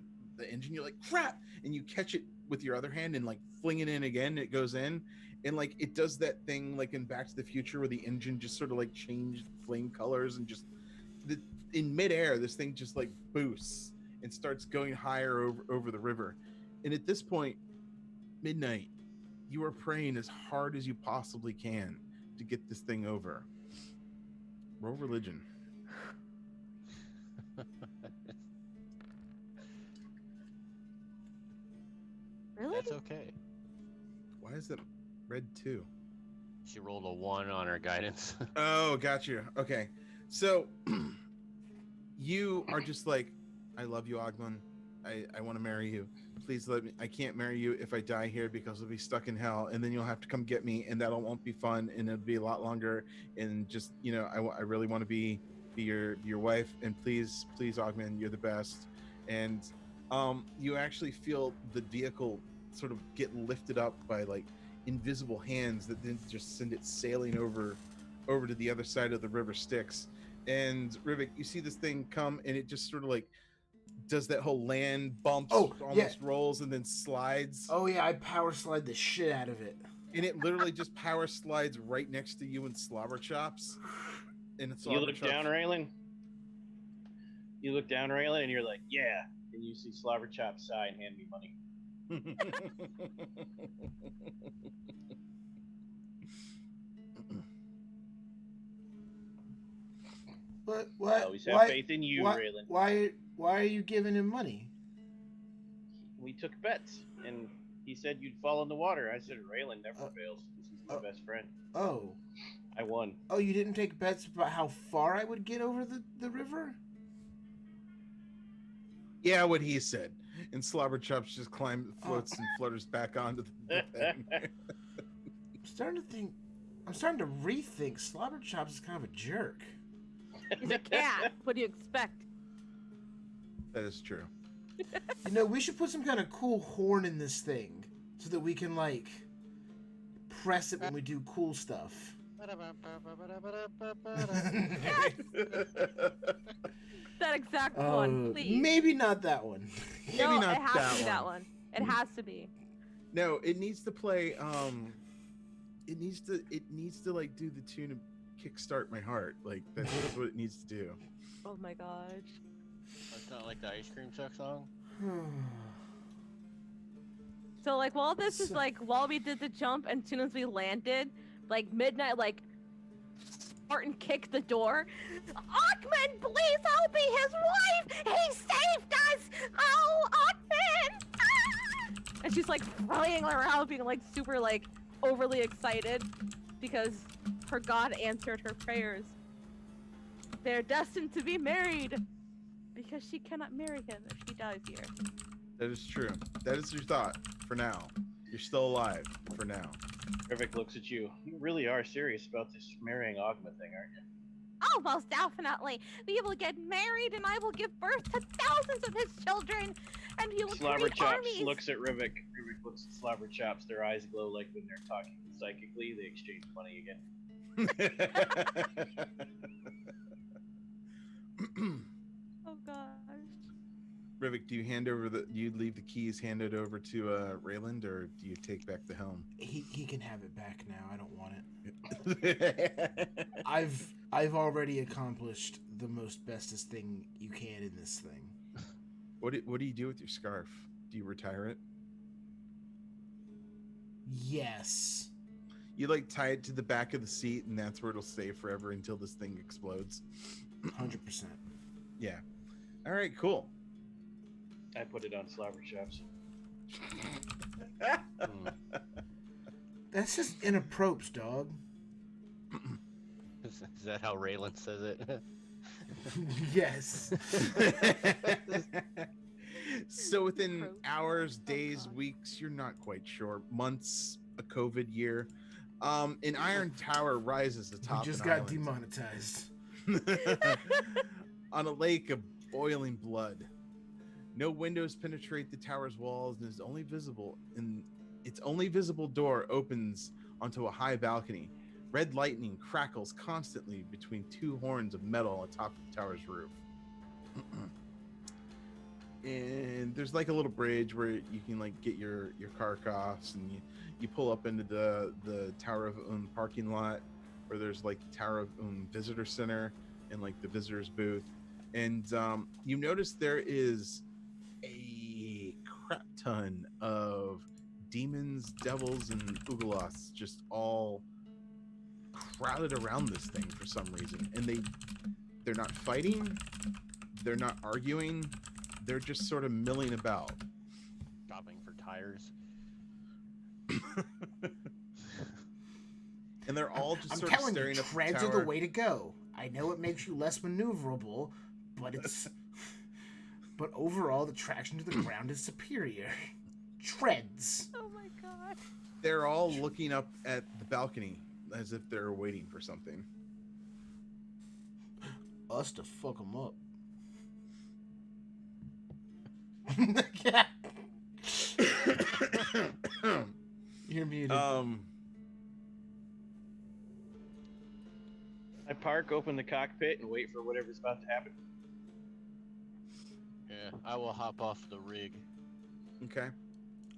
engine. You're like, crap, and you catch it with your other hand and like fling it in again. It goes in, and like it does that thing like in Back to the Future where the engine just sort of like changed flame colors, and just in midair, this thing just like boosts and starts going higher over the river. And at this point, midnight, you are praying as hard as you possibly can to get this thing over. Roll religion. Really? That's okay. Why is that red 2? She rolled a 1 on her guidance. Oh, got you. Okay. So you are just like, I love you, Ogman. I want to marry you. Please let me. I can't marry you if I die here because I'll be stuck in hell, and then you'll have to come get me, and that won't be fun, and it'll be a lot longer. And just, I really want to be your wife, and please, Ogman, you're the best. And you actually feel the vehicle sort of get lifted up by like invisible hands that then just send it sailing over to the other side of the river Styx. And Rivik, you see this thing come, and it just sort of like does that whole land bumps, almost rolls, and then slides. Oh yeah, I power slide the shit out of it. And it literally just power slides right next to you and Slobber Chops. And it's You look down, Raylan. You look down, Raylan, and you're like, yeah. And you see Slobber Chop sigh and hand me money. What? I always have faith in you, Raylan. Why are you giving him money? We took bets, and he said you'd fall in the water. I said, Raylan never fails. He's my best friend. Oh. I won. Oh, you didn't take bets about how far I would get over the river? Yeah, what he said. And Slobber Chops just floats and flutters back onto the thing. I'm starting to rethink Slobber Chops is kind of a jerk. He's a cat. What do you expect? That is true. We should put some kind of cool horn in this thing so that we can like press it when we do cool stuff. That exact one, please. Maybe not that one. No, it has to be that one. It has to be. No, it needs to play it needs to like do the tune and kickstart my heart. Like that's what it needs to do. Oh my gosh. That's not like the ice cream truck song. So like while this is like while we did the jump and as soon as we landed, like midnight, like Martin kicked the door. Achman, please help me! His wife! He saved us! Oh, Achman! Ah! And she's like flying around, being like super like overly excited because her god answered her prayers. They're destined to be married because she cannot marry him if she dies here. That is true. That is your thought for now. You're still alive for now. Rivik looks at you. You really are serious about this marrying Ogma thing, aren't you? Oh, most definitely. We will get married and I will give birth to thousands of his children and he will Slobber create Chops armies. looks at Rivik. Rivik looks at Slobber Chops. Their eyes glow like when they're talking psychically. They exchange money again. Oh gosh. Rivik, do you leave the keys handed over to Rayland, or do you take back the helm? He can have it back now. I don't want it. I've already accomplished the most bestest thing you can in this thing. What do you do with your scarf? Do you retire it? Yes. You like tie it to the back of the seat, and that's where it'll stay forever until this thing explodes. 100%. Yeah. All right. Cool. I put it on Slobber Chops. That's just inappropriate, dog. Is that how Raylan says it? Yes. So within hours, days, weeks, you're not quite sure, months, a COVID year, an iron tower rises atop We just an got island demonetized. on a lake of boiling blood. No windows penetrate the tower's walls, and its only visible door opens onto a high balcony. Red lightning crackles constantly between two horns of metal atop the tower's roof. And there's like a little bridge where you can like get your car across, and you pull up into the Tower of parking lot, where there's like the Tower of visitor center and like the visitors booth. And you notice there is a crap ton of demons, devils, and Ugoloths just all crowded around this thing for some reason. And they're not fighting, they're not arguing, they're just sort of milling about. Shopping for tires. And they're all just I'm sort of telling staring you, up the treads are tower. the way to go. I know it makes you less maneuverable, but but overall the traction to the ground is superior. Treads. Oh my god. They're all looking up at the balcony as if they're waiting for something. Us to fuck them up. You're muted. I park, open the cockpit, and wait for whatever's about to happen. Yeah, I will hop off the rig. Okay.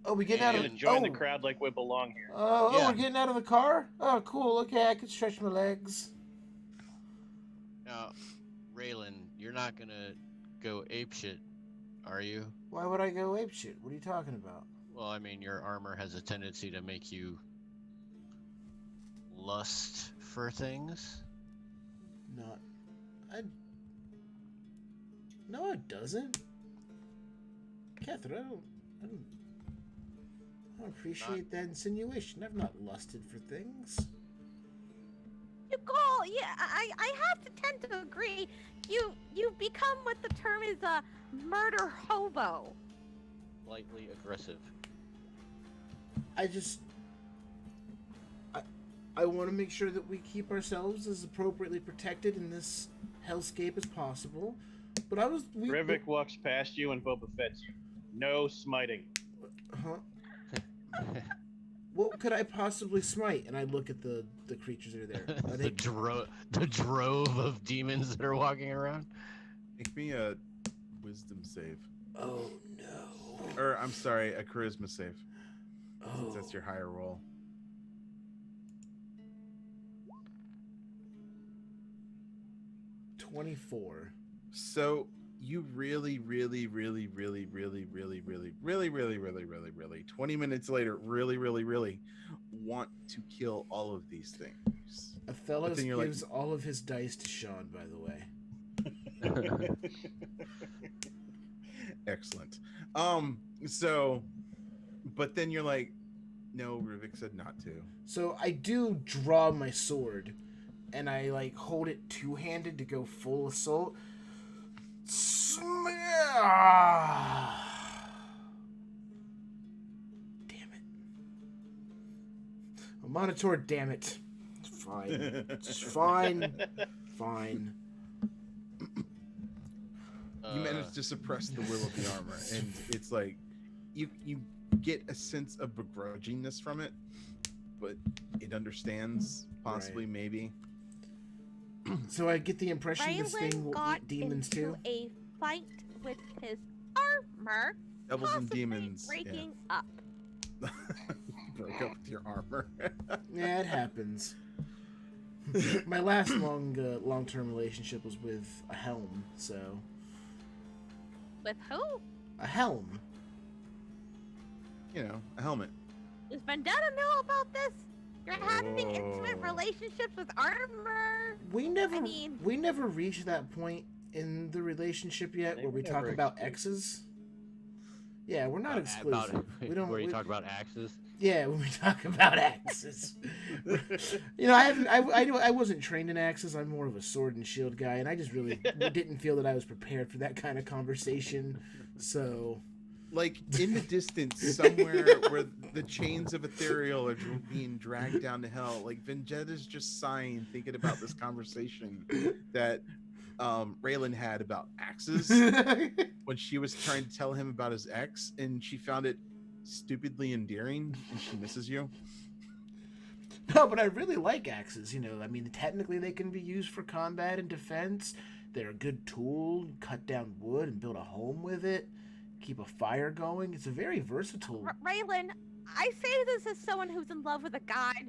Oh, we getting out of And join the crowd like we belong here. Oh, Yeah. we're getting out of the car? Oh, cool. Okay, I can stretch my legs. Now, Raylan, you're not gonna go apeshit, are you? Why would I go apeshit? What are you talking about? Well, I mean, your armor has a tendency to make you lust for things. Not. No, it doesn't. Catherine, I don't appreciate that insinuation. I've not lusted for things. You call, yeah, I have to tend to agree. You've become what the term is a murder hobo. Slightly aggressive. I want to make sure that we keep ourselves as appropriately protected in this hellscape as possible. But Rivik walks past you and Boba Fett's you. No smiting. Huh? What could I possibly smite? And I look at the creatures that are there. Are the drove of demons that are walking around. Make me a wisdom save. Oh no. Or I'm sorry, a charisma save. Oh. Since that's your higher roll. 24. So you really, 20 minutes later, really want to kill all of these things. Othello then you're gives all of his dice to Sean, by the way. Excellent. But then you're like, no, Rivik said not to. So I do draw my sword, and I like hold it two-handed to go full assault. Damn it. A monitor, damn it. It's fine. It's fine. Fine. You manage to suppress the will of the armor, and it's like you get a sense of begrudgingness from it, but it understands, possibly, Right. maybe. So I get the impression this thing Rylan will got eat demons into too. a fight with his armor, Devils and possibly demons. breaking up. Broke up with your armor. Yeah, it happens. My last long-term relationship was with a helm, so With who? a helm. You know, a helmet. Does Vendetta know about this? You're having intimate Oh. relationships with armor. We never I mean- reached that point in the relationship yet They where were we talk never about exclusive. exes. Yeah, we're not exclusive. We don't. Where you we- talk about axes. Yeah, when we talk about axes. You know, I wasn't trained in axes. I'm more of a sword and shield guy, and I just really didn't feel that I was prepared for that kind of conversation. So, Like in the distance, somewhere where the chains of ethereal are being dragged down to hell. Like Vengetta's just sighing, thinking about this conversation that Raylan had about axes when she was trying to tell him about his ex, and she found it stupidly endearing, and she misses you. no, but I really like axes. You know, I mean, technically they can be used for combat and defense. They're a good tool. Cut down wood and build a home with it. Keep a fire going. It's a very versatile. Raylan, I say this as someone who's in love with a god.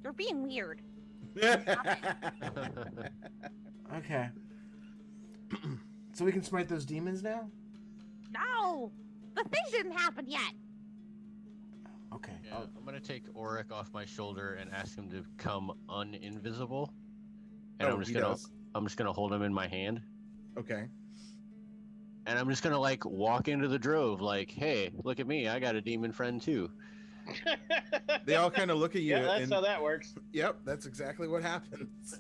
You're being weird. Okay. So we can smite those demons now? No, the thing didn't happen yet. Okay. Yeah, I'm gonna take Auric off my shoulder and ask him to come uninvisible. And Oh, he does. I'm just gonna hold him in my hand. Okay. And I'm just gonna like walk into the drove like, hey, look at me, I got a demon friend too. They all kind of look at you. Yeah, that's and, how that works. Yep, that's exactly what happens.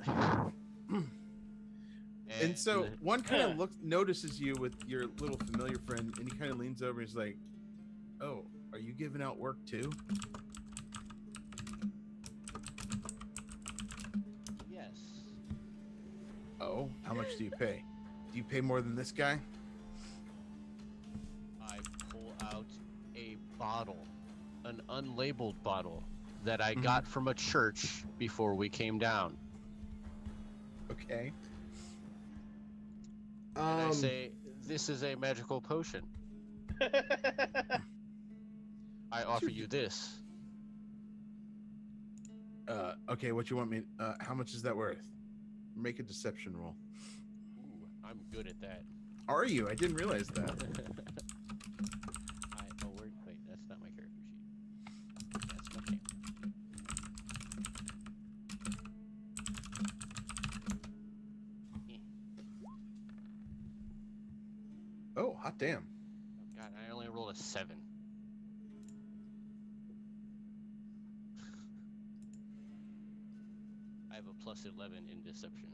And so one kind of notices you with your little familiar friend, and he kind of leans over and is like, "Oh, are you giving out work too?" Yes. Oh, how much do you pay? Do you pay more than this guy? I pull out a bottle, an unlabeled bottle that I got from a church before we came down. Okay. And I say, this is a magical potion. I offer you this. Okay, what you want me? How much is that worth? Make a deception roll. Ooh, I'm good at that. Are you? I didn't realize that. Wait, that's not my character sheet. That's my camera. Oh, hot damn. Oh God, I only rolled a 7. I have a plus 11 in deception.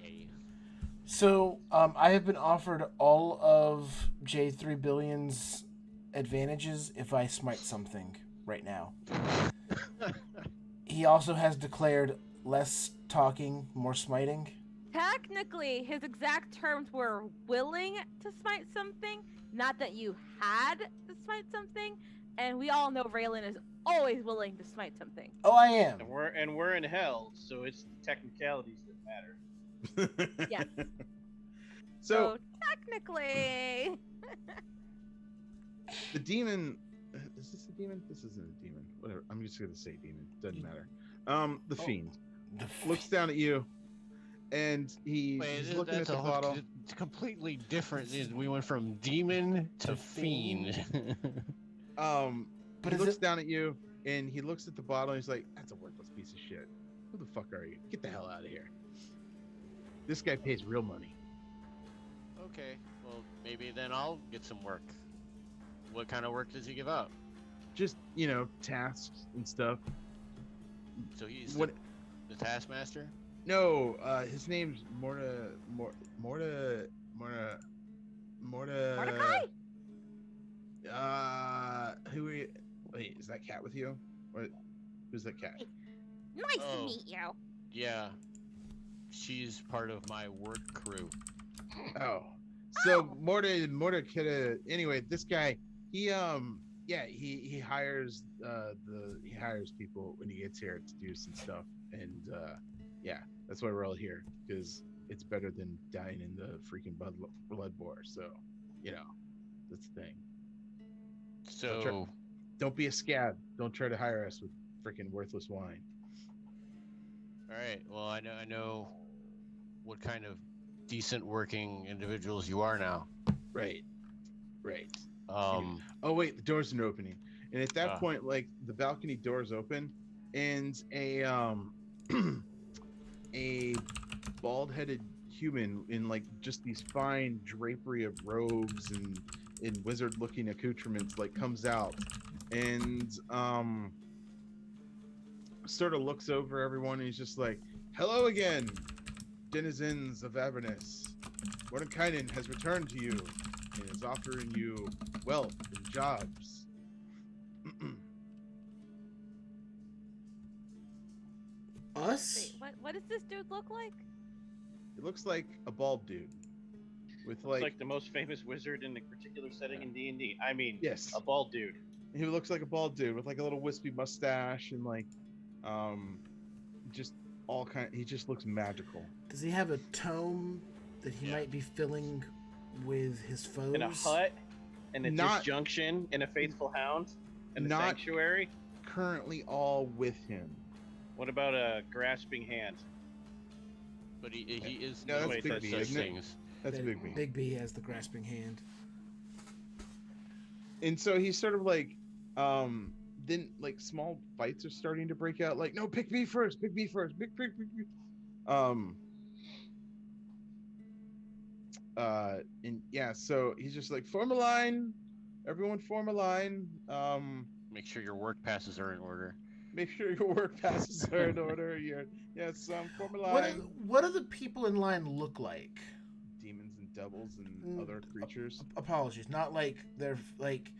Yay. So, I have been offered all of J3 Billion's advantages if I smite something right now. He also has declared less talking, more smiting. Technically, his exact terms were willing to smite something, not that you had to smite something. And we all know Raylan is always willing to smite something. Oh, I am. And we're in hell, so it's the technicalities that matter. Yes. So technically, the demon. Is this a demon? This isn't a demon. Whatever. I'm just gonna say demon. Doesn't matter. The fiend looks down at you, and he's looking at the bottle. It's completely different. We went from demon to fiend. But he looks down at you, and he looks at the bottle, and he's like, "That's a worthless piece of shit. Who the fuck are you? Get the hell out of here. This guy pays real money." Okay, well, maybe then I'll get some work. What kind of work does he give out? Just, tasks and stuff. So he's What? the taskmaster? No, his name's Mordenkainen? Who are you? Wait, is that cat with you? What? Who's that cat? Nice to meet you. Yeah. She's part of my work crew. Oh. So Mordenkainen, anyway, this guy, he hires he hires people when he gets here to do some stuff, and that's why we're all here, because it's better than dying in the freaking blood war. So, that's the thing. So Don't be a scab. Don't try to hire us with freaking worthless wine. all right. Well, I know what kind of decent working individuals you are now. Right. Um, Oh wait, the doors are opening, and at that point, like, the balcony doors open, and a a bald-headed human in like just these fine drapery of robes and in wizard-looking accoutrements like comes out, and sort of looks over everyone, and he's just like, "Hello again, denizens of Avernus. Mordenkainen has returned to you and is offering you wealth and jobs." Us? Wait, what does this dude look like? It looks like a bald dude with It's like the most famous wizard in a particular setting in D&D. I mean, yes, a bald dude. he looks like a bald dude with like a little wispy mustache and like just all kind. He just looks magical. Does he have a tome that he might be filling with his foes? In a hut, in a disjunction, in a faithful hound, in a sanctuary. Currently all with him. What about a grasping hand? but he is No, that's known Big for B, such isn't it? things. That's Big B. Big B has the grasping hand. And so he's sort of like, then like small fights are starting to break out. Like, no, pick me first, pick me first, pick me. And yeah, so he's just like, form a line, everyone form a line. Make sure your work passes are in order. Make sure your work passes are in order. Form a line. What do the people in line look like? Demons and devils and other creatures. Apologies, not like they're like.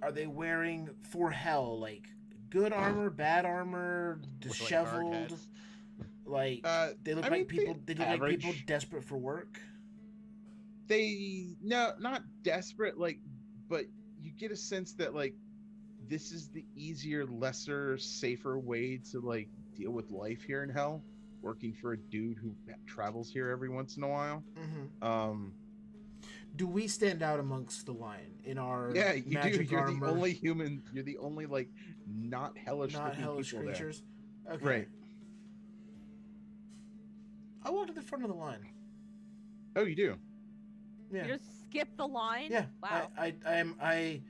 Are they wearing for hell like good armor, bad armor, disheveled? Like they look like people. They look like people desperate for work. Not desperate, like, but you get a sense that like this is the easier, lesser, safer way to like deal with life here in hell, working for a dude who travels here every once in a while. Mm-hmm. Do we stand out amongst the line in our you magic do. You're armor? the only human. You're the only like not hellish creatures. There. Okay. Right. I walk to the front of the line. Oh, you do. Yeah. You just skip the line? Yeah. Wow. I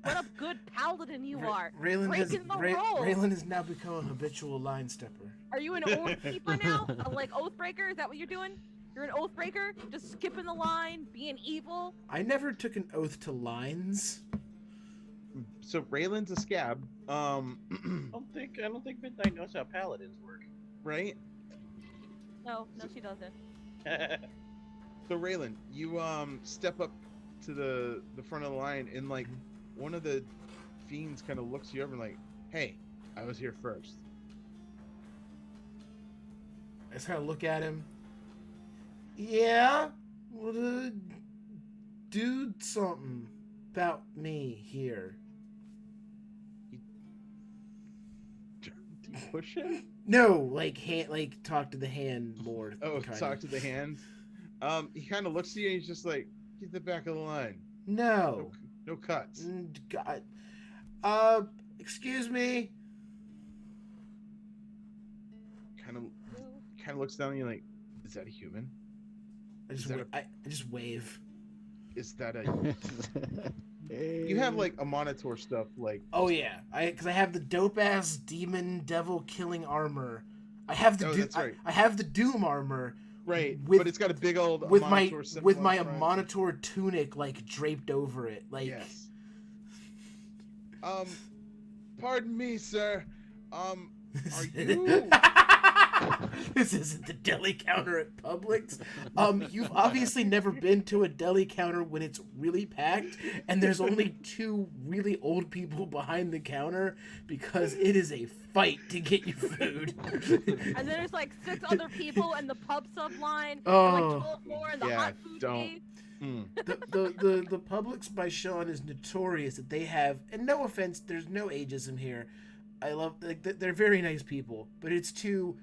What a good paladin you are. Raylan Raylan has now become a habitual line stepper. Are you an oath keeper now? Like Oathbreaker? Is that what you're doing? You're an Oathbreaker? Just skipping the line, being evil? I never took an oath to lines. So Raylan's a scab. I don't think Midnight knows how paladins work. Right? No, she doesn't. So Raylan, you step up to the front of the line, and like one of the fiends kind of looks you over and like, "Hey, I was here first." I just kind of look at him. Yeah, well, do something about me here. Do you push him? No, like talk to the hand more. Oh, kinda. talk to the hand. He kind of looks at you, and he's just like, "Get the back of the line. No. No cuts." God. kind of looks down and you're like, is that a human? I just wave. Is that a... You have like a monitor stuff like... Oh yeah, because I have the dope ass demon devil killing armor. I have the that's right. I have the Doom armor. Right, with, but it's got a big old with my symbol with on my the front. monitor tunic like draped over it. Like, yes. Pardon me, sir. Are you? This isn't the deli counter at Publix. You've obviously never been to a deli counter when it's really packed and there's only 2 really old people behind the counter because it is a fight to get you food. And then there's like 6 other people and the pub sub line, Oh. and like 12 more in the Yeah, hot food don't. cave. The Publix by Sean is notorious that they have, and no offense, there's no ageism here. I love, like, they're very nice people, but it's 2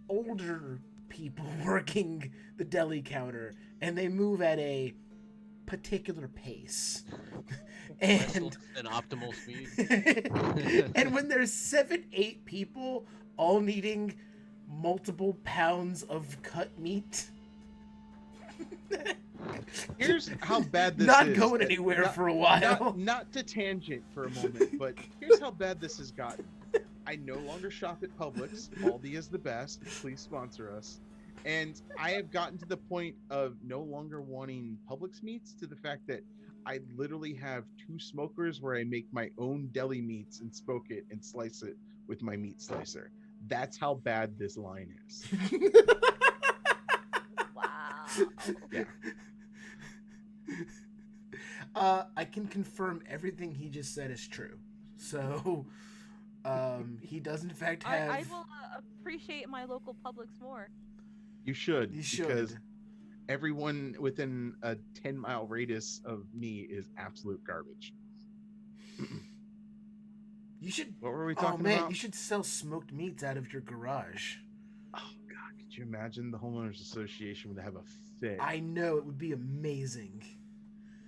older people working the deli counter, and they move at a particular pace. And an optimal speed. and when there's 7-8 people all needing multiple pounds of cut meat, Here's how bad this not is. going anywhere for a while. Not to tangent for a moment, but here's how bad this has gotten. I no longer shop at Publix. Aldi is the best. Please sponsor us. And I have gotten to the point of no longer wanting Publix meats, to the fact that I literally have 2 smokers where I make my own deli meats and smoke it and slice it with my meat slicer. That's how bad this line is. Wow. Yeah. I can confirm everything he just said is true. So, he does in fact have... I will appreciate my local Publix more. You should. You should. Because everyone within a 10-mile radius of me is absolute garbage. You should... What were we talking Oh man, about? you should sell smoked meats out of your garage. Oh God, could you imagine the homeowners association would have a fit? I know, it would be amazing.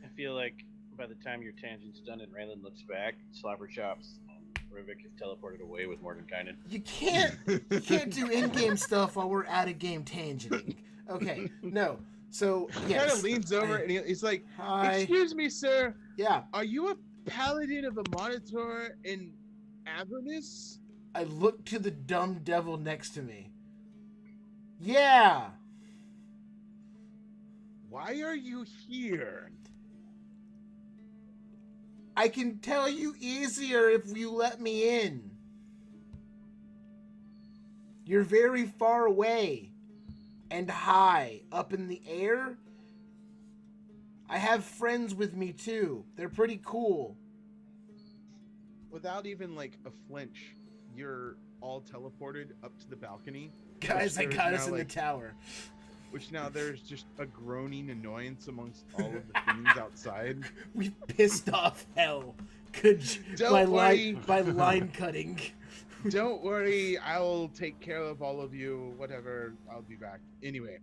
I feel like by the time your tangent's done and Raylan looks back, Slobber Chops and Rivik have teleported away with Mordenkainen. You can't do in-game stuff while we're out of game tangenting. Okay, no. So, He yes. kind of leans over and he's like, Hi. "Excuse me, sir. Yeah, Are you a paladin of a monitor in Avernus?" I look to the dumb devil next to me. Yeah. Why are you here? I can tell you easier if you let me in. You're very far away and high up in the air. I have friends with me too. They're pretty cool. Without even like a flinch, you're all teleported up to the balcony. Guys, I there's got us now, in like, the tower. Which now there's just a groaning annoyance amongst all of the things outside. We pissed off hell. Good Don't worry. by line cutting. Don't worry, I'll take care of all of you. Whatever, I'll be back. Anyway,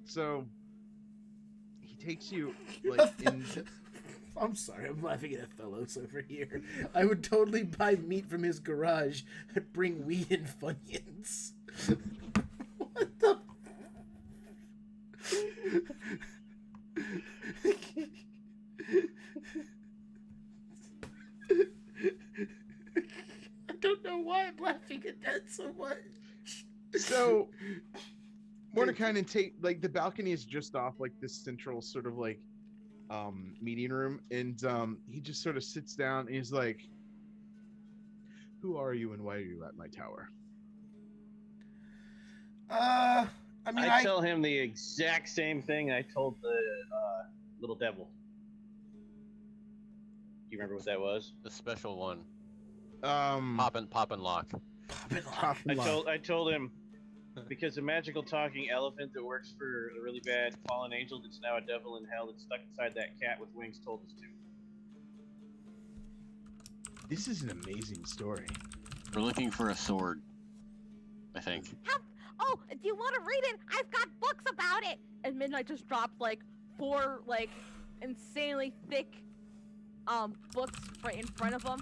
so he takes you like in. I'm sorry, I'm laughing at Othello's over here. I would totally buy meat from his garage and bring weed and Funyuns. What the? I don't know why I'm laughing at that so much. So Mordenkainen take like the balcony is just off like this central sort of like meeting room, and he just sort of sits down and he's like, "Who are you and why are you at my tower?" I mean, I tell him the exact same thing I told the little devil. Do you remember what that was? The special one. Pop Pop and lock. I told him because a magical talking elephant that works for a really bad fallen angel that's now a devil in hell that's stuck inside that cat with wings told us to. This is an amazing story. We're looking for a sword, I think. Oh, do you want to read it? I've got books about it. And Midnight just dropped like 4 like insanely thick books right in front of him.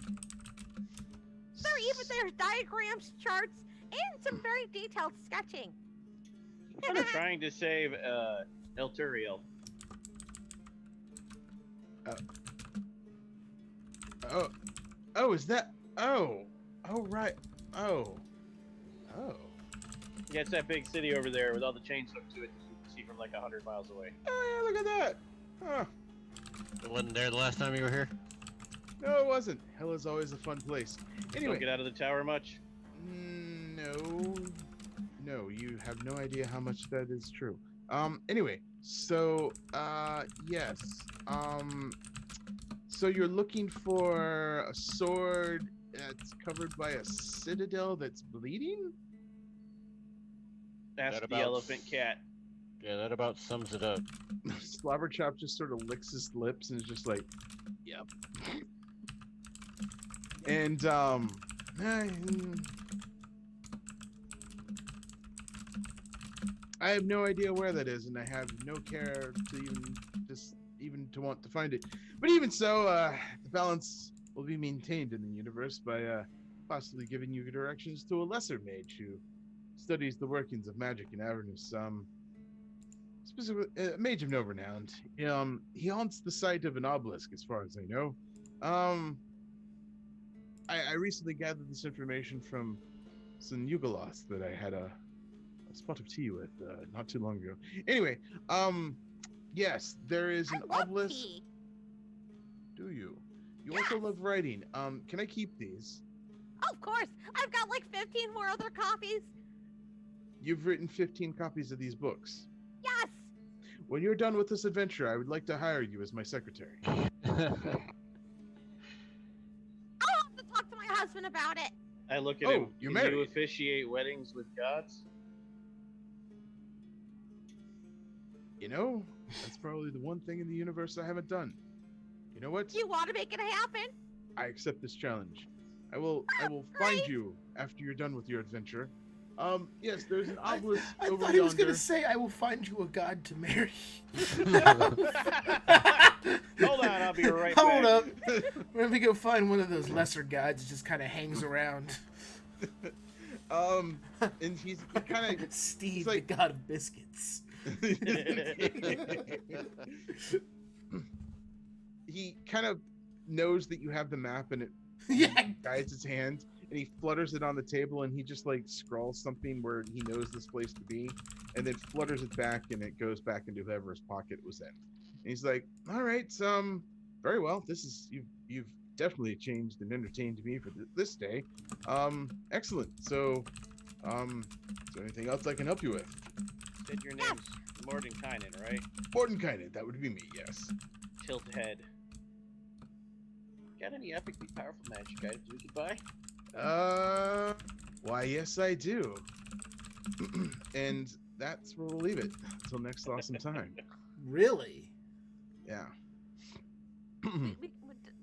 There's diagrams, charts, and some very detailed sketching. I'm trying to save El Turiel. Oh, is that? Oh, right. Oh. Yeah, it's that big city over there with all the chains hooked to it that you can see from like 100 miles away. Oh, yeah, look at that. Huh. It wasn't there the last time you were here? No, it wasn't. Hell is always a fun place. Anyway. Don't get out of the tower much. No, you have no idea how much that is true. Anyway, so, yes. So you're looking for a sword that's covered by a citadel that's bleeding? Ask That the about- elephant cat. Yeah, that about sums it up. Slobberchop just sort of licks his lips and is just like, yep. And, I have no idea where that is, and I have no care to even to want to find it. But even so, the balance will be maintained in the universe by possibly giving you directions to a lesser mage who studies the workings of magic in Avernus. Specifically, a mage of no renown. He haunts the site of an obelisk, as far as I know. I recently gathered this information from some Yugolos that I had a spot of tea with not too long ago. Anyway, yes, there is an I love obelisk. tea. Do you? You also love writing. Can I keep these? Oh, of course. I've got like 15 more other copies. You've written 15 copies of these books. Yes. When you're done with this adventure, I would like to hire you as my secretary. I'll have to talk to my husband about it. I look at Oh, him. you're Can you married. officiate weddings with gods? You know, that's probably the one thing in the universe I haven't done. You know what? You want to make it happen? I accept this challenge. I will find you after you're done with your adventure. Yes, there's an obelisk I over thought he was yonder. gonna say, "I will find you a god to marry." Hold on, I'll be right Hold back. up. We're gonna go find one of those lesser gods that just kind of hangs around. And he kind of Steve, it's like- the god of biscuits. he kind of knows that you have the map, and it Yeah. guides his hand, and he flutters it on the table, and he just like scrawls something where he knows this place to be, and then flutters it back, and it goes back into whoever's pocket it was in. And he's like, "All right, very well. This is you've definitely changed and entertained me for this day. Excellent. So, is there anything else I can help you with?" Said your name's Mordenkainen, right? Mordenkainen, that would be me. Yes. Tilt head. Got any epically powerful magic items we could buy? Why, yes, I do. And that's where we'll leave it until next awesome time. Really? Yeah. We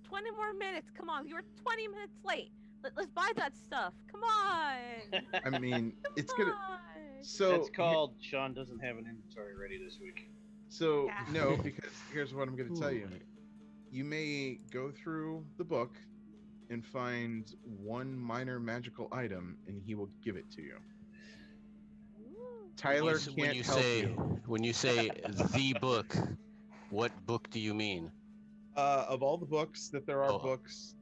20 more minutes. Come on, you were 20 minutes late. Let's buy that stuff. Come on. I mean, it's Come gonna. on. So That's called Sean doesn't have an inventory ready this week. So Yeah. no, because here's what I'm gonna tell you. Ooh. You may go through the book and find one minor magical item, and he will give it to you. Tyler can't help you. When you say the book, what book do you mean? Of all the books that there are Oh. books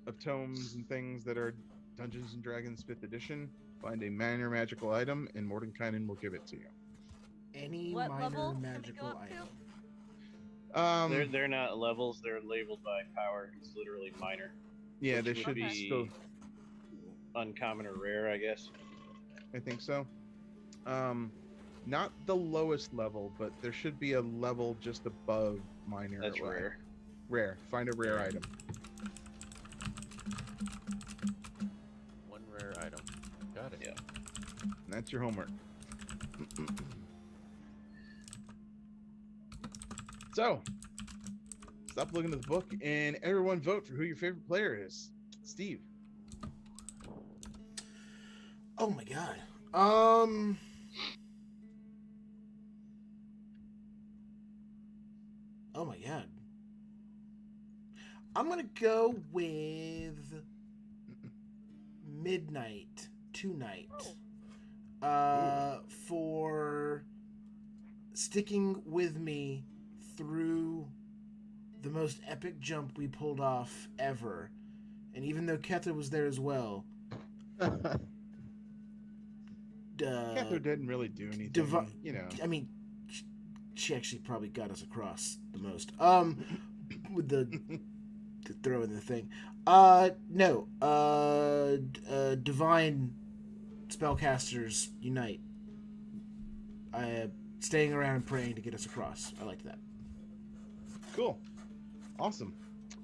of tomes and things that are Dungeons and Dragons 5th edition, find a minor magical item, and Mordenkainen will give it to you. Any What minor level can we go magical up to? item. They're not levels. They're labeled by power. It's literally minor, Yeah, they which should would be be still. uncommon or rare, I guess. I think so. Not the lowest level, but there should be a level just above minor. That's or rare. Rare. Find a rare item. One rare item. Got it. Yeah. And that's your homework. So, stop looking at the book and everyone vote for who your favorite player is. Steve. Oh my god. Oh my god. I'm gonna go with Midnight tonight Oh. for sticking with me through the most epic jump we pulled off ever. And even though Kether was there as well, Catherine didn't really do anything. You know. I mean, she actually probably got us across the most. With the throwing the thing. No. Divine spellcasters unite. Staying around and praying to get us across. I like that. Cool. Awesome.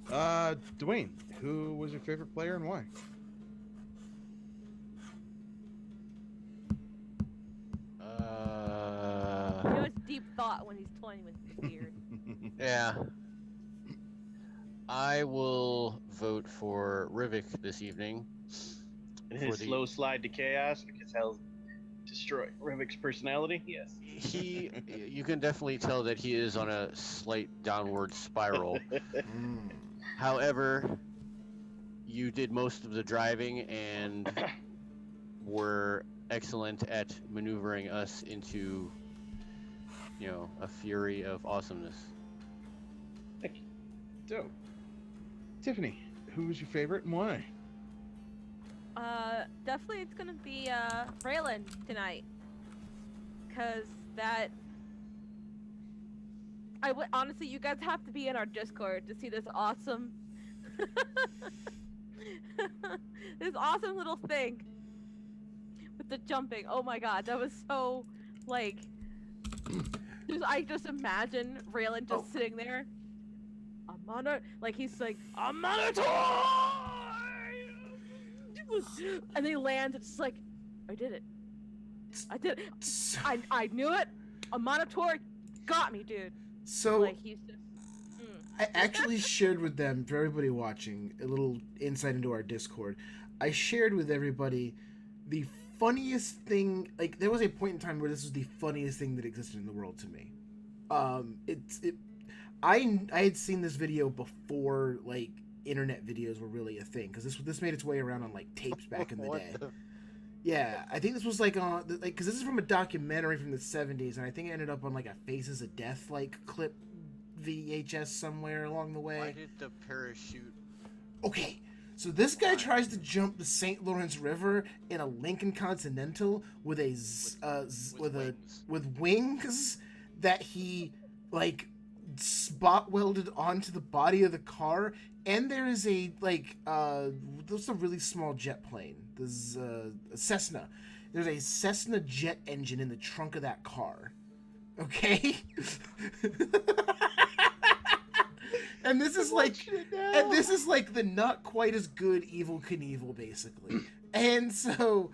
Dwayne, who was your favorite player and why? He was deep thought when he's toying with his beard. Yeah. I will vote for Rivik this evening. And his slow slide to chaos because he'll destroy Rivik's personality. Yes. You can definitely tell that he is on a slight downward spiral. However, you did most of the driving and were excellent at maneuvering us into, a fury of awesomeness. Thank you. Dope. Tiffany, who was your favorite and why? Definitely it's gonna be Raylan tonight, cause that. Honestly, you guys have to be in our Discord to see this awesome, this awesome little thing with the jumping. Oh my god, that was so I just imagine Raylan just sitting there. He's like, I'm on a toy! And they land, it's like, I did it. I did it. I knew it. A Monitor got me, dude. So, He's just... I actually shared with them, for everybody watching, a little insight into our Discord. I shared with everybody the funniest thing, there was a point in time where this was the funniest thing that existed in the world to me. I had seen this video before, internet videos were really a thing, because this made its way around on, tapes back in the day. Yeah, I think this was, on, because this is from a documentary from the 70s, and I think it ended up on, a Faces of Death, clip VHS somewhere along the way. Why did the parachute... Okay, so this guy tries to jump the St. Lawrence River in a Lincoln Continental with wings that he spot welded onto the body of the car, and there is a there's a really small jet plane. There's a Cessna. There's a Cessna jet engine in the trunk of that car. Okay. And this is the not quite as good Evel Knievel, basically. And so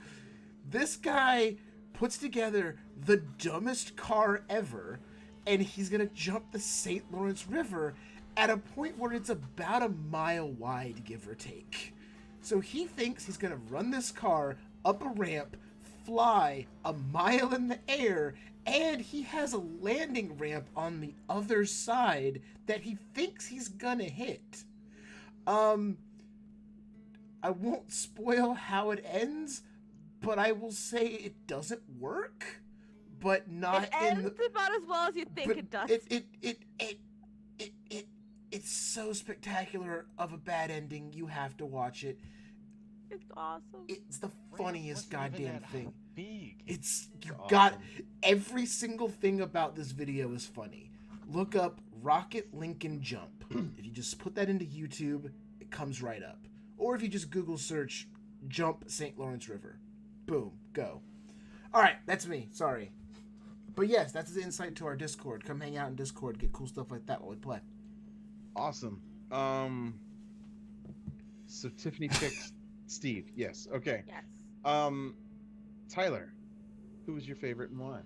this guy puts together the dumbest car ever, and he's gonna jump the St. Lawrence River at a point where it's about a mile wide, give or take. So he thinks he's gonna run this car up a ramp, fly a mile in the air, and he has a landing ramp on the other side that he thinks he's gonna hit. I won't spoil how it ends, but I will say it doesn't work, but not it ends about as well as you think it does. It's so spectacular of a bad ending. You have to watch it. It's awesome. It's the funniest goddamn thing. Big. Every single thing about this video is funny. Look up Rocket Lincoln Jump. If you just put that into YouTube, it comes right up. Or if you just Google search jump St. Lawrence River. Boom, go. All right, that's me. Sorry. But yes, that's the insight to our Discord. Come hang out in Discord, get cool stuff like that while we play. Awesome. So Tiffany picked Steve. Yes. Okay. Yes. Tyler, who was your favorite and why?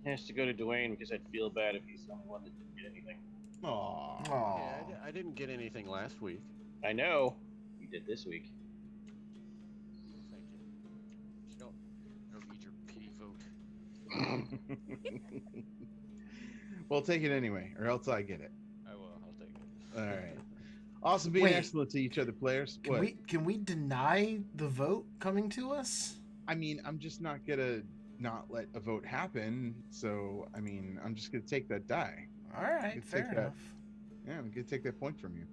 It has to go to Dwayne because I'd feel bad if he's the only one that didn't get anything. Aww. Yeah, I didn't get anything last week. I know. You did this week. Thank you. Don't need your pity vote. Well, take it anyway, or else I get it. I will. I'll take it. All right. Awesome being Wait. excellent to each other, players. Can we deny the vote coming to us? I mean, I'm just not gonna not let a vote happen. So, I mean, I'm just gonna take that die. All right, You fair take that. enough. Yeah, I'm gonna take that point from you.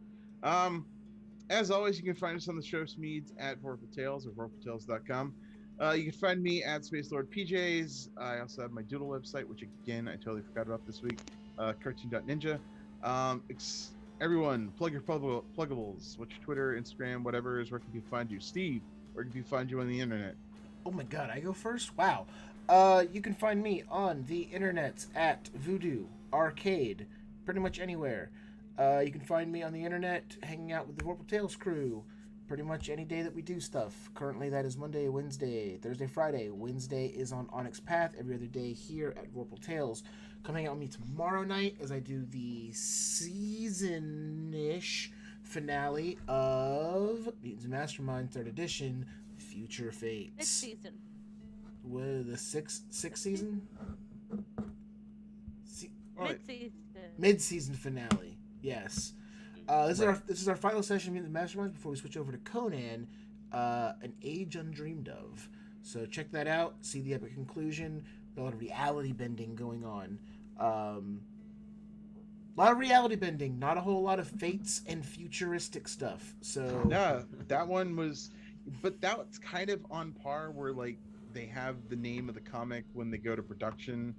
As always, you can find us on the show Smeeds at Vorpal Tales or vorpaltales.com. You can find me at Space Lord PJs. I also have my Doodle website, which again I totally forgot about this week. Cartoon.ninja. Everyone, plug your pluggables. What's your Twitter, Instagram, whatever is. Where can people find you? Steve, where can people find you on the internet? Oh my god, I go first? Wow. You can find me on the internet at Voodoo Arcade, pretty much anywhere. You can find me on the internet hanging out with the Vorpal Tales crew pretty much any day that we do stuff. Currently, that is Monday, Wednesday, Thursday, Friday. Wednesday is on Onyx Path. Every other day here at Vorpal Tales. Come hang out with me tomorrow night as I do the season-ish finale of Mutants and Mastermind 3rd Edition, Future Fates. Next season. What, the sixth season? Mid-season. Mid-season finale. Yes. This is our final session of the Masterminds before we switch over to Conan, An Age Undreamed Of. So check that out. See the epic conclusion. A lot of reality bending going on. A lot of reality bending. Not a whole lot of fates and futuristic stuff. So Yeah, that one was, but that's kind of on par where like they have the name of the comic when they go to production,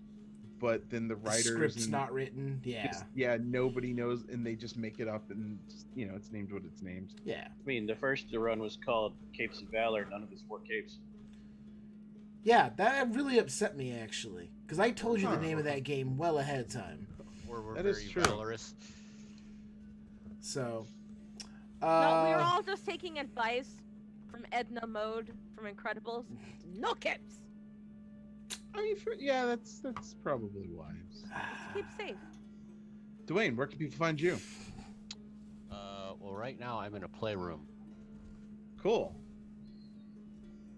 but then the writers script's not written. Yeah. Nobody knows, and they just make it up, and just, it's named what it's named. Yeah. I mean, the first run was called Capes of Valor. None of us wore capes. Yeah, that really upset me actually, because I told you the name of that game well ahead of time. We're That very is true. valorous. So. No, we were all just taking advice from Edna Mode from Incredibles. No capes. I mean, that's probably wise. Keep safe. Dwayne, where can people find you? Well, right now I'm in a playroom, Cool.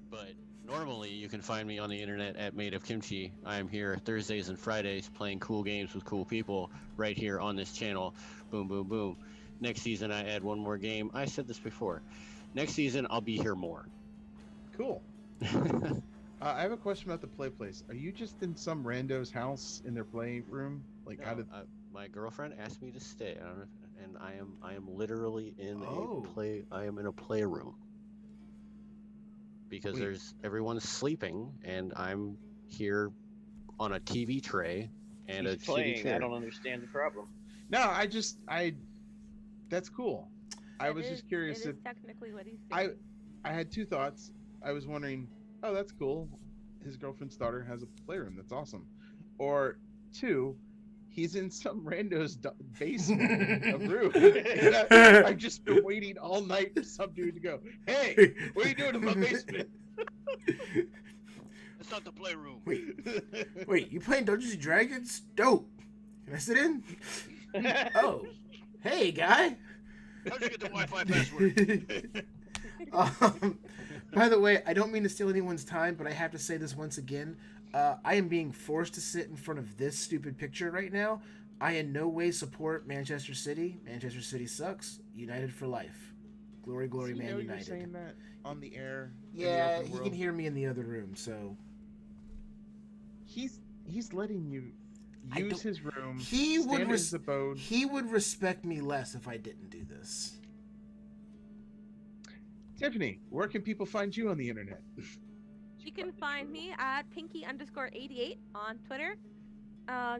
but normally you can find me on the internet at Made of Kimchi. I am here Thursdays and Fridays playing cool games with cool people right here on this channel. Boom, boom, boom. Next season I add one more game. I said this before. Next season I'll be here more. Cool. I have a question about the play place. Are you just in some rando's house in their playroom? Like, No, how did? my girlfriend asked me to stay, and I am literally in Oh. I am in a playroom because Wait. everyone's sleeping, and I'm here on a TV tray and He's a playing. shitty chair. I don't understand the problem. No, that's cool. I was just curious It if is technically what he's I saying. had two thoughts. I was wondering, oh, that's cool. His girlfriend's daughter has a playroom. That's awesome. Or two, he's in some rando's basement, a room. And I've just been waiting all night for some dude to go, hey, what are you doing in my basement? It's not the playroom. Wait, you playing Dungeons and Dragons? Dope. Can I sit in? Oh, hey, guy. How'd you get the Wi-Fi password? By the way, I don't mean to steal anyone's time, but I have to say this once again. I am being forced to sit in front of this stupid picture right now. I in no way support Manchester City. Manchester City sucks. United for life. Glory, glory, Does he Man know United. You're saying that on the air. in the Yeah, open he world? can hear me in the other room, so He's letting you I use don't- his room. he stand would in his abode. he would respect me less if I didn't do this. Tiffany, where can people find you on the internet? You can find me at pinky_88 on Twitter.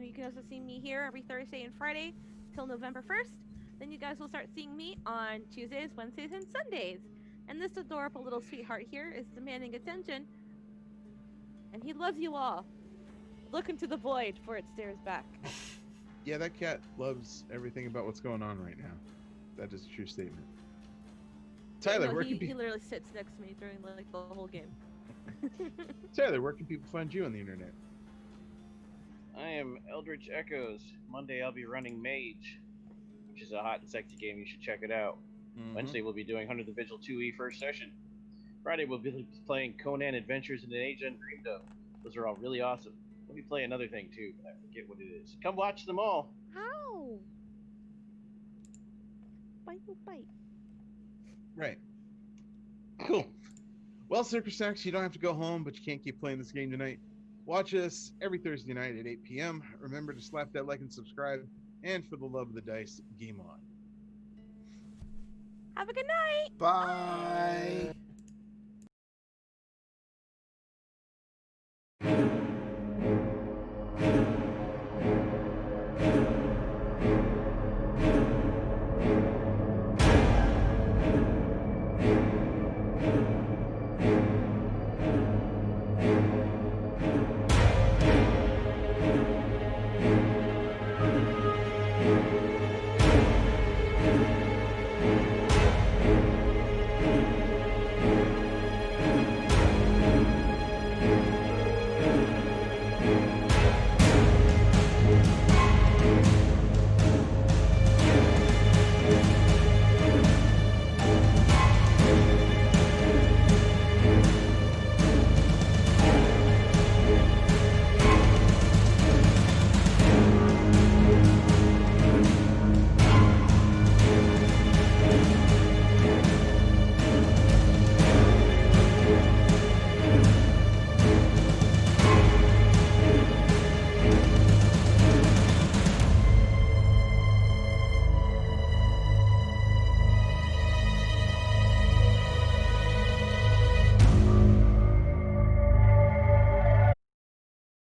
You can also see me here every Thursday and Friday till November 1st. Then you guys will start seeing me on Tuesdays, Wednesdays, and Sundays. And this adorable little sweetheart here is demanding attention. And he loves you all. Look into the void, for it stares back. Yeah, that cat loves everything about what's going on right now. That is a true statement. Tyler, No, where he, can he literally sits next to me during like the whole game. Tyler, where can people find you on the internet? I am Eldritch Echoes. Monday I'll be running Mage, which is a hot and sexy game. You should check it out. Wednesday we'll be doing Hunter the Vigil 2E first session. Friday we'll be playing Conan Adventures in an Age Undreamed Of. Those are all really awesome. Let me play another thing too, but I forget what it is. Come watch them all. How? bite, bite. Right. Cool. Well, Superstacks, you don't have to go home, but you can't keep playing this game tonight. Watch us every Thursday night at 8 p.m. Remember to slap that like and subscribe. And for the love of the dice, game on. Have a good night. Bye.